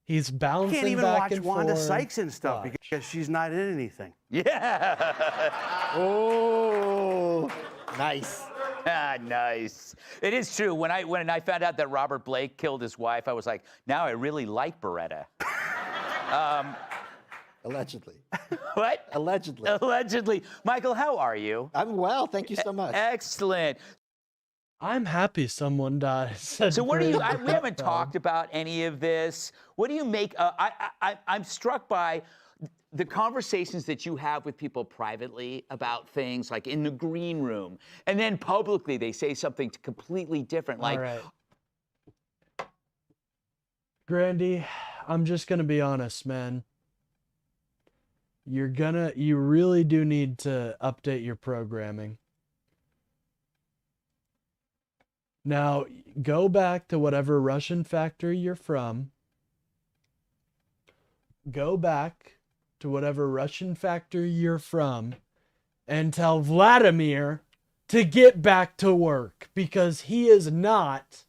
He's bouncing can't even back watch and Wanda forth. Sykes and stuff because she's not in anything. Yeah. Oh, nice. Ah, nice. It is true. When I found out that Robert Blake killed his wife, I was like, now I really like Beretta. Allegedly. What? Allegedly. Allegedly. Michael, how are you? I'm well. Thank you so much. Excellent. I'm happy someone dies. So what do you? We haven't talked about any of this. What do you make? I'm struck by the conversations that you have with people privately about things, like in the green room, and then publicly they say something completely different. Like, All right. Grandy, I'm just gonna be honest, man. You really do need to update your programming. Now, go back to whatever Russian factory you're from. Go back to whatever Russian factory you're from and tell Vladimir to get back to work, because he is not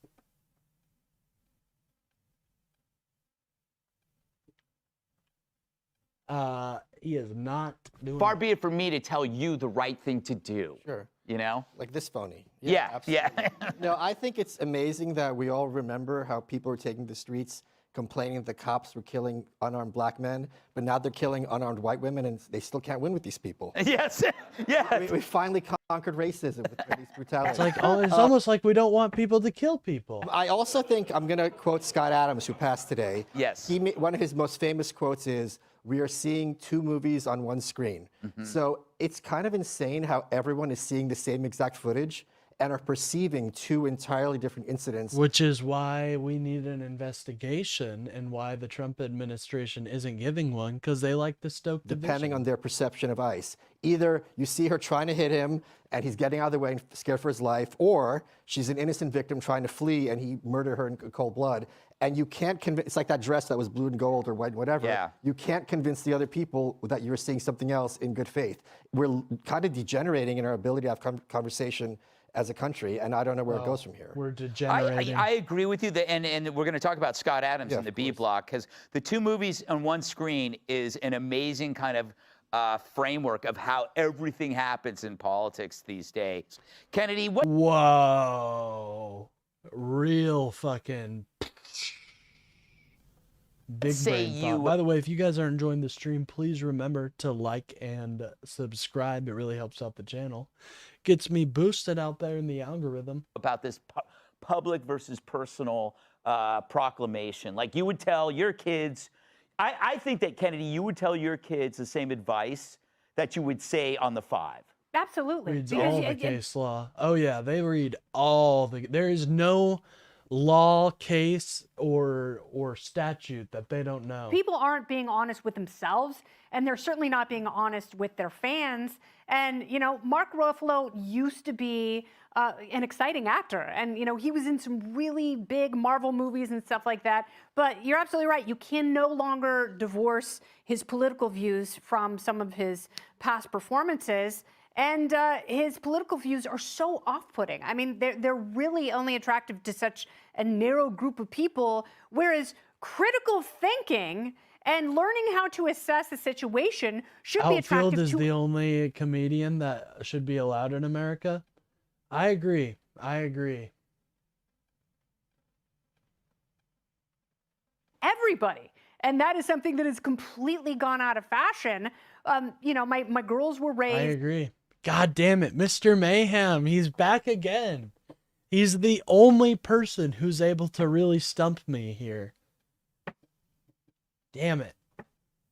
doing Far be it from me to tell you the right thing to do. Sure. You know? Like this phony. Yeah, absolutely. No, I think it's amazing that we all remember how people were taking the streets complaining that the cops were killing unarmed black men, but now they're killing unarmed white women, and they still can't win with these people. Yes, yes. We finally conquered racism with police brutality. It's like it's almost like we don't want people to kill people. I also think I'm going to quote Scott Adams, who passed today. Yes. One of his most famous quotes is, "We are seeing two movies on one screen." So it's kind of insane how everyone is seeing the same exact footage and are perceiving two entirely different incidents. Which is why we need an investigation, and why the Trump administration isn't giving one, because they like to stoke division. Depending on their perception of ICE. Either you see her trying to hit him and he's getting out of the way and scared for his life, or she's an innocent victim trying to flee and he murdered her in cold blood. And you can't convince, it's like that dress that was blue and gold or white, whatever. Yeah. You can't convince the other people that you're seeing something else in good faith. We're kind of degenerating in our ability to have conversation as a country, and I don't know where it goes from here. We're degenerating. I agree with you, and we're going to talk about Scott Adams in the B Block, because the two movies on one screen is an amazing kind of framework of how everything happens in politics these days. Kennedy, what? Whoa. Real fucking big brain thought. By the way, if you guys are enjoying the stream, please remember to like and subscribe. It really helps out the channel. Gets me boosted out there in the algorithm. About this public versus personal proclamation. Like, you would tell your kids, I think that, Kennedy, you would tell your kids the same advice that you would say on the 5. Absolutely. Reads all the case law. Oh yeah, they read all the. There is no law, case, or statute that they don't know. People aren't being honest with themselves, and they're certainly not being honest with their fans. And, you know, Mark Ruffalo used to be an exciting actor. And, you know, he was in some really big Marvel movies and stuff like that. But you're absolutely right. You can no longer divorce his political views from some of his past performances. And his political views are so off-putting. I mean, they're really only attractive to such a narrow group of people, whereas critical thinking and learning how to assess a situation should be attractive Outfield is to the only comedian that should be allowed in America. I agree. everybody. And that is something that has completely gone out of fashion. You know, my girls were raised. I agree. God damn it, Mr. Mayhem, he's back again. He's the only person who's able to really stump me here. Damn it.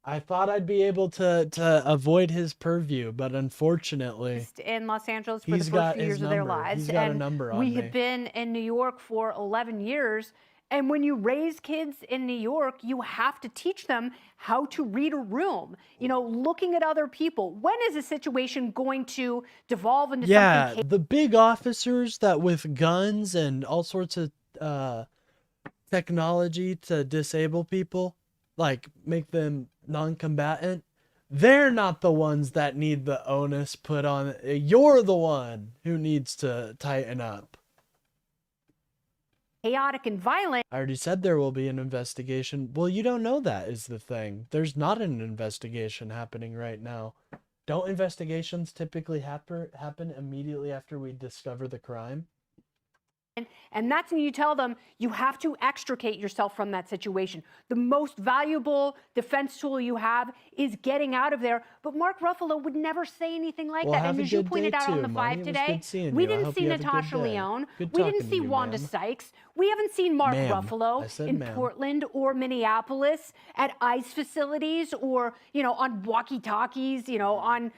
I thought I'd be able to avoid his purview, but unfortunately, in Los Angeles for the first few years of their lives. He's got a number on we me. have been in New York for 11 years. And when you raise kids in New York, you have to teach them how to read a room, you know, looking at other people. When is a situation going to devolve into something? Yeah, the big officers that with guns and all sorts of technology to disable people, like make them non-combatant, they're not the ones that need the onus put on. You're the one who needs to tighten up. Chaotic and violent. I already said there will be an investigation. Well, you don't know that is the thing. There's not an investigation happening right now. Don't investigations typically happen immediately after we discover the crime? And that's when you tell them you have to extricate yourself from that situation. The most valuable defense tool you have is getting out of there. But Mark Ruffalo would never say anything like that. And as you pointed out on the 5 today, we didn't see Natasha Lyonne. We didn't see Wanda Sykes. We haven't seen Mark Ruffalo in Portland or Minneapolis at ICE facilities or, you know, on walkie-talkies, you know,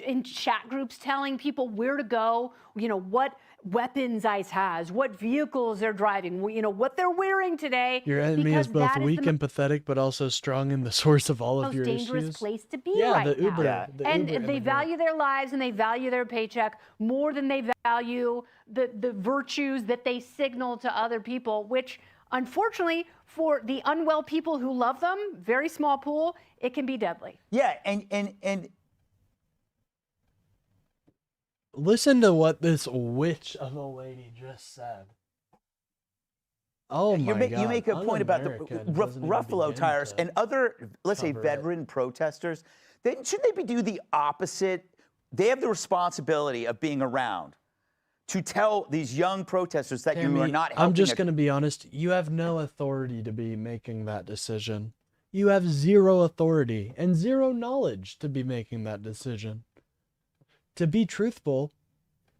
in chat groups telling people where to go, you know, what weapons ICE has, what vehicles they're driving, you know, what they're wearing today. Your enemy because is both that weak and pathetic, but also strong in the source of all of most your dangerous issues. place to be Yeah, right the Uber. now. The And Uber they immigrant. value their lives and they value their paycheck more than they value the virtues that they signal to other people, which unfortunately for the unwell people who love them, very small pool, it can be deadly. Yeah, and Listen to what this witch of a lady just said. Oh my God. You make a point about the Un-American doesn't even Ruffalo begin tires to and other, let's say, cover it. veteran protesters. Then shouldn't they do the opposite? They have the responsibility of being around to tell these young protesters that you are Tammy, not helping. I'm just going to be honest. You have no authority to be making that decision. You have zero authority and zero knowledge to be making that decision. To be truthful,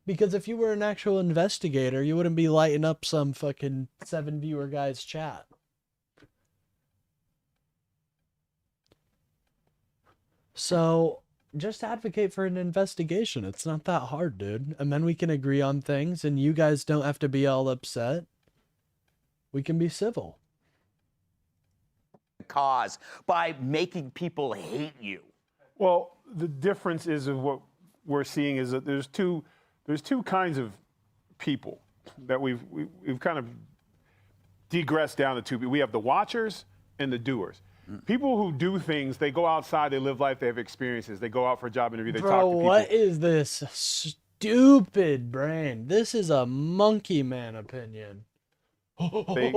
because if you were an actual investigator, you wouldn't be lighting up some fucking 7-viewer guy's chat. So just advocate for an investigation. It's not that hard, dude. And then we can agree on things and you guys don't have to be all upset. We can be civil. Cause by making people hate you. Well, the difference is of what we're seeing is that there's two kinds of people that we've kind of degressed down to two. We have the watchers and the doers. People who do things, they go outside, they live life, they have experiences. They go out for a job interview, they talk to Bro, people. what is this stupid brain? This is a monkey man opinion. They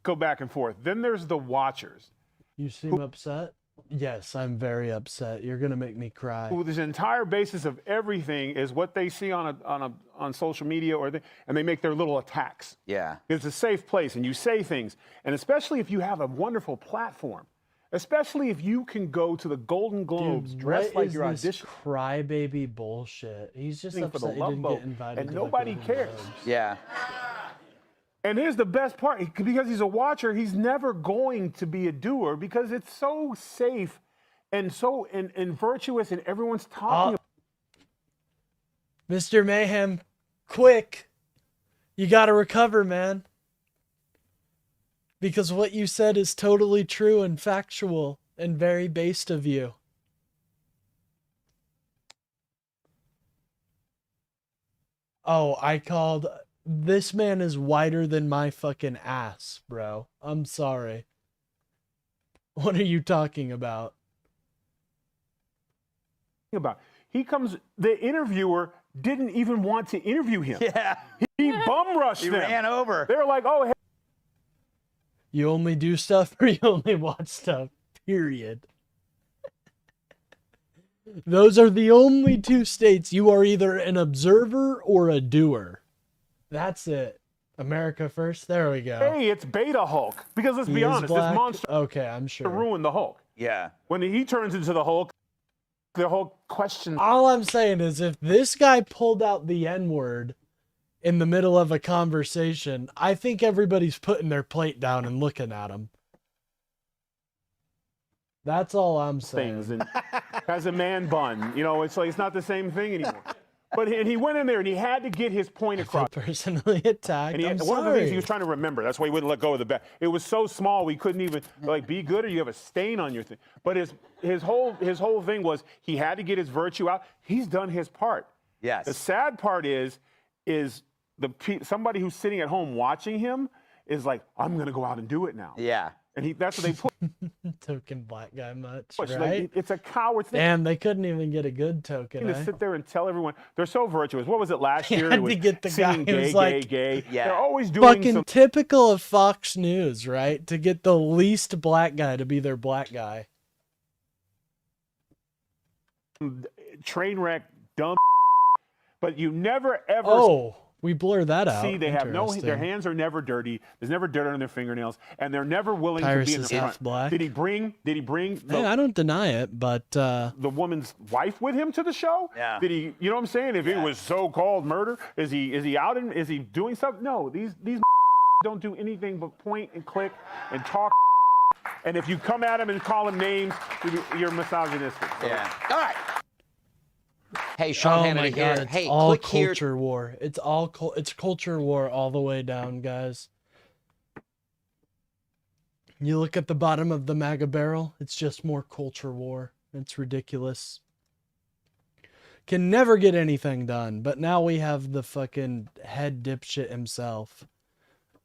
go back and forth. Then there's the watchers. You seem upset? Yes, I'm very upset. You're gonna make me cry. Who this entire basis of everything is what they see on social media and they make their little attacks. Yeah. It's a safe place and you say things. And especially if you have a wonderful platform, especially if you can go to the Golden Globes Dude, dressed what like is your this audition crybaby bullshit? He's just for the upset he Love didn't Boat, get invited and to the nobody Golden cares. Globes. Yeah. And here's the best part, because he's a watcher, he's never going to be a doer because it's so safe and so and virtuous and everyone's talking. Mr. Mayhem, quick. You gotta recover, man. Because what you said is totally true and factual and very based of you. Oh, I called... This man is wider than my fucking ass, bro. I'm sorry. What are you talking about? He comes, the interviewer didn't even want to interview him. Yeah. He bum rushed He them. ran over. They were like, oh, hey. You only do stuff or you only watch stuff, period. Those are the only two states. You are either an observer or a doer. That's it. America first. There we go. Hey, it's Beta Hulk. Because let's He be is honest, black? this monster Okay, I'm sure. ruined the Hulk. Yeah. When he turns into the Hulk, the whole question. All I'm saying is if this guy pulled out the N-word in the middle of a conversation, I think everybody's putting their plate down and looking at him. That's all I'm saying. Things and has a man bun. You know, it's like it's not the same thing anymore. But he went in there and he had to get his point across. Personally attacked. And I'm one of the things he sorry. was trying to remember. That's why he wouldn't let go of the bat. It was so small we couldn't even like be good or you have a stain on your thing. But his whole thing was he had to get his virtue out. He's done his part. Yes. The sad part is somebody who's sitting at home watching him is like, I'm going to go out and do it now. Yeah. And that's what they put. Token black guy much, Like, right? it's a coward thing. Damn, they couldn't even get a good token. To sit there and tell everyone they're so virtuous. What was it last They year? had It was to get the guy singing who gay, was gay, like, gay. Yeah. They're always doing Fucking some typical of Fox News, right? To get the least black guy to be their black guy. train wreck, dumb. But you never ever. Oh, we blur that out. See, they have no. Their Interesting. hands are never dirty. There's never dirt on their fingernails, and they're never willing Tyrus to be in the is front. half black. Did he bring? Hey, I don't deny it, but the woman's wife with him to the show? Yeah. Did he? You know what I'm saying? If it was so-called murder, is he out and is he doing something? No, these don't do anything but point and click and talk. And if you come at him and call him names, you're misogynistic. So. Yeah. All right. Hey, Sean Oh Hannity my God, here. it's Hey, all click here. culture war. It's all it's culture war all the way down, guys. You look at the bottom of the MAGA barrel, it's just more culture war. It's ridiculous. Can never get anything done, but now we have the fucking head dipshit himself,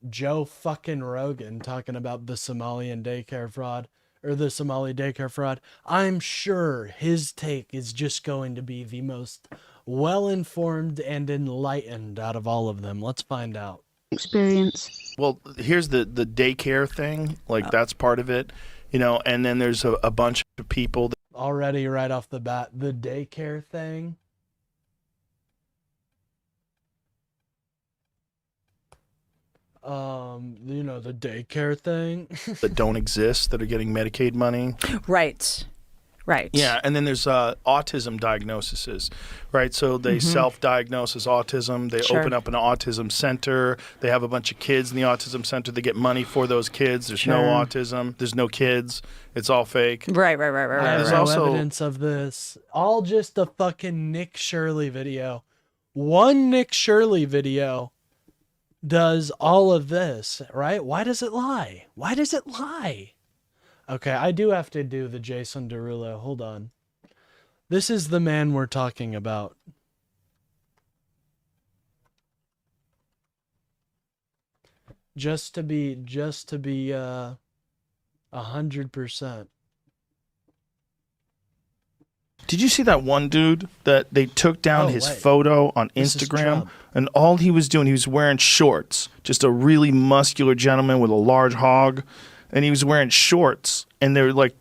Joe fucking Rogan, talking about the Somalian daycare fraud, or the Somali daycare fraud. I'm sure his take is just going to be the most well-informed and enlightened out of all of them. Let's find out. Experience. Well, here's the daycare thing, like that's part of it, you know, and then there's a bunch of people that Already right off the bat, the daycare thing. You know, the daycare thing. that don't exist that are getting Medicaid money. Right. Right. Yeah, and then there's autism diagnoses, right? So they self-diagnose as autism. They Sure. open up an autism center. They have a bunch of kids in the autism center. They get money for those kids. There's no Sure. autism. There's no kids. It's all fake. Right. I have There's no also evidence of this. All just a fucking Nick Shirley video. One Nick Shirley video does all of this, right? Why does it lie? Why does it lie? Okay, I do have to do the Jason Derulo. Hold on. This is the man we're talking about. Just to be 100%. Did you see that one dude that they took down his wait. photo on This is Instagram? Trump. And all he was doing, he was wearing shorts. Just a really muscular gentleman with a large hog. And he was wearing shorts. And they were like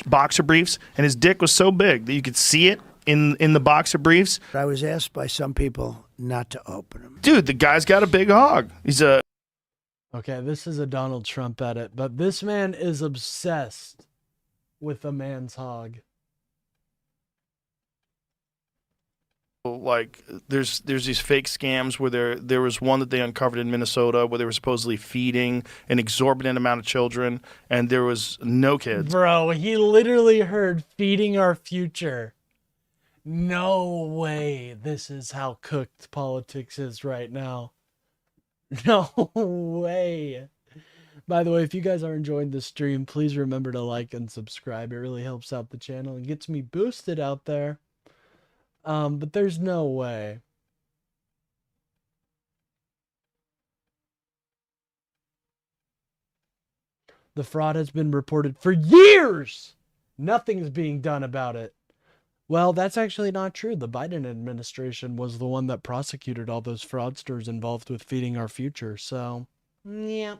boxer briefs. And his dick was so big that you could see it in the boxer briefs. I was asked by some people not to open them. Dude, the guy's got a big hog. He's a... Okay, this is a Donald Trump edit, but this man is obsessed with a man's hog. Like there's these fake scams where there was one that they uncovered in Minnesota where they were supposedly feeding an exorbitant amount of children and there was no kids. Bro, he literally heard feeding our future. No way this is how cooked politics is right now. No way. By the way, if you guys are enjoying the stream, please remember to like and subscribe. It really helps out the channel and gets me boosted out there. But there's no way. The fraud has been reported for years. Nothing's being done about it. Well, that's actually not true. The Biden administration was the one that prosecuted all those fraudsters involved with feeding our future. So, yeah.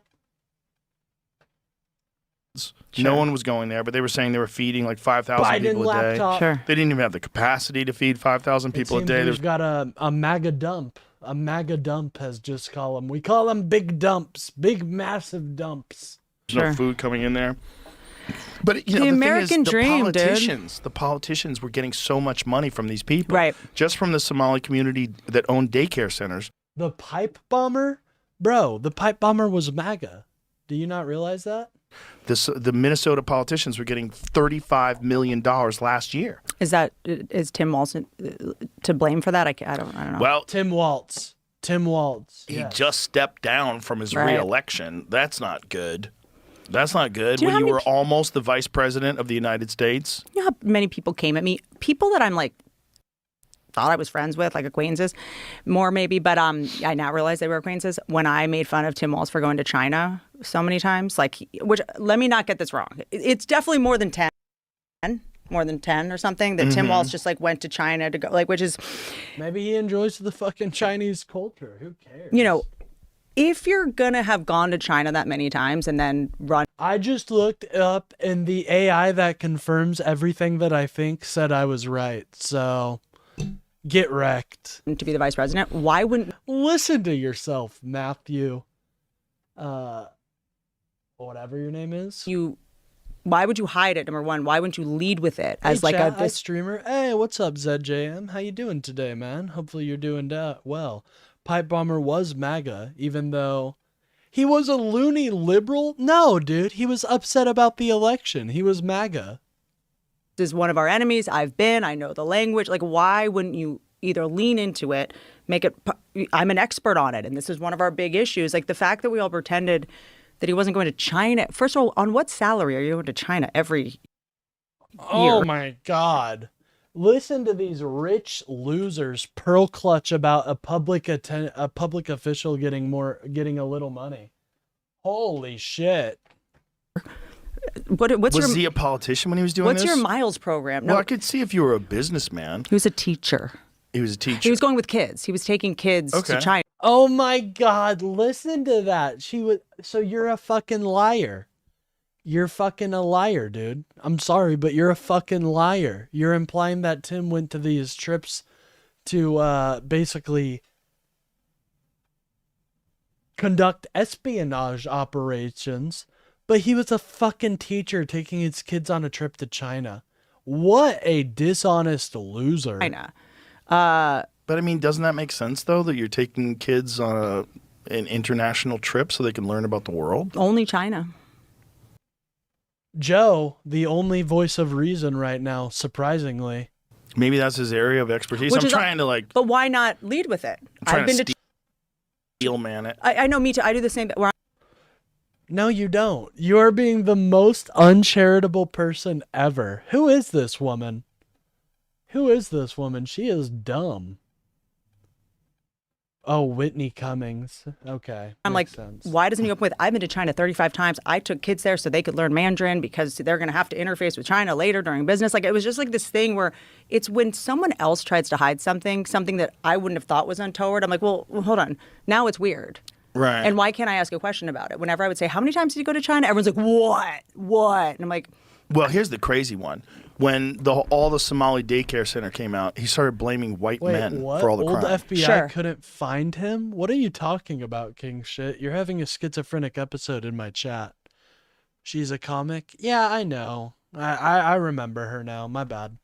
No one was going there, but they were saying they were feeding like 5,000 Biden people a day. laptop. Sure. They didn't even have the capacity to feed 5,000 people a day. We've got a MAGA dump. A MAGA dump has just called them. We call them big dumps. Big, massive dumps. There's no food coming in there. But you know, The the American dream, dude. the politicians were getting so much money from these people, right? Just from the Somali community that owned daycare centers. The pipe bomber? Bro, the pipe bomber was MAGA. Do you not realize that? The Minnesota politicians were getting $35 million last year. Is Tim Walz to blame for that? I don't know. Well, Tim Walz. He just stepped down from his Right. reelection. That's not good. That's not good. Do you know When how you many were almost the vice president of the United States. You know how many people came at me? People that I'm like thought I was friends with, like acquaintances, more maybe, but I now realize they were acquaintances. When I made fun of Tim Walz for going to China so many times, which let me not get this wrong, it's definitely more than 10 or something that Tim Walz just went to China to go, which is maybe he enjoys the fucking Chinese culture. Who cares? You know, if you're gonna have gone to China that many times and then run. I just looked up and the AI that confirms everything that I think said I was right. So get wrecked. To be the vice president, why wouldn't listen to yourself, Matthew? Whatever your name is. Why would you hide it? Number one, why wouldn't you lead with it as Hey, chat, hi, streamer? Hey, what's up, ZJM? How you doing today, man? Hopefully you're doing well. Pipe bomber was MAGA, even though he was a loony liberal. No, dude, he was upset about the election. He was MAGA. is one of our enemies. I know the language. Like, why wouldn't you either lean into it, make it, I'm an expert on it, and this is one of our big issues. Like the fact that we all pretended that he wasn't going to China. First of all, on what salary are you going to China every year? Oh my God. Listen to these rich losers pearl clutch about a public official getting a little money. Holy shit. Was he a politician when he was doing what's this? your miles program? Well, I could see if you were a businessman. He was a teacher. He was a teacher. He was going with kids. He was taking kids to China. Oh my God, listen to that. So you're a fucking liar. You're fucking a liar, dude. I'm sorry, but you're a fucking liar. You're implying that Tim went to these trips to basically conduct espionage operations, but he was a fucking teacher taking his kids on a trip to China. What a dishonest loser. China. But I mean, doesn't that make sense though, that you're taking kids on an international trip so they can learn about the world? Only China. Joe, the only voice of reason right now, surprisingly. Maybe that's his area of expertise. Which I'm is trying to like. But why not lead with it? I've been to steel man it. I know, me too. I do the same. No, you don't. You are being the most uncharitable person ever. Who is this woman? Who is this woman? She is dumb. Oh, Whitney Cummings. Okay. I'm like, why doesn't he open with, I've been to China 35 times. I took kids there so they could learn Mandarin because they're going to have to interface with China later during business. Like, it was just like this thing where it's when someone else tries to hide something that I wouldn't have thought was untoward. I'm like, well, hold on. Now it's weird. Right. And why can't I ask a question about it? Whenever I would say, how many times did you go to China? Everyone's like, what? And I'm like, well, here's the crazy one. When all the Somali daycare center came out, he started blaming white men for all the Old crime. FBI couldn't find him? What are you talking about, King Shit? You're having a schizophrenic episode in my chat. She's a comic? Yeah, I know. I remember her now. My bad.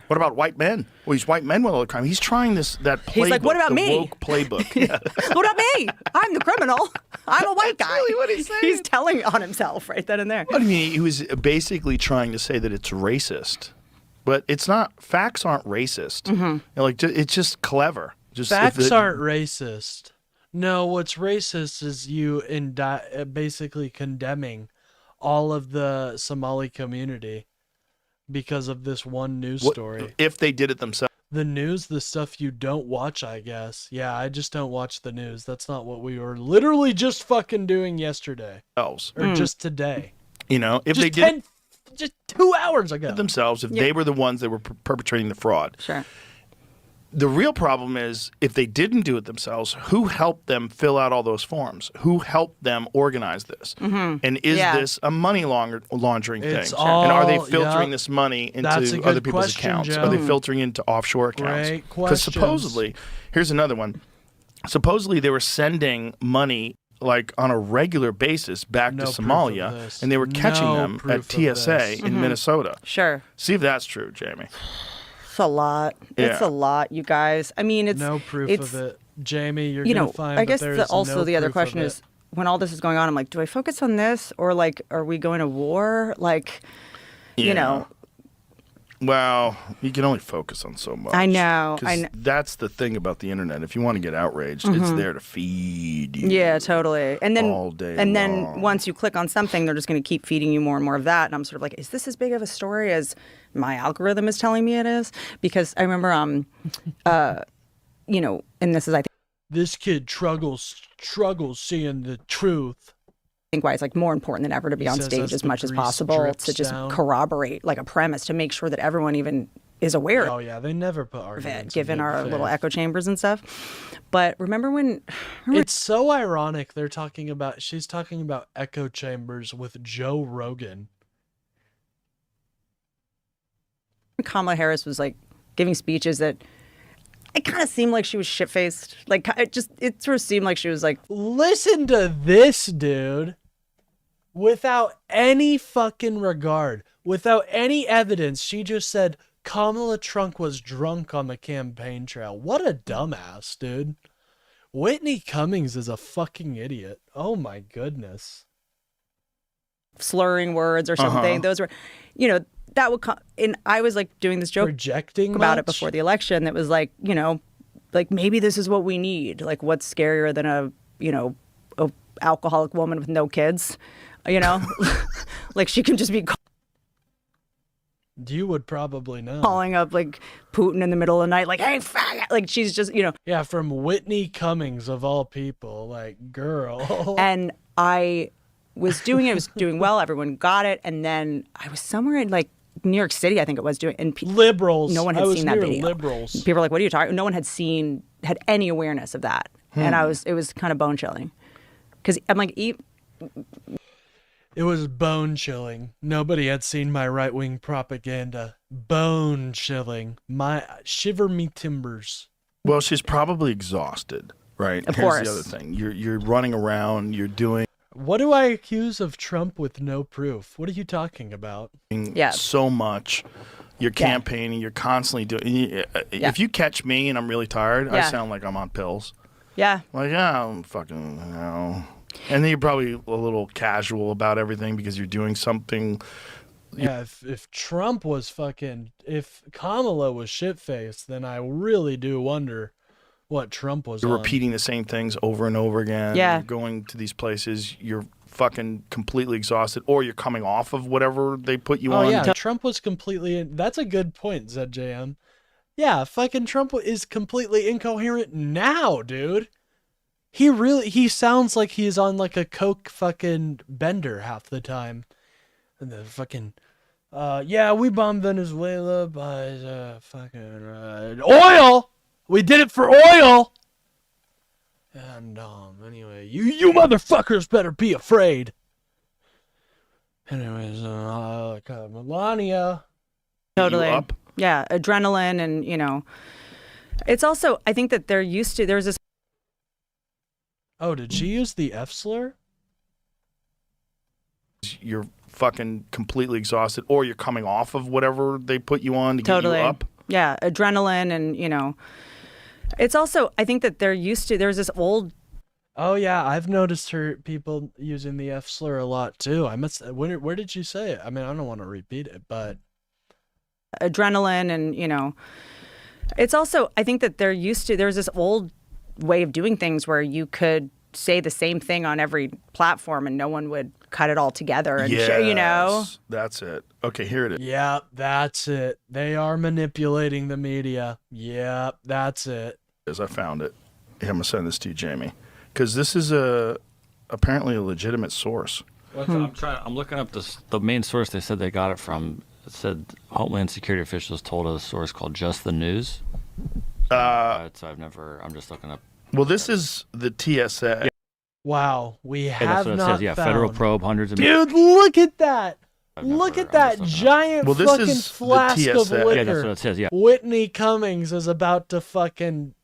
What about white men? Well, he's white men with all the crime. He's trying that playbook. He's like, what about the me? Woke playbook. Yeah. What about me? I'm the criminal. I'm a white guy. Really what he's saying. He's telling on himself right then and there. I mean, he was basically trying to say that it's racist, but it's not. Facts aren't racist. Mm-hmm. Like, it's just clever. Just Facts aren't racist. No, what's racist is you basically condemning all of the Somali community because of this one news story. If they did it themselves. The news, the stuff you don't watch, I guess. Yeah, I just don't watch the news. That's not what we were literally just fucking doing yesterday. Or just today. You know, if just they did just 2 hours ago. themselves, if they were the ones that were perpetrating the fraud. Sure. The real problem is if they didn't do it themselves, who helped them fill out all those forms? Who helped them organize this? Mm-hmm. And is this a money laundering thing? It's and are they all- filtering yep. this money That's a into good other people's question, accounts? Joe. Are they filtering into offshore accounts? Great Because questions. supposedly, here's another one. Supposedly they were sending money like on a regular basis back No to proof of Somalia, this. and they were catching No them at proof of TSA this. in Minnesota. Sure. See if that's true, Jamie. It's a lot. It's Yeah. a lot, you guys. I mean, it's No proof it's, of it. Jamie, you're you going know, to find I guess that there's also no the other proof question of is it. when all this is going on, I'm like, do I focus on this or like, are we going to war? Like, you know. Well, you can only focus on so much. I know. 'Cause that's the thing about the internet. If you want to get outraged, it's there to feed you. Yeah, totally. And then all day then long. once you click on something, they're just going to keep feeding you more and more of that. And I'm sort of like, is this as big of a story as my algorithm is telling me it is? Because I remember, you know, and this is, I think, This kid struggles seeing the truth. why it's like more important than ever to be He on says stage as as the much as grease possible drips to just down. corroborate like a premise to make sure that everyone even is aware Oh yeah, they never put of arguments it, given in good our little faith. echo chambers and stuff. But remember when It's so ironic she's talking about echo chambers with Joe Rogan. Kamala Harris was like giving speeches that it kind of seemed like she was shit-faced. Like it sort of seemed like she was like, Listen to this, dude. Without any fucking regard, without any evidence, she just said Kamala Trump was drunk on the campaign trail. What a dumbass, dude. Whitney Cummings is a fucking idiot. Oh my goodness. slurring words or something. Those were, you know, that would come. And I was like doing this joke Projecting about much? it before the election. That was like, you know, like maybe this is what we need. Like, what's scarier than a alcoholic woman with no kids? You know, like she can just be You would probably know. calling up like Putin in the middle of the night, like, hey, faggot. Like she's just, you know. Yeah, from Whitney Cummings of all people, like, girl. And I was doing it. I was doing well. Everyone got it. And then I was somewhere in like New York City, I think it was, doing, and liberals. No one had I was seen that near video. liberals. People were like, "What are you talking?" No one had any awareness of that, and it was kind of bone chilling, because I'm like, It was bone chilling. Nobody had seen my right wing propaganda. Bone chilling. Shiver me timbers. Well, she's probably exhausted, right? Of Here's course. the other thing. You're running around. You're doing What do I accuse of Trump with no proof? What are you talking about? so much. You're campaigning. You're constantly doing. If you catch me and I'm really tired, I sound like I'm on pills. Yeah. Like, yeah, I'm fucking, you know. And then you're probably a little casual about everything because you're doing something. Yeah, if Trump was if Kamala was shit-faced, then I really do wonder what Trump was You're on. repeating the same things over and over again. Yeah. You're going to these places. You're fucking completely exhausted, or you're coming off of whatever they put you on. Oh, yeah, Trump was completely... That's a good point, ZJM. Yeah, fucking Trump is completely incoherent now, dude. He sounds like he's on like a coke fucking bender half the time. And the fucking... yeah, we bombed Venezuela by fucking oil! We did it for oil! And anyway, you motherfuckers better be afraid. Anyways, Melania. Totally. You up? Yeah, adrenaline, and you know, it's also, I think that there was this. Oh, did she use the F slur? You're fucking completely exhausted, or you're coming off of whatever they put you on to get you up. Yeah, adrenaline, and you know, it's also, I think that there was this old. Oh yeah, I've noticed people using the F slur a lot too. Where did you say it? I mean, I don't want to repeat it, but Adrenaline, and you know, it's also, I think that there was this old way of doing things where you could say the same thing on every platform and no one would cut it all together and you know. That's it. Okay, here it is. Yeah, that's it. They are manipulating the media. Yeah, that's it. As I found it. Yeah, I'm gonna send this to you, Jamie, because this is apparently a legitimate source. Well, I'm looking up the main source they said they got it from. It said Homeland Security officials told a source called Just the News. So I'm just looking up. Well, this is the TSA. Wow, we Yeah, have that's what it not says. Yeah, found. federal probe, hundreds of. Dude, look at that! Look at that giant Well, this fucking is the flask of TSA. liquor. Yeah, that's what it says. Yeah. Whitney Cummings is about to fucking.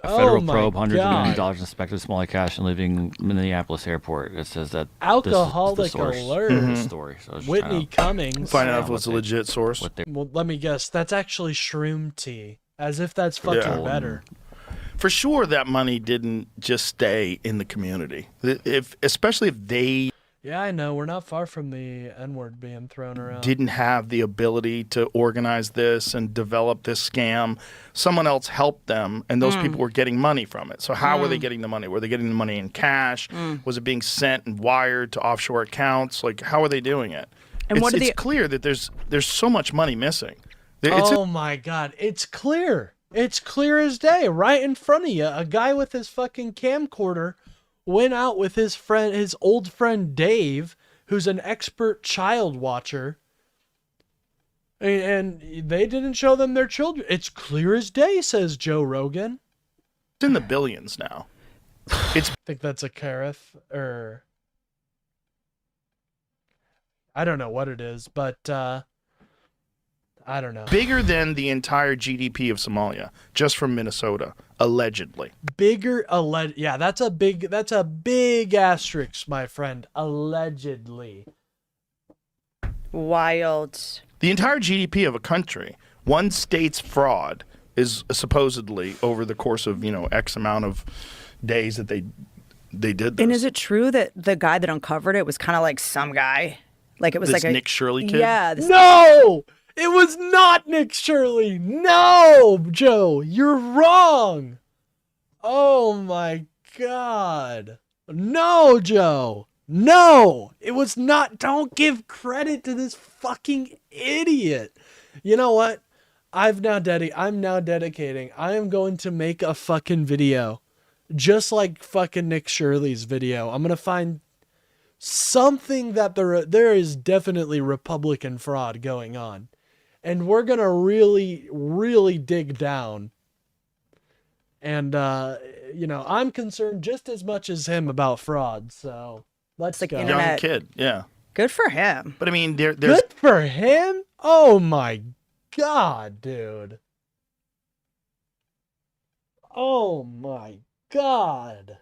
A federal oh my probe, hundreds of millions of God. dollars inspected Somali cash and leaving Minneapolis airport. It says that Alcoholic this is the source alert. of the story. So I was just Whitney Cummings. Find out if it's a legit source. Well, let me guess. That's actually shroom tea. As if that's fucking better. For sure, that money didn't just stay in the community. Especially if they Yeah, I know. We're not far from the N-word being thrown around. didn't have the ability to organize this and develop this scam. Someone else helped them, and those people were getting money from it. So how were they getting the money? Were they getting the money in cash? Was it being sent and wired to offshore accounts? Like, how are they doing it? And it's clear that there's so much money missing. Oh my God, it's clear. It's clear as day, right in front of you. A guy with his fucking camcorder went out with his old friend Dave, who's an expert child watcher, and they didn't show them their children. It's clear as day, says Joe Rogan. It's in the billions now. I think that's a carafe, or I don't know what it is, but I don't know. Bigger than the entire GDP of Somalia, just from Minnesota, allegedly. Yeah, that's a big asterisk, my friend. Allegedly. Wild. The entire GDP of a country, one state's fraud is supposedly over the course of, X amount of days that they they did this. And is it true that the guy that uncovered it was kind of like some guy? Like it was This like a Nick Shirley kid? Yeah. No! It was not Nick Shirley. No, Joe, you're wrong. Oh my God. No, Joe. No, it was not. Don't give credit to this fucking idiot. You know what? I'm now dedicating. I am going to make a fucking video just like fucking Nick Shirley's video. I'm going to find something that there is definitely Republican fraud going on. And we're going to really, really dig down. And, I'm concerned just as much as him about fraud. So let's go. Young kid, yeah. Good for him. But I mean, there's... Good for him? Oh my God, dude. Oh my God.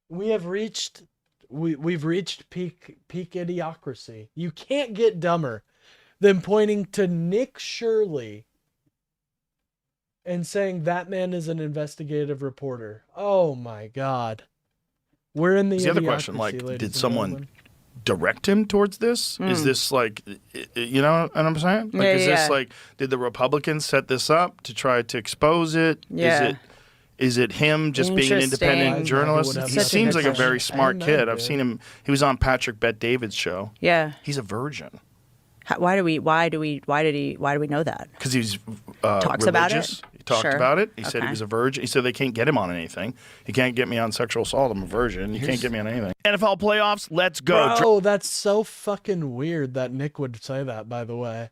We've reached peak idiocracy. You can't get dumber than pointing to Nick Shirley and saying that man is an investigative reporter. Oh my God. We're in the other question, like, did someone direct him towards this? Is this like, you know what I'm saying? Like, is this like, did the Republicans set this up to try to expose it? Yeah. Is it him just being an independent journalist? He seems like a very smart kid. I've seen him. He was on Patrick Bet-David's show. Yeah. He's a virgin. Why do we know that? Because he's Talks religious. about it? He talked Sure. about it. He said Okay. he was a virgin. He said they can't get him on anything. He can't get me on sexual assault. I'm a virgin. You can't get me on anything. NFL playoffs. Let's go. Bro, that's so fucking weird that Nick would say that, by the way.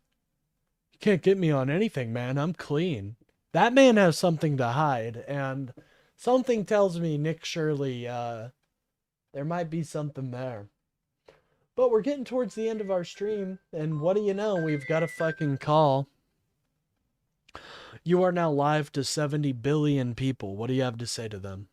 You can't get me on anything, man. I'm clean. That man has something to hide, and something tells me Nick Shirley, there might be something there. But we're getting towards the end of our stream, and what do you know? We've got a fucking call. You are now live to 70 billion people. What do you have to say to them?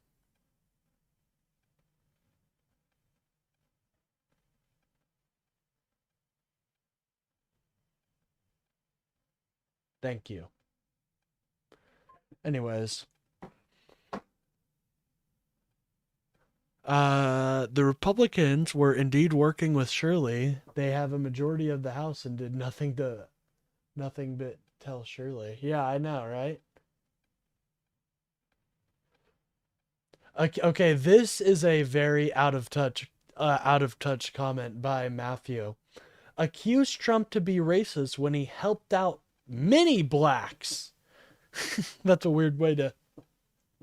Thank you. Anyways. The Republicans were indeed working with Shirley. They have a majority of the House and did nothing but tell Shirley. Yeah, I know, right? Okay, this is a very out of touch comment by Matthew. Accused Trump to be racist when he helped out many blacks. That's a weird way to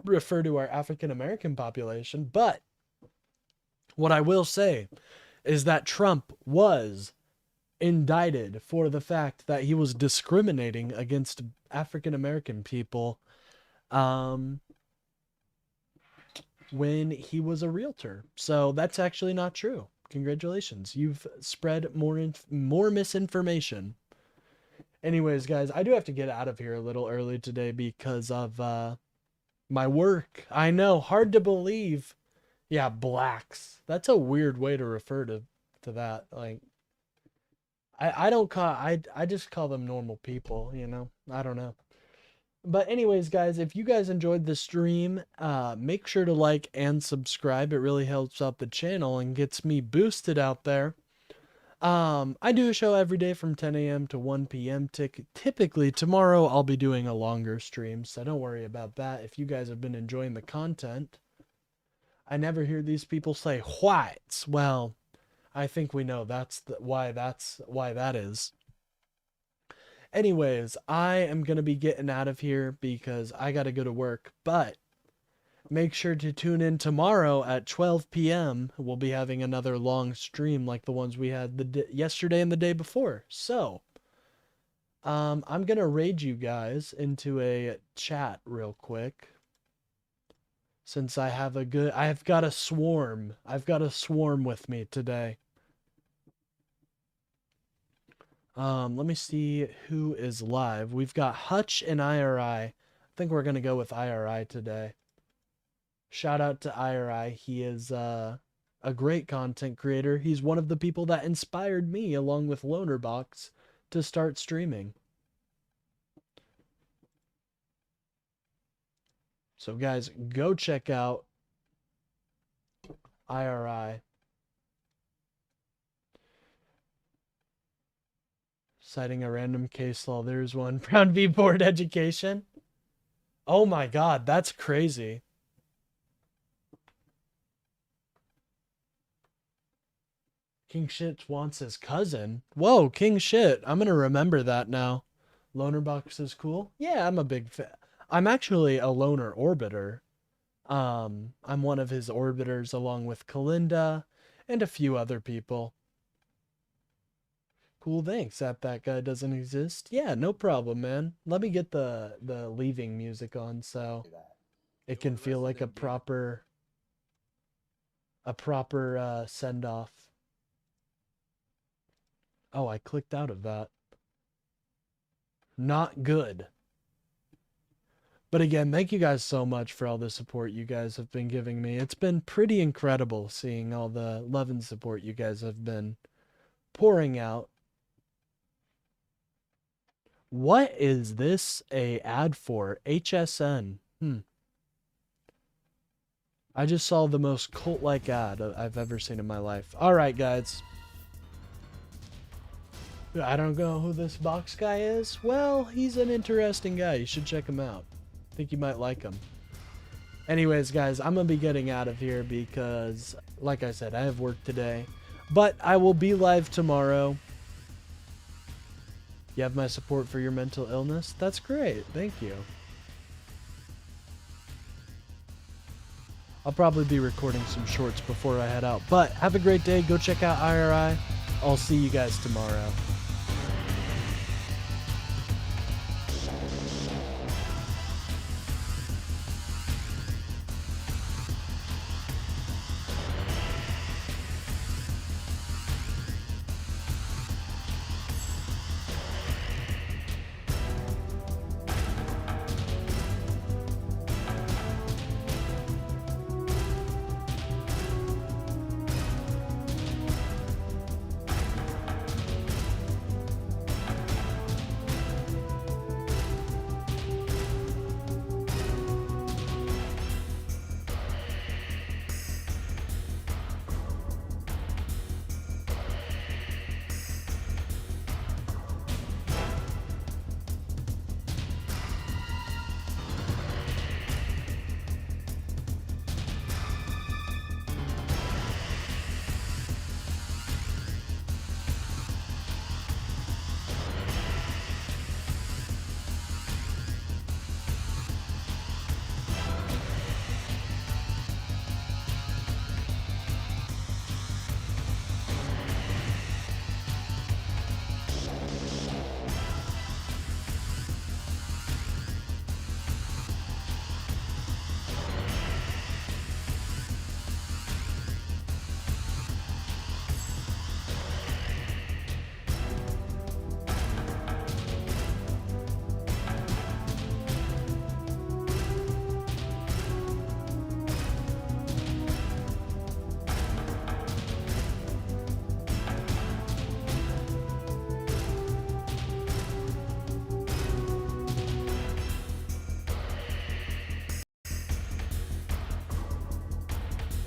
refer to our African American population, but what I will say is that Trump was indicted for the fact that he was discriminating against African American people when he was a realtor. So that's actually not true. Congratulations. You've spread more misinformation. Anyways, guys, I do have to get out of here a little early today because of my work. I know, hard to believe. Yeah, blacks. That's a weird way to refer to that. Like, I just call them normal people, you know? I don't know. But anyways, guys, if you guys enjoyed the stream, make sure to like and subscribe. It really helps out the channel and gets me boosted out there. I do a show every day from 10 a.m. to 1 p.m. Typically, tomorrow I'll be doing a longer stream, so don't worry about that. If you guys have been enjoying the content, I never hear these people say whites. Well, I think we know why that is. Anyways, I am going to be getting out of here because I got to go to work, but make sure to tune in tomorrow at 12 p.m. We'll be having another long stream like the ones we had yesterday and the day before. So, I'm going to raid you guys into a chat real quick. Since I've got a swarm. I've got a swarm with me today. Let me see who is live. We've got Hutch and IRI. I think we're going to go with IRI today. Shout out to IRI. He is a great content creator. He's one of the people that inspired me, along with Lonerbox, to start streaming. So guys, go check out IRI. Citing a random case law, there's one. Brown v. Board Education. Oh my God, that's crazy. King Shit wants his cousin. Whoa, King Shit. I'm going to remember that now. Loner Box is cool. Yeah, I'm a big fan. I'm actually a loner orbiter. I'm one of his orbiters along with Kalinda and a few other people. Cool, thanks. That guy doesn't exist. Yeah, no problem, man. Let me get the leaving music on so it can feel like a proper send off. Oh, I clicked out of that. Not good. But again, thank you guys so much for all the support you guys have been giving me. It's been pretty incredible seeing all the love and support you guys have been pouring out. What is this a ad for? HSN. I just saw the most cult-like ad I've ever seen in my life. All right, guys. I don't know who this box guy is. Well, he's an interesting guy. You should check him out. I think you might like him. Anyways, guys, I'm going to be getting out of here because, like I said, I have work today. But I will be live tomorrow. You have my support for your mental illness? That's great. Thank you. I'll probably be recording some shorts before I head out. But have a great day. Go check out IRI. I'll see you guys tomorrow.